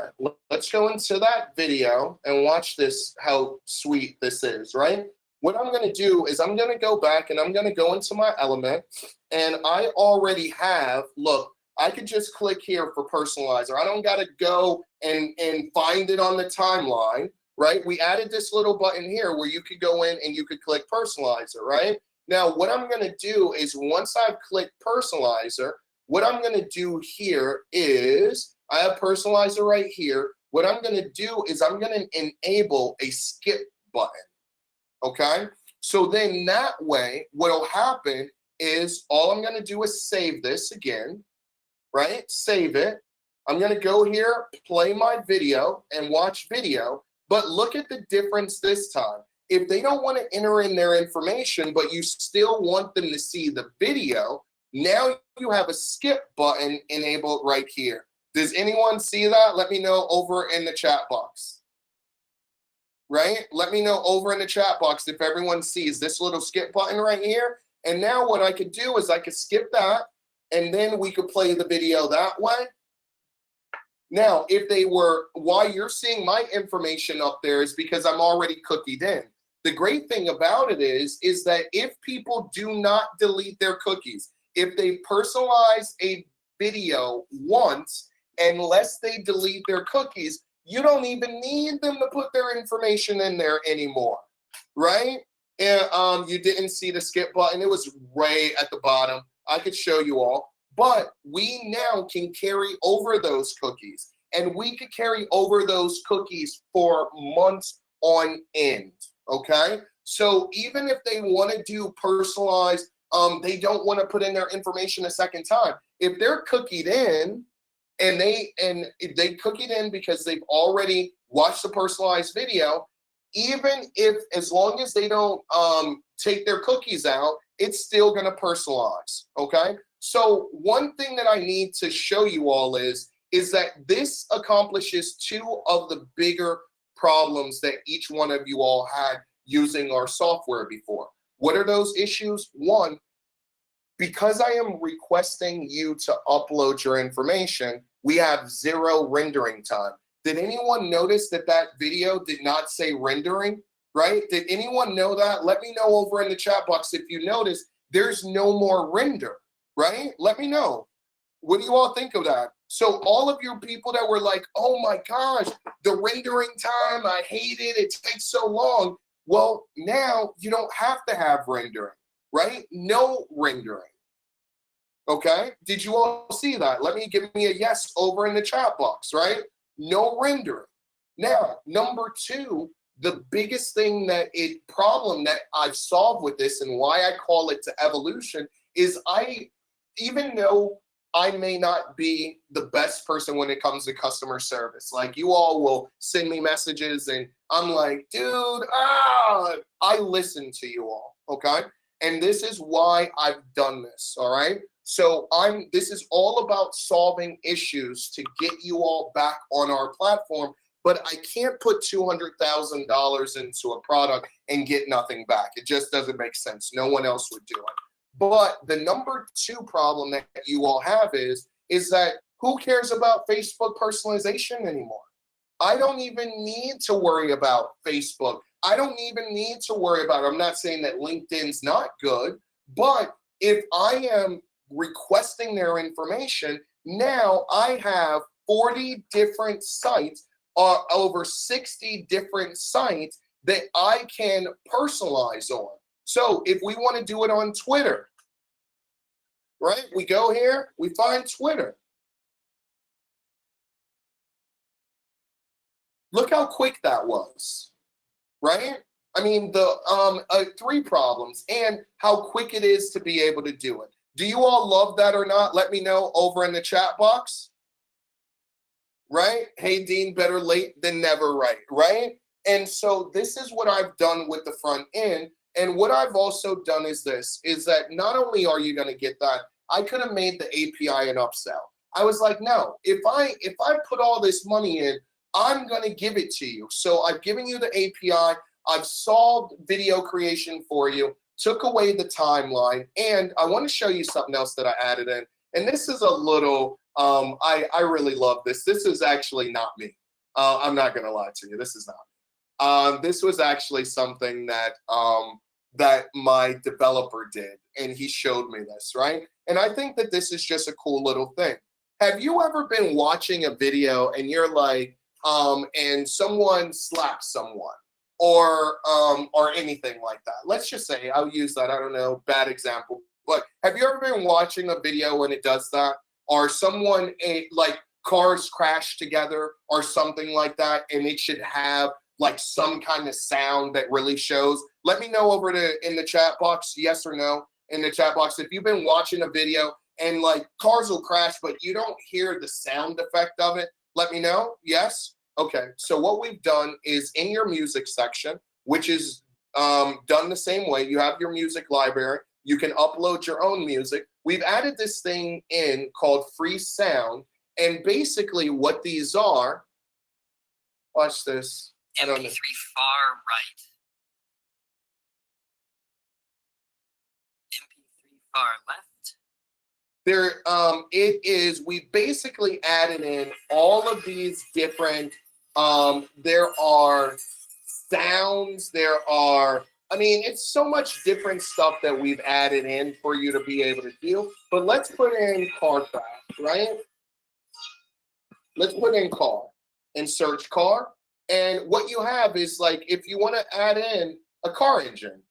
let's go into that video and watch this, how sweet this is, right? What I'm going to do is I'm going to go back and I'm going to go into my element, and I already have, look, I could just click here for personalizer. I don't got to go and find it on the timeline, right? We added this little button here where you could go in and you could click personalizer, right? Now, what I'm going to do is once I've clicked personalizer, what I'm going to do here is I have personalizer right here. What I'm going to do is I'm going to enable a skip button, okay? So then that way, what'll happen is all I'm going to do is save this again, right? Save it. I'm going to go here, play my video, and watch video. But look at the difference this time. If they don't want to enter in their information, but you still want them to see the video, now you have a skip button enabled right here. Does anyone see that? Let me know over in the chat box. Right? Let me know over in the chat box if everyone sees this little skip button right here. And now what I could do is I could skip that. and then we could play the video that way. Now, if they were, why you're seeing my information up there is because I'm already cookied in. The great thing about it is that if people do not delete their cookies, if they personalize a video once, unless they delete their cookies, you don't even need them to put their information in there anymore, right? And you didn't see the skip button. It was right at the bottom. I could show you all, but we now can carry over those cookies, and we could carry over those cookies for months on end, okay? So even if they want to do personalized, they don't want to put in their information a second time. If they're cookied in, and they cook it in because they've already watched the personalized video, even if, as long as they don't take their cookies out, it's still going to personalize, okay? So one thing that I need to show you all is that this accomplishes two of the bigger problems that each one of you all had using our software before. What are those issues? One, because I am requesting you to upload your information, we have 0 rendering time. Did anyone notice that that video did not say rendering, right? Did anyone know that? Let me know over in the chat box if you notice there's no more render, right? Let me know. What do you all think of that? So all of you people that were like, oh my gosh, the rendering time, I hate it, it takes so long. Well, now you don't have to have rendering, right? No rendering. Okay, did you all see that? Let me give me a yes over in the chat box, right? No rendering. Now, number two, the biggest thing problem that I've solved with this and why I call it to evolution is even though I may not be the best person when it comes to customer service, like you all will send me messages and I'm like, dude, I listen to you all, okay? And this is why I've done this, all right? So this is all about solving issues to get you all back on our platform, but I can't put $200,000 into a product and get nothing back. It just doesn't make sense. No one else would do it. But the number two problem that you all have is that who cares about Facebook personalization anymore? I don't even need to worry about Facebook. I don't even need to worry about, I'm not saying that LinkedIn's not good, but if I am requesting their information, now I have 40 different sites, over 60 different sites that I can personalize on. So if we want to do it on Twitter, right? We go here, we find Twitter. Look how quick that was, right? I mean, the 3 problems and how quick it is to be able to do it. Do you all love that or not? Let me know over in the chat box. Right? Hey, Dean, better late than never, right? And so this is what I've done with the front end. And what I've also done is that not only are you going to get that, I could have made the API an upsell. I was like, no, if I put all this money in, I'm going to give it to you. So I've given you the API. I've solved video creation for you, took away the timeline, and I want to show you something else that I added in. And this is a little, I really love this. This is actually not me. I'm not going to lie to you. This is not me. This was actually something that that my developer did, and he showed me this, right? And I think that this is just a cool little thing. Have you ever been watching a video and you're like, and someone slaps someone, or anything like that? Let's just say, I'll use that, I don't know, bad example, but have you ever been watching a video and it does that? Or someone, like cars crash together or something like that, and it should have like some kind of sound that really shows? Let me know over in the chat box, yes or no, in the chat box, if you've been watching a video and like cars will crash, but you don't hear the sound effect of it. Let me know. Yes? Okay. So what we've done is in your music section, which is done the same way. You have your music library. You can upload your own music. We've added this thing in called free sound. And basically what these are, watch this. MP3 far right. MP3 far left. we basically added in all of these different, there are sounds, it's so much different stuff that we've added in for you to be able to do. But let's put in car crash, right? Let's put in car and search car. And what you have is like, if you want to add in a car engine,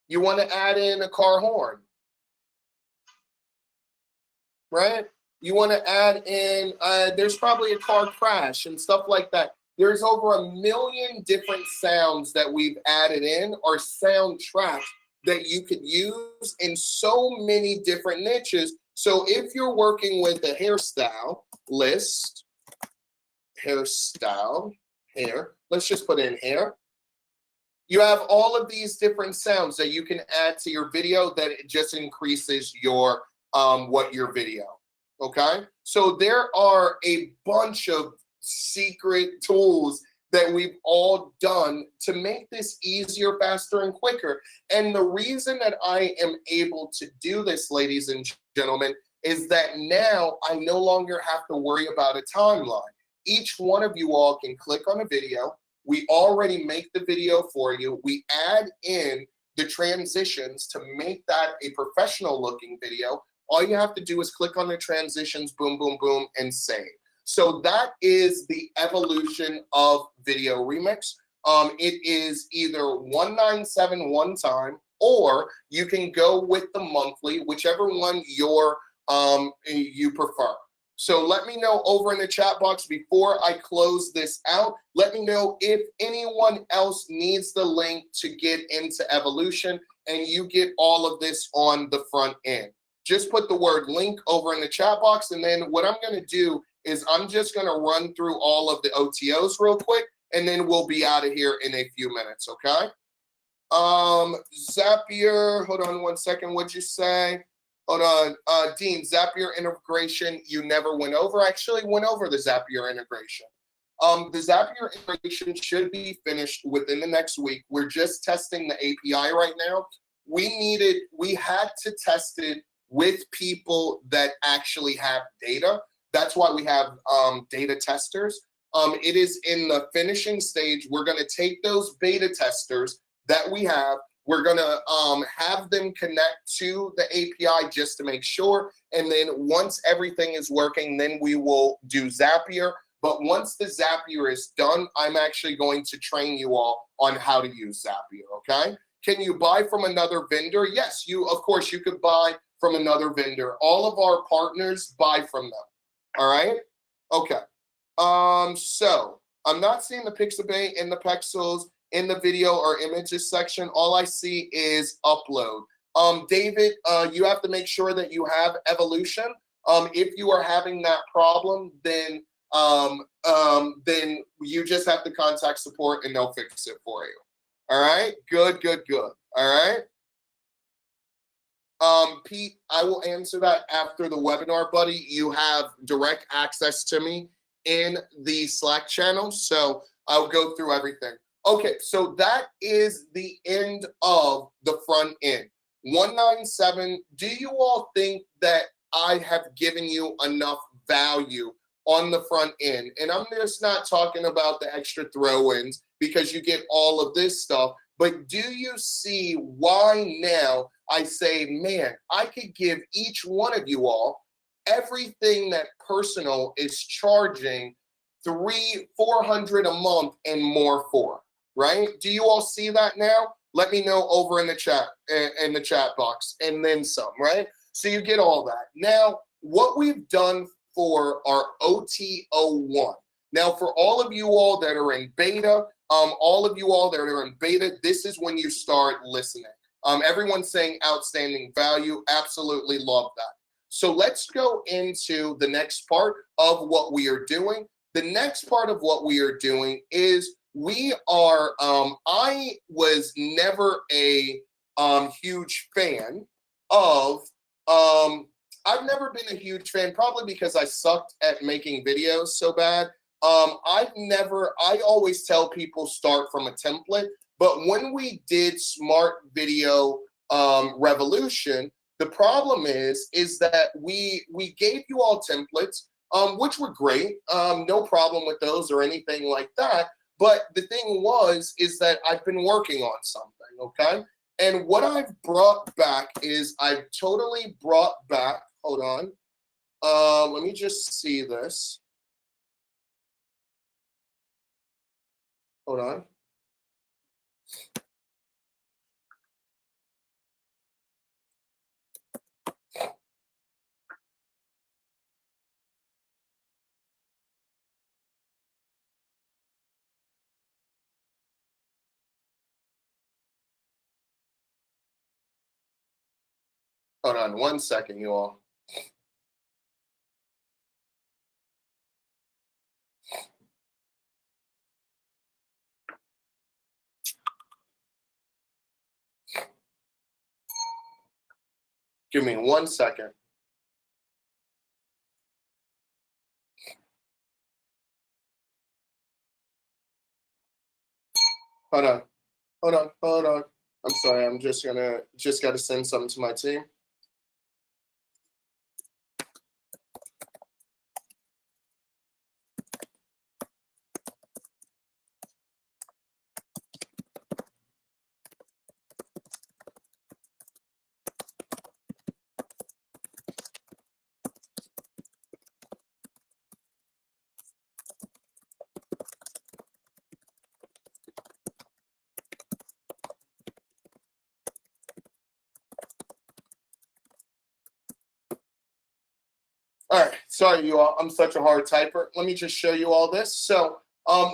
you want to add in a car horn, right? You want to add in, there's probably a car crash and stuff like that. There's over 1 million different sounds that we've added in, or soundtracks that you could use in so many different niches. So if you're working with a hairstyle list, hairstyle, hair, let's just put in hair. You have all of these different sounds that you can add to your video that it just increases your your video. Okay, so there are a bunch of secret tools that we've all done to make this easier, faster, and quicker. And the reason that I am able to do this, ladies and gentlemen, is that now I no longer have to worry about a timeline. Each one of you all can click on a video. We already make the video for you. We add in the transitions to make that a professional looking video. All you have to do is click on the transitions, boom, boom, boom, and save. So that is the evolution of Video Remix. It is either $197 one time, or you can go with the monthly, whichever one you prefer. So let me know over in the chat box before I close this out. Let me know if anyone else needs the link to get into Evolution and you get all of this on the front end. Just put the word link over in the chat box, and then what I'm going to do is I'm just going to run through all of the OTOs real quick, and then we'll be out of here in a few minutes, okay? Zapier, hold on one second, what'd you say? Hold on, Dean, Zapier integration, you never went over. I actually went over the Zapier integration. The Zapier integration should be finished within the next week. We're just testing the API right now. We had to test it with people that actually have data. That's why we have data testers. It is in the finishing stage. We're going to take those beta testers that we have. We're going to have them connect to the API just to make sure. And then once everything is working, then we will do Zapier. But once the Zapier is done, I'm actually going to train you all on how to use Zapier, okay? Can you buy from another vendor? Yes, of course, you could buy from another vendor. All of our partners buy from them. All right. Okay. So I'm not seeing the Pixabay and the Pexels in the video or images section. All I see is upload. David, you have to make sure that you have Evolution. If you are having that problem, then you just have to contact support and they'll fix it for you. All right. Good, good, good. All right. Pete, I will answer that after the webinar, buddy. You have direct access to me in the Slack channel, so I'll go through everything. Okay, so that is the end of the front end. 197, do you all think that I have given you enough value on the front end? And I'm just not talking about the extra throw-ins because you get all of this stuff, but do you see why now I say, man, I could give each one of you all everything that Personal is charging $300-400 a month and more for, right? Do you all see that now? Let me know over in the chat box, and then some, right? So you get all that. Now, what we've done for our OT01. Now, for all of you all that are in beta, this is when you start listening. Everyone's saying outstanding value. Absolutely love that. So let's go into the next part of what we are doing. The next part of what we are doing is we are, I was never a huge fan of, I've never been a huge fan, probably because I sucked at making videos so bad. I always tell people start from a template, but when we did Smart Video Revolution, the problem is that we gave you all templates, which were great, no problem with those or anything like that. But the thing is that I've been working on something, okay? And what I've brought back is I've totally brought back, hold on, let me just see this. Hold on. Hold on 1 second, you all. Give me 1 second. Hold on. I'm sorry, I'm just gotta send something to my team. All right, sorry you all, I'm such a hard typer. Let me just show you all this. So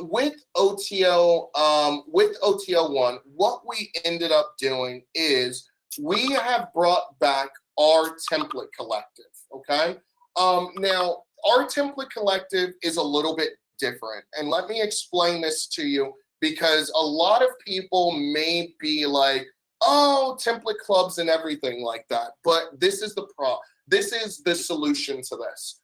with OTO 1, what we ended up doing is we have brought back our template collective, okay? Now, our template collective is a little bit different. And let me explain this to you because a lot of people may be like, oh, template clubs and everything like that. But this is the problem. This is the solution to this.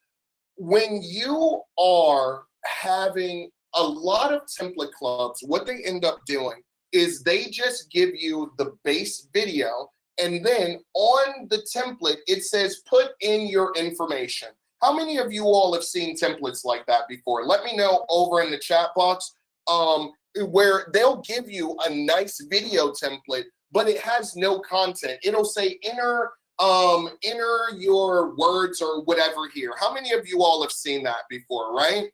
When you are having a lot of template clubs, what they end up doing is they just give you the base video, and then on the template, it says put in your information. How many of you all have seen templates like that before? Let me know over in the chat box, where they'll give you a nice video template, but it has no content. It'll say enter your words or whatever here. How many of you all have seen that before, right?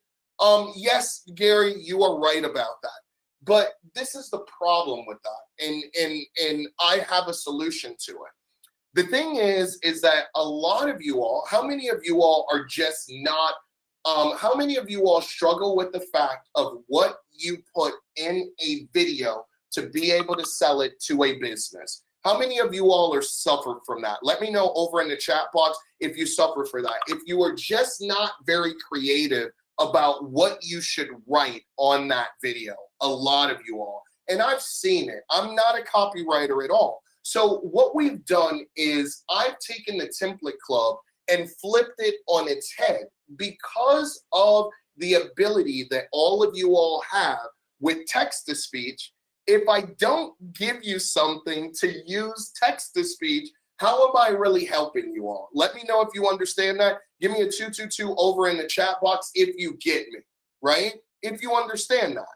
Yes, Gary, you are right about that. But this is the problem with that, and I have a solution to it. The thing is that a lot of you all, how many of you all are just not, how many of you all struggle with the fact of what you put in a video to be able to sell it to a business? How many of you all are suffered from that? Let me know over in the chat box if you suffer for that. If you are just not very creative about what you should write on that video, a lot of you all. And I've seen it. I'm not a copywriter at all. So what we've done is I've taken the template club and flipped it on its head because of the ability that all of you all have with text-to-speech. If I don't give you something to use text-to-speech, how am I really helping you all? Let me know if you understand that. Give me a 222 over in the chat box if you get me, right? If you understand that,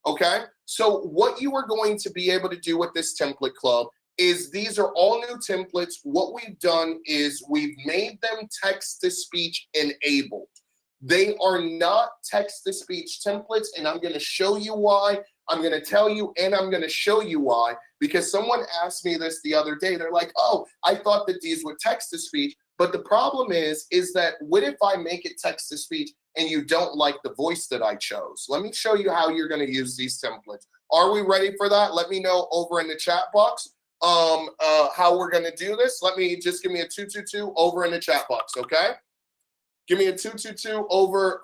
okay? So what you are going to be able to do with this template club is these are all new templates. What we've done is we've made them text-to-speech enabled. They are not text-to-speech templates, and I'm going to show you why. I'm going to tell you, and I'm going to show you why, because someone asked me this the other day. They're like, oh, I thought that these were text-to-speech, but the problem is that what if I make it text-to-speech and you don't like the voice that I chose? Let me show you how you're going to use these templates. Are we ready for that? Let me know over in the chat box how we're going to do this. Let me just give me a 222 over in the chat box, okay? Give me a 222 over.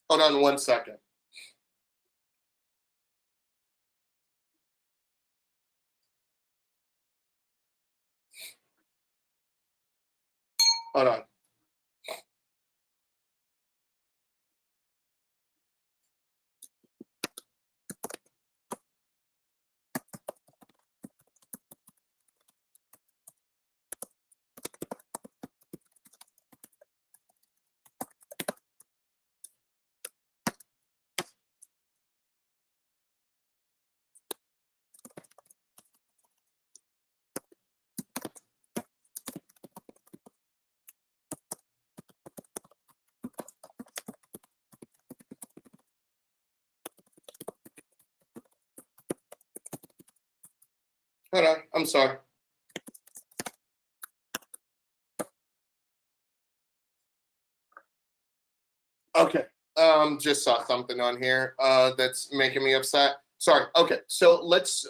Hold on 1 second. Hold on. Hold on, I'm sorry. Okay, just saw something on here that's making me upset. Sorry. Okay, so let's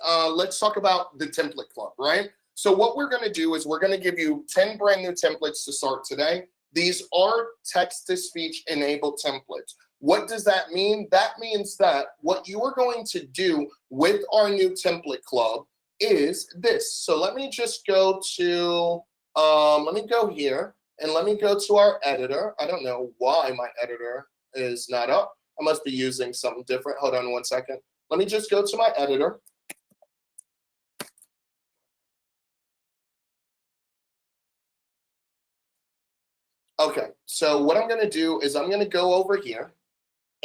talk about the template club, right? So what we're going to do is we're going to give you 10 brand new templates to start today. These are text-to-speech enabled templates. What does that mean? That means that what you are going to do with our new template club is this. So let me just go to, let me go here and let me go to our editor. I don't know why my editor is not up. I must be using something different. Hold on one second. Let me just go to my editor. Okay, so what I'm going to do is I'm going to go over here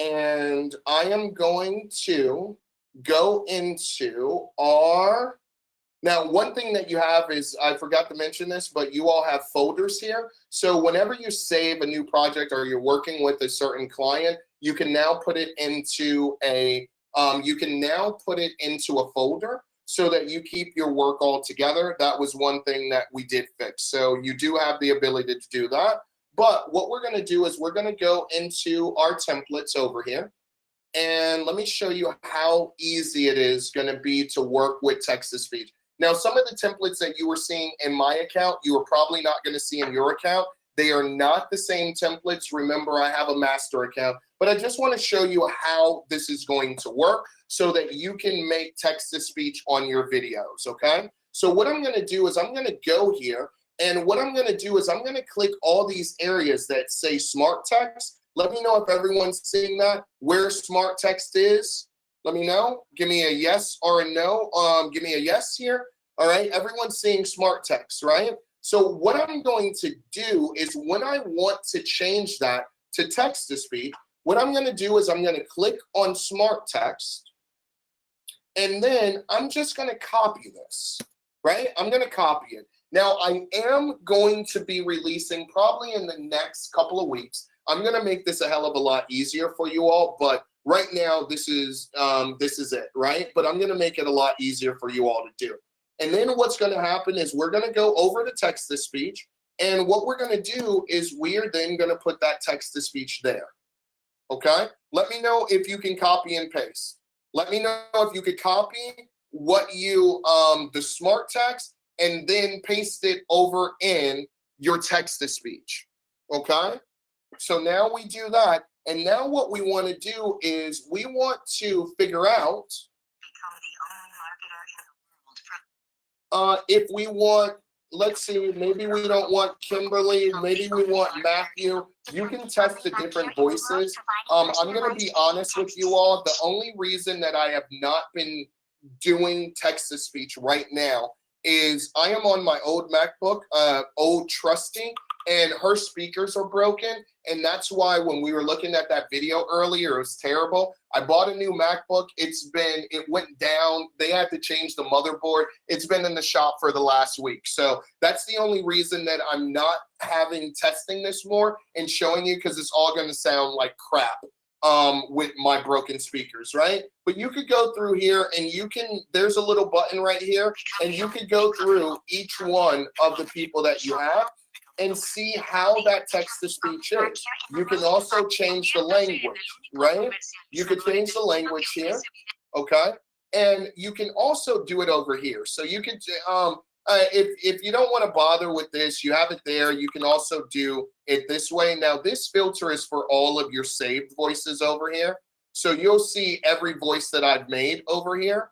and I am going to go into our, now one thing that you have is, I forgot to mention this, but you all have folders here. So whenever you save a new project or you're working with a certain client, you can now put it into a, folder so that you keep your work all together. That was one thing that we did fix. So you do have the ability to do that. But what we're going to do is we're going to go into our templates over here. And let me show you how easy it is going to be to work with text-to-speech. Now, some of the templates that you were seeing in my account, you are probably not going to see in your account. They are not the same templates. Remember, I have a master account. But I just want to show you how this is going to work so that you can make text-to-speech on your videos, okay? So what I'm going to do is I'm going to go here. And what I'm going to do is I'm going to click all these areas that say smart text. Let me know if everyone's seeing that, where smart text is. Let me know. Give me a yes or a no. Give me a yes here. All right. Everyone's seeing smart text, right? So what I'm going to do is when I want to change that to text to speech, what I'm going to do is I'm going to click on smart text. And then I'm just going to copy this, right? I'm going to copy it. Now, I am going to be releasing probably in the next couple of weeks. I'm going to make this a hell of a lot easier for you all, but right now this is it, right? But I'm going to make it a lot easier for you all to do. And then what's going to happen is we're going to go over to text-to-speech, and what we're going to do is we are then going to put that text-to-speech there, okay? Let me know if you can copy and paste. Let me know if you could copy what you, the smart text, and then paste it over in your text-to-speech, okay? So now we do that, and now what we want to do is we want to figure out if we want, let's see, maybe we don't want Kimberly, maybe we want Matthew. You can test the different voices. I'm going to be honest with you all. The only reason that I have not been doing text-to-speech right now is I am on my old MacBook, old trusty, and her speakers are broken. And that's why when we were looking at that video earlier, it was terrible. I bought a new MacBook. It went down. They had to change the motherboard. It's been in the shop for the last week. So that's the only reason that I'm not having testing this more and showing you, because it's all going to sound like crap with my broken speakers, right? But you could go through here and there's a little button right here, and you could go through each one of the people that you have and see how that text-to-speech is. You can also change the language, right? You could change the language here, okay? And you can also do it over here. So you could, if you don't want to bother with this, you have it there. You can also do it this way. Now, this filter is for all of your saved voices over here. So you'll see every voice that I've made over here.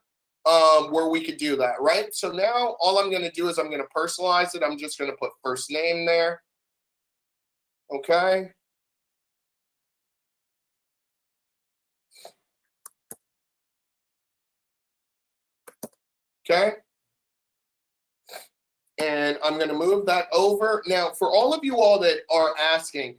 Where we could do that, right? So now all I'm going to do is I'm going to personalize it. I'm just going to put first name there. Okay. Okay. And I'm going to move that over. Now, for all of you all that are asking,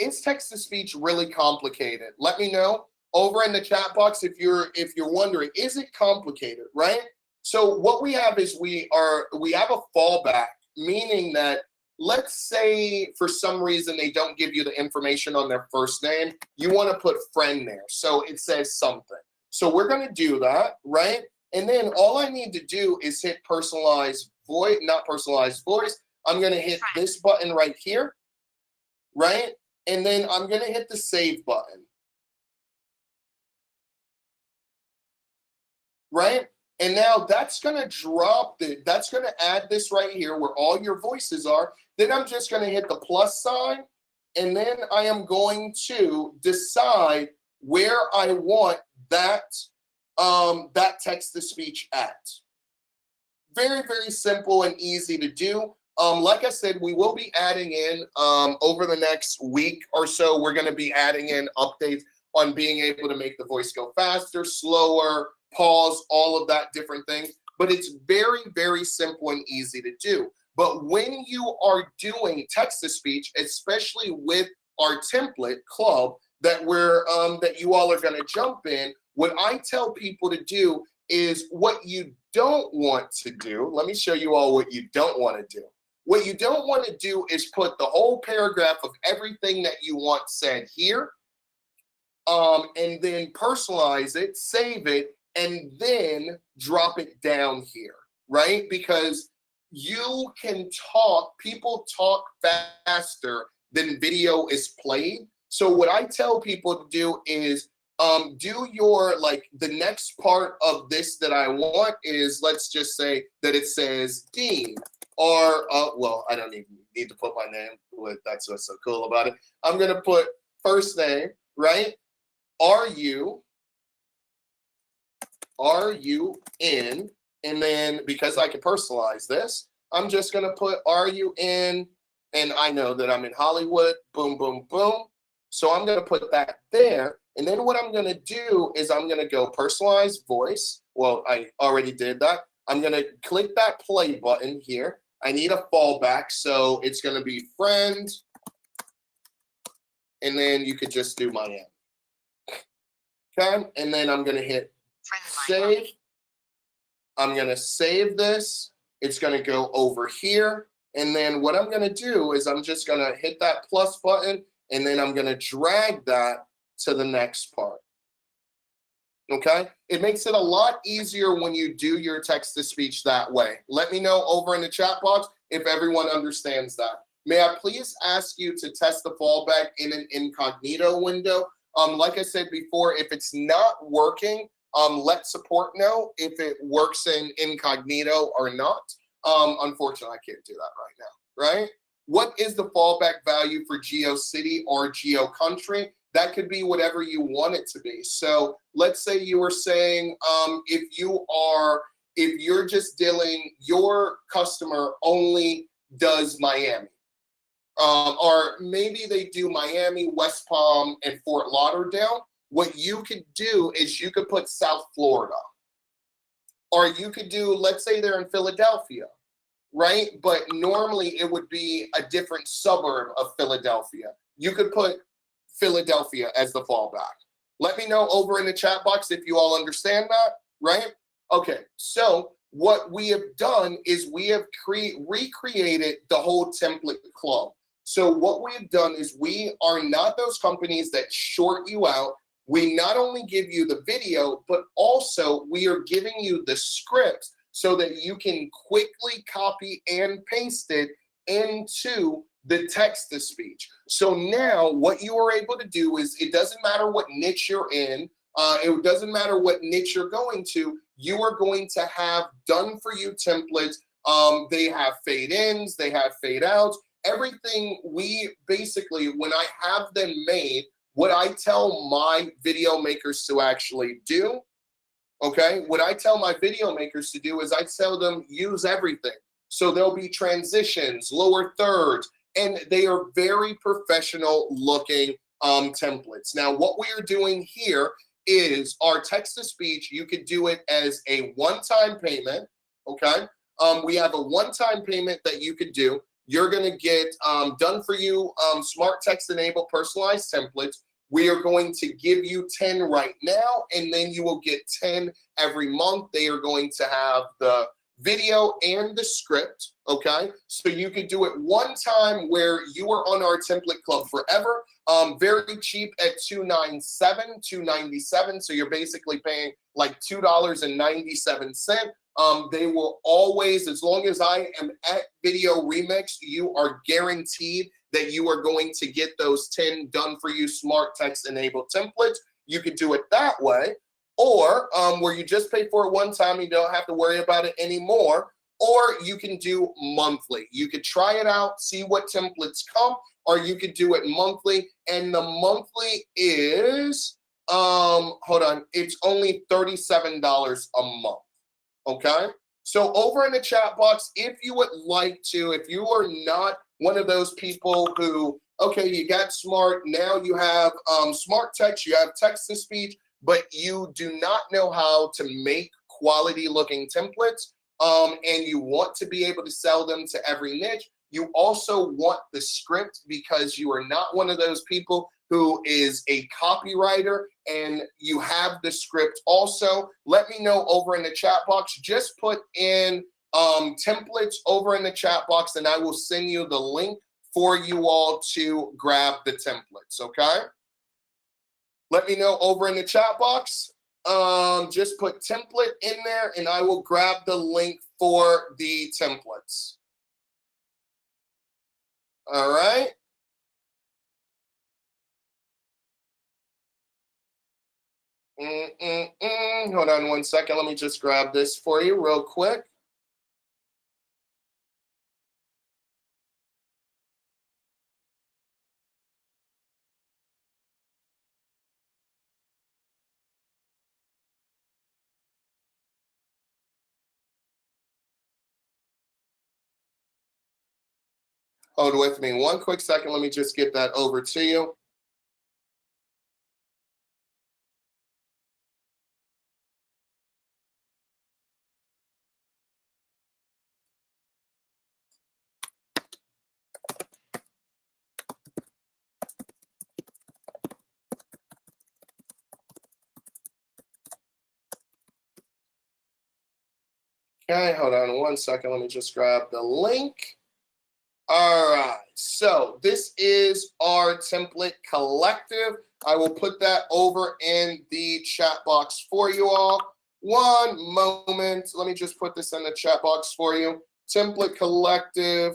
is text-to-speech really complicated? Let me know over in the chat box if you're wondering, is it complicated, right? So what we have is we have a fallback, meaning that let's say for some reason they don't give you the information on their first name, you want to put friend there. So it says something. So we're going to do that, right? And then all I need to do is hit personalized voice, not personalized voice. I'm going to hit this button right here, right? And then I'm going to hit the save button, right? And now that's going to that's going to add this right here where all your voices are. Then I'm just going to hit the plus sign, and then I am going to decide where I want that text-to-speech at. Very, very simple and easy to do. Like I said, we will be adding in over the next week or so, we're going to be adding in updates on being able to make the voice go faster, slower, pause, all of that different things. But it's very, very simple and easy to do. But when you are doing text-to-speech, especially with our template club that that you all are going to jump in, what I tell people to do is what you don't want to do. Let me show you all what you don't want to do. What you don't want to do is put the whole paragraph of everything that you want said here, and then personalize it, save it, and then drop it down here, right? Because you can people talk faster than video is played. So what I tell people to do is do your, the next part of this that I want is, let's just say that it says Dean, or, well, I don't even need to put my name, that's what's so cool about it. I'm going to put first name, right? Are you in? And then because I can personalize this, I'm just going to put, are you in? And I know that I'm in Hollywood, boom, boom, boom. So I'm going to put that there. And then what I'm going to do is I'm going to go personalized voice. Well, I already did that. I'm going to click that play button here. I need a fallback. So it's going to be friend. And then you could just do Miami. Okay. And then I'm going to hit save. I'm going to save this. It's going to go over here. And then what I'm going to do is I'm just going to hit that plus button. And then I'm going to drag that to the next part. Okay? It makes it a lot easier when you do your text-to-speech that way. Let me know over in the chat box if everyone understands that. May I please ask you to test the fallback in an incognito window? Like I said before, if it's not working, let support know if it works in incognito or not. Unfortunately, I can't do that right now, right? What is the fallback value for GeoCity or GeoCountry? That could be whatever you want it to be. So let's say you were saying if you're just dealing, your customer only does Miami. Or maybe they do Miami, West Palm, and Fort Lauderdale. What you could do is you could put South Florida. Or you could do, let's say they're in Philadelphia, right? But normally it would be a different suburb of Philadelphia. You could put Philadelphia as the fallback. Let me know over in the chat box if you all understand that, right? Okay, so what we have done is we have recreated the whole template club. So what we have done is we are not those companies that short you out. We not only give you the video, but also we are giving you the scripts so that you can quickly copy and paste it into the text-to-speech. So now what you are able to do is, it doesn't matter what niche you're in, it doesn't matter what niche you're going to, you are going to have done for you templates. They have fade ins, they have fade outs, everything. We basically, when I have them made, what I tell my video makers to actually do, okay, what I tell my video makers to do is I tell them use everything. So there'll be transitions, lower thirds, and they are very professional looking templates. Now, what we are doing here is our text-to-speech. You could do it as a one-time payment, okay? We have a one-time payment that you could do. You're gonna get done for you smart text-enabled personalized templates. We are going to give you 10 right now, and then you will get 10 every month. They are going to have the video and the script, Okay, so you could do it one time where you are on our template club forever. Very cheap at $297. So you're basically paying like $2.97. They will always, as long as I am at Video Remix, you are guaranteed that you are going to get those 10 done for you smart text enabled templates. You could do it that way, or where you just pay for it one time, you don't have to worry about it anymore. Or you can do monthly. You could try it out, see what templates come, or you could do it monthly. And the monthly is, hold on, it's only $37 a month. Okay, so over in the chat box, if you would like to, if you are not one of those people who, okay, you got smart, now you have smart text, you have text to speech, but you do not know how to make quality looking templates, and you want to be able to sell them to every niche. You also want the script because you are not one of those people who is a copywriter and you have the script also. Let me know over in the chat box. Just put in templates over in the chat box and I will send you the link for you all to grab the templates, okay? Let me know over in the chat box. Just put template in there and I will grab the link for the templates. All right. Hold on one second. Let me just grab this for you real quick. Hold with me one quick second. Let me just get that over to you. Okay, hold on one second. Let me just grab the link. All right, so this is our template collective. I will put that over in the chat box for you all. One moment. Let me just put this in the chat box for you. Template collective.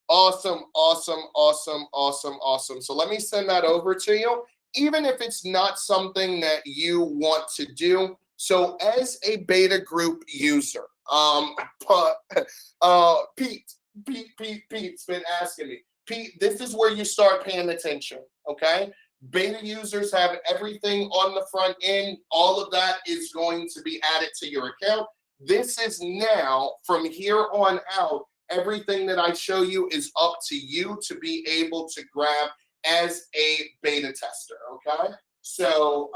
Awesome, awesome, awesome, awesome, awesome. So let me send that over to you, even if it's not something that you want to do. So as a beta group user, Pete's been asking me, Pete, this is where you start paying attention, okay? Beta users have everything on the front end. All of that is going to be added to your account. This is now, from here on out, everything that I show you is up to you to be able to grab as a beta tester, okay? So,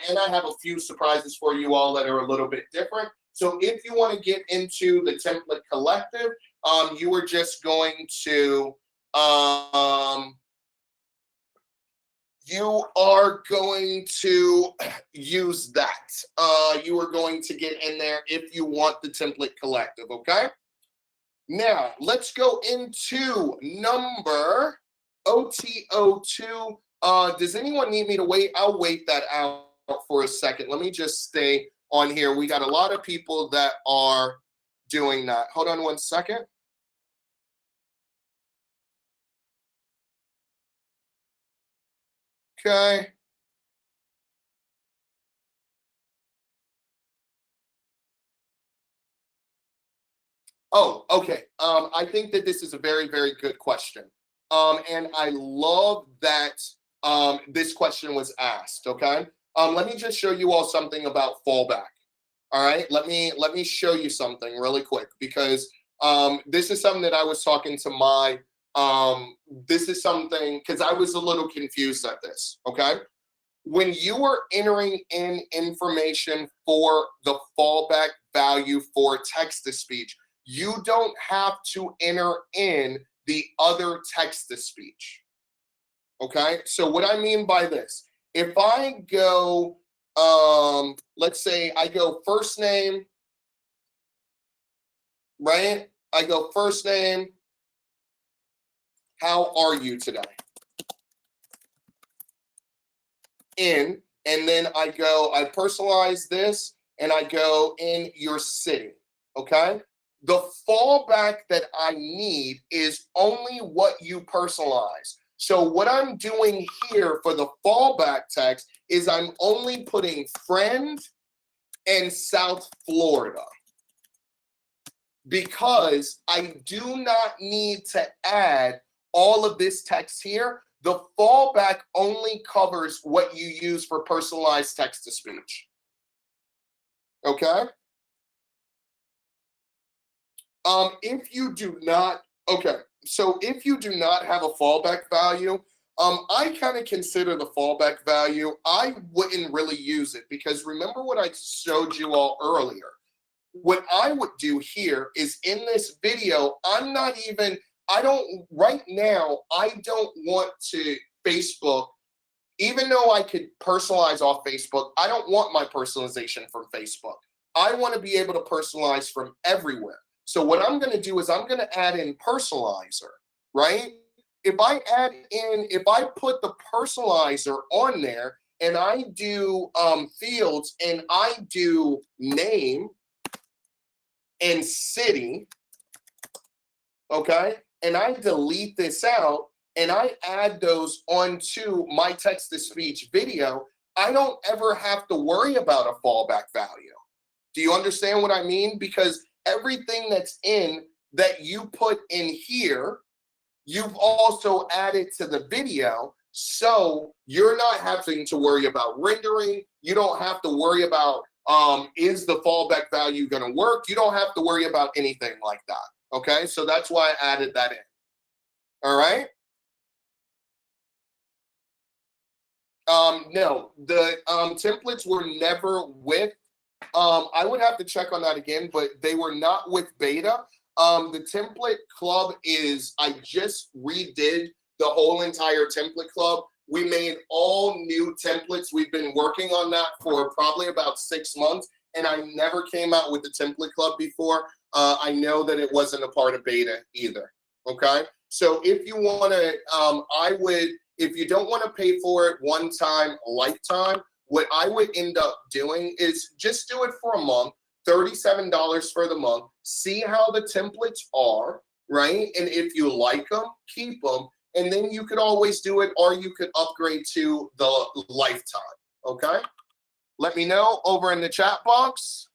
and I have a few surprises for you all that are a little bit different. So if you want to get into the template collective, you are just going to, you are going to use that. You are going to get in there if you want the template collective, okay? Now, let's go into number OTO2. Does anyone need me to wait? I'll wait that out for a second. Let me just stay on here. We got a lot of people that are doing that. Hold on one second. Okay. Oh, okay. I think that this is a very, very good question. And I love that this question was asked, okay? Let me just show you all something about fallback. All right, let me show you something really quick because this is something that I was talking to my, this is something, because I was a little confused at this, okay? When you are entering in information for the fallback value for text-to-speech, you don't have to enter in the other text-to-speech, okay? So what I mean by this, if I go, let's say I go first name, right? I go first name. How are you today? In, and then I personalize this and I go in your city, okay? The fallback that I need is only what you personalize. So what I'm doing here for the fallback text is I'm only putting friend and South Florida, because I do not need to add all of this text here. The fallback only covers what you use for personalized text-to-speech. Okay? If you do not, okay, so if you do not have a fallback value, I kind of consider the fallback value, I wouldn't really use it, because remember what I showed you all earlier. What I would do here is in this video, right now, I don't want to Facebook, even though I could personalize off Facebook, I don't want my personalization from Facebook. I want to be able to personalize from everywhere. So what I'm going to do is I'm going to add in personalizer, right? If I put the personalizer on there and I do fields and I do name and city, okay, and I delete this out and I add those onto my text-to-speech video, I don't ever have to worry about a fallback value. Do you understand what I mean? Because everything that's in that you put in here, you've also added to the video, so you're not having to worry about rendering. You don't have to worry about is the fallback value going to work? You don't have to worry about anything like that. Okay, so that's why I added that in. All right. No, the templates were never with. I would have to check on that again, but they were not with beta. The template club is, I just redid the whole entire template club. We made all new templates. We've been working on that for probably about 6 months, and I never came out with the template club before. I know that it wasn't a part of beta either, okay? So if you want to, if you don't want to pay for it one time, lifetime, what I would end up doing is just do it for a month, $37 for the month, see how the templates are, right? And if you like them, keep them. And then you could always do it, or you could upgrade to the lifetime, okay? Let me know over in the chat box.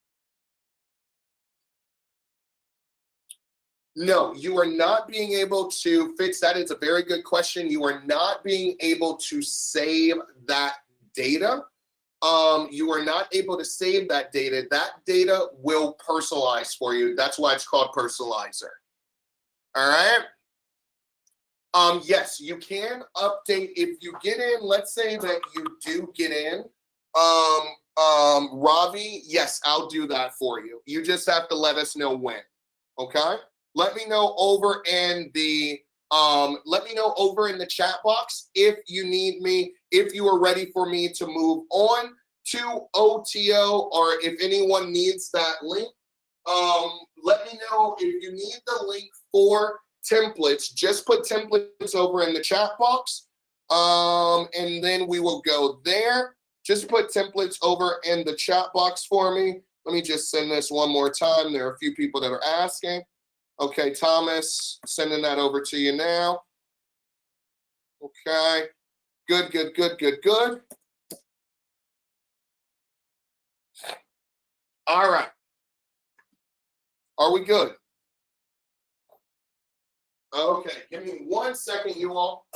No, you are not being able to fix that. It's a very good question. You are not being able to save that data. You are not able to save that data. That data will personalize for you. That's why it's called Personalizer. All right? Yes, you can update if you get in. Let's say that you do get in. Ravi, yes, I'll do that for you. You just have to let us know when. Okay? Let me know over in the chat box if you need me, if you are ready for me to move on to OTO, or if anyone needs that link. Let me know if you need the link for templates. Just put templates over in the chat box, and then we will go there. Just put templates over in the chat box for me. Let me just send this one more time. There are a few people that are asking. Okay, Thomas, sending that over to you now. Okay, good, good, good, good, good. All right. Are we good? Okay, give me 1 second, you all.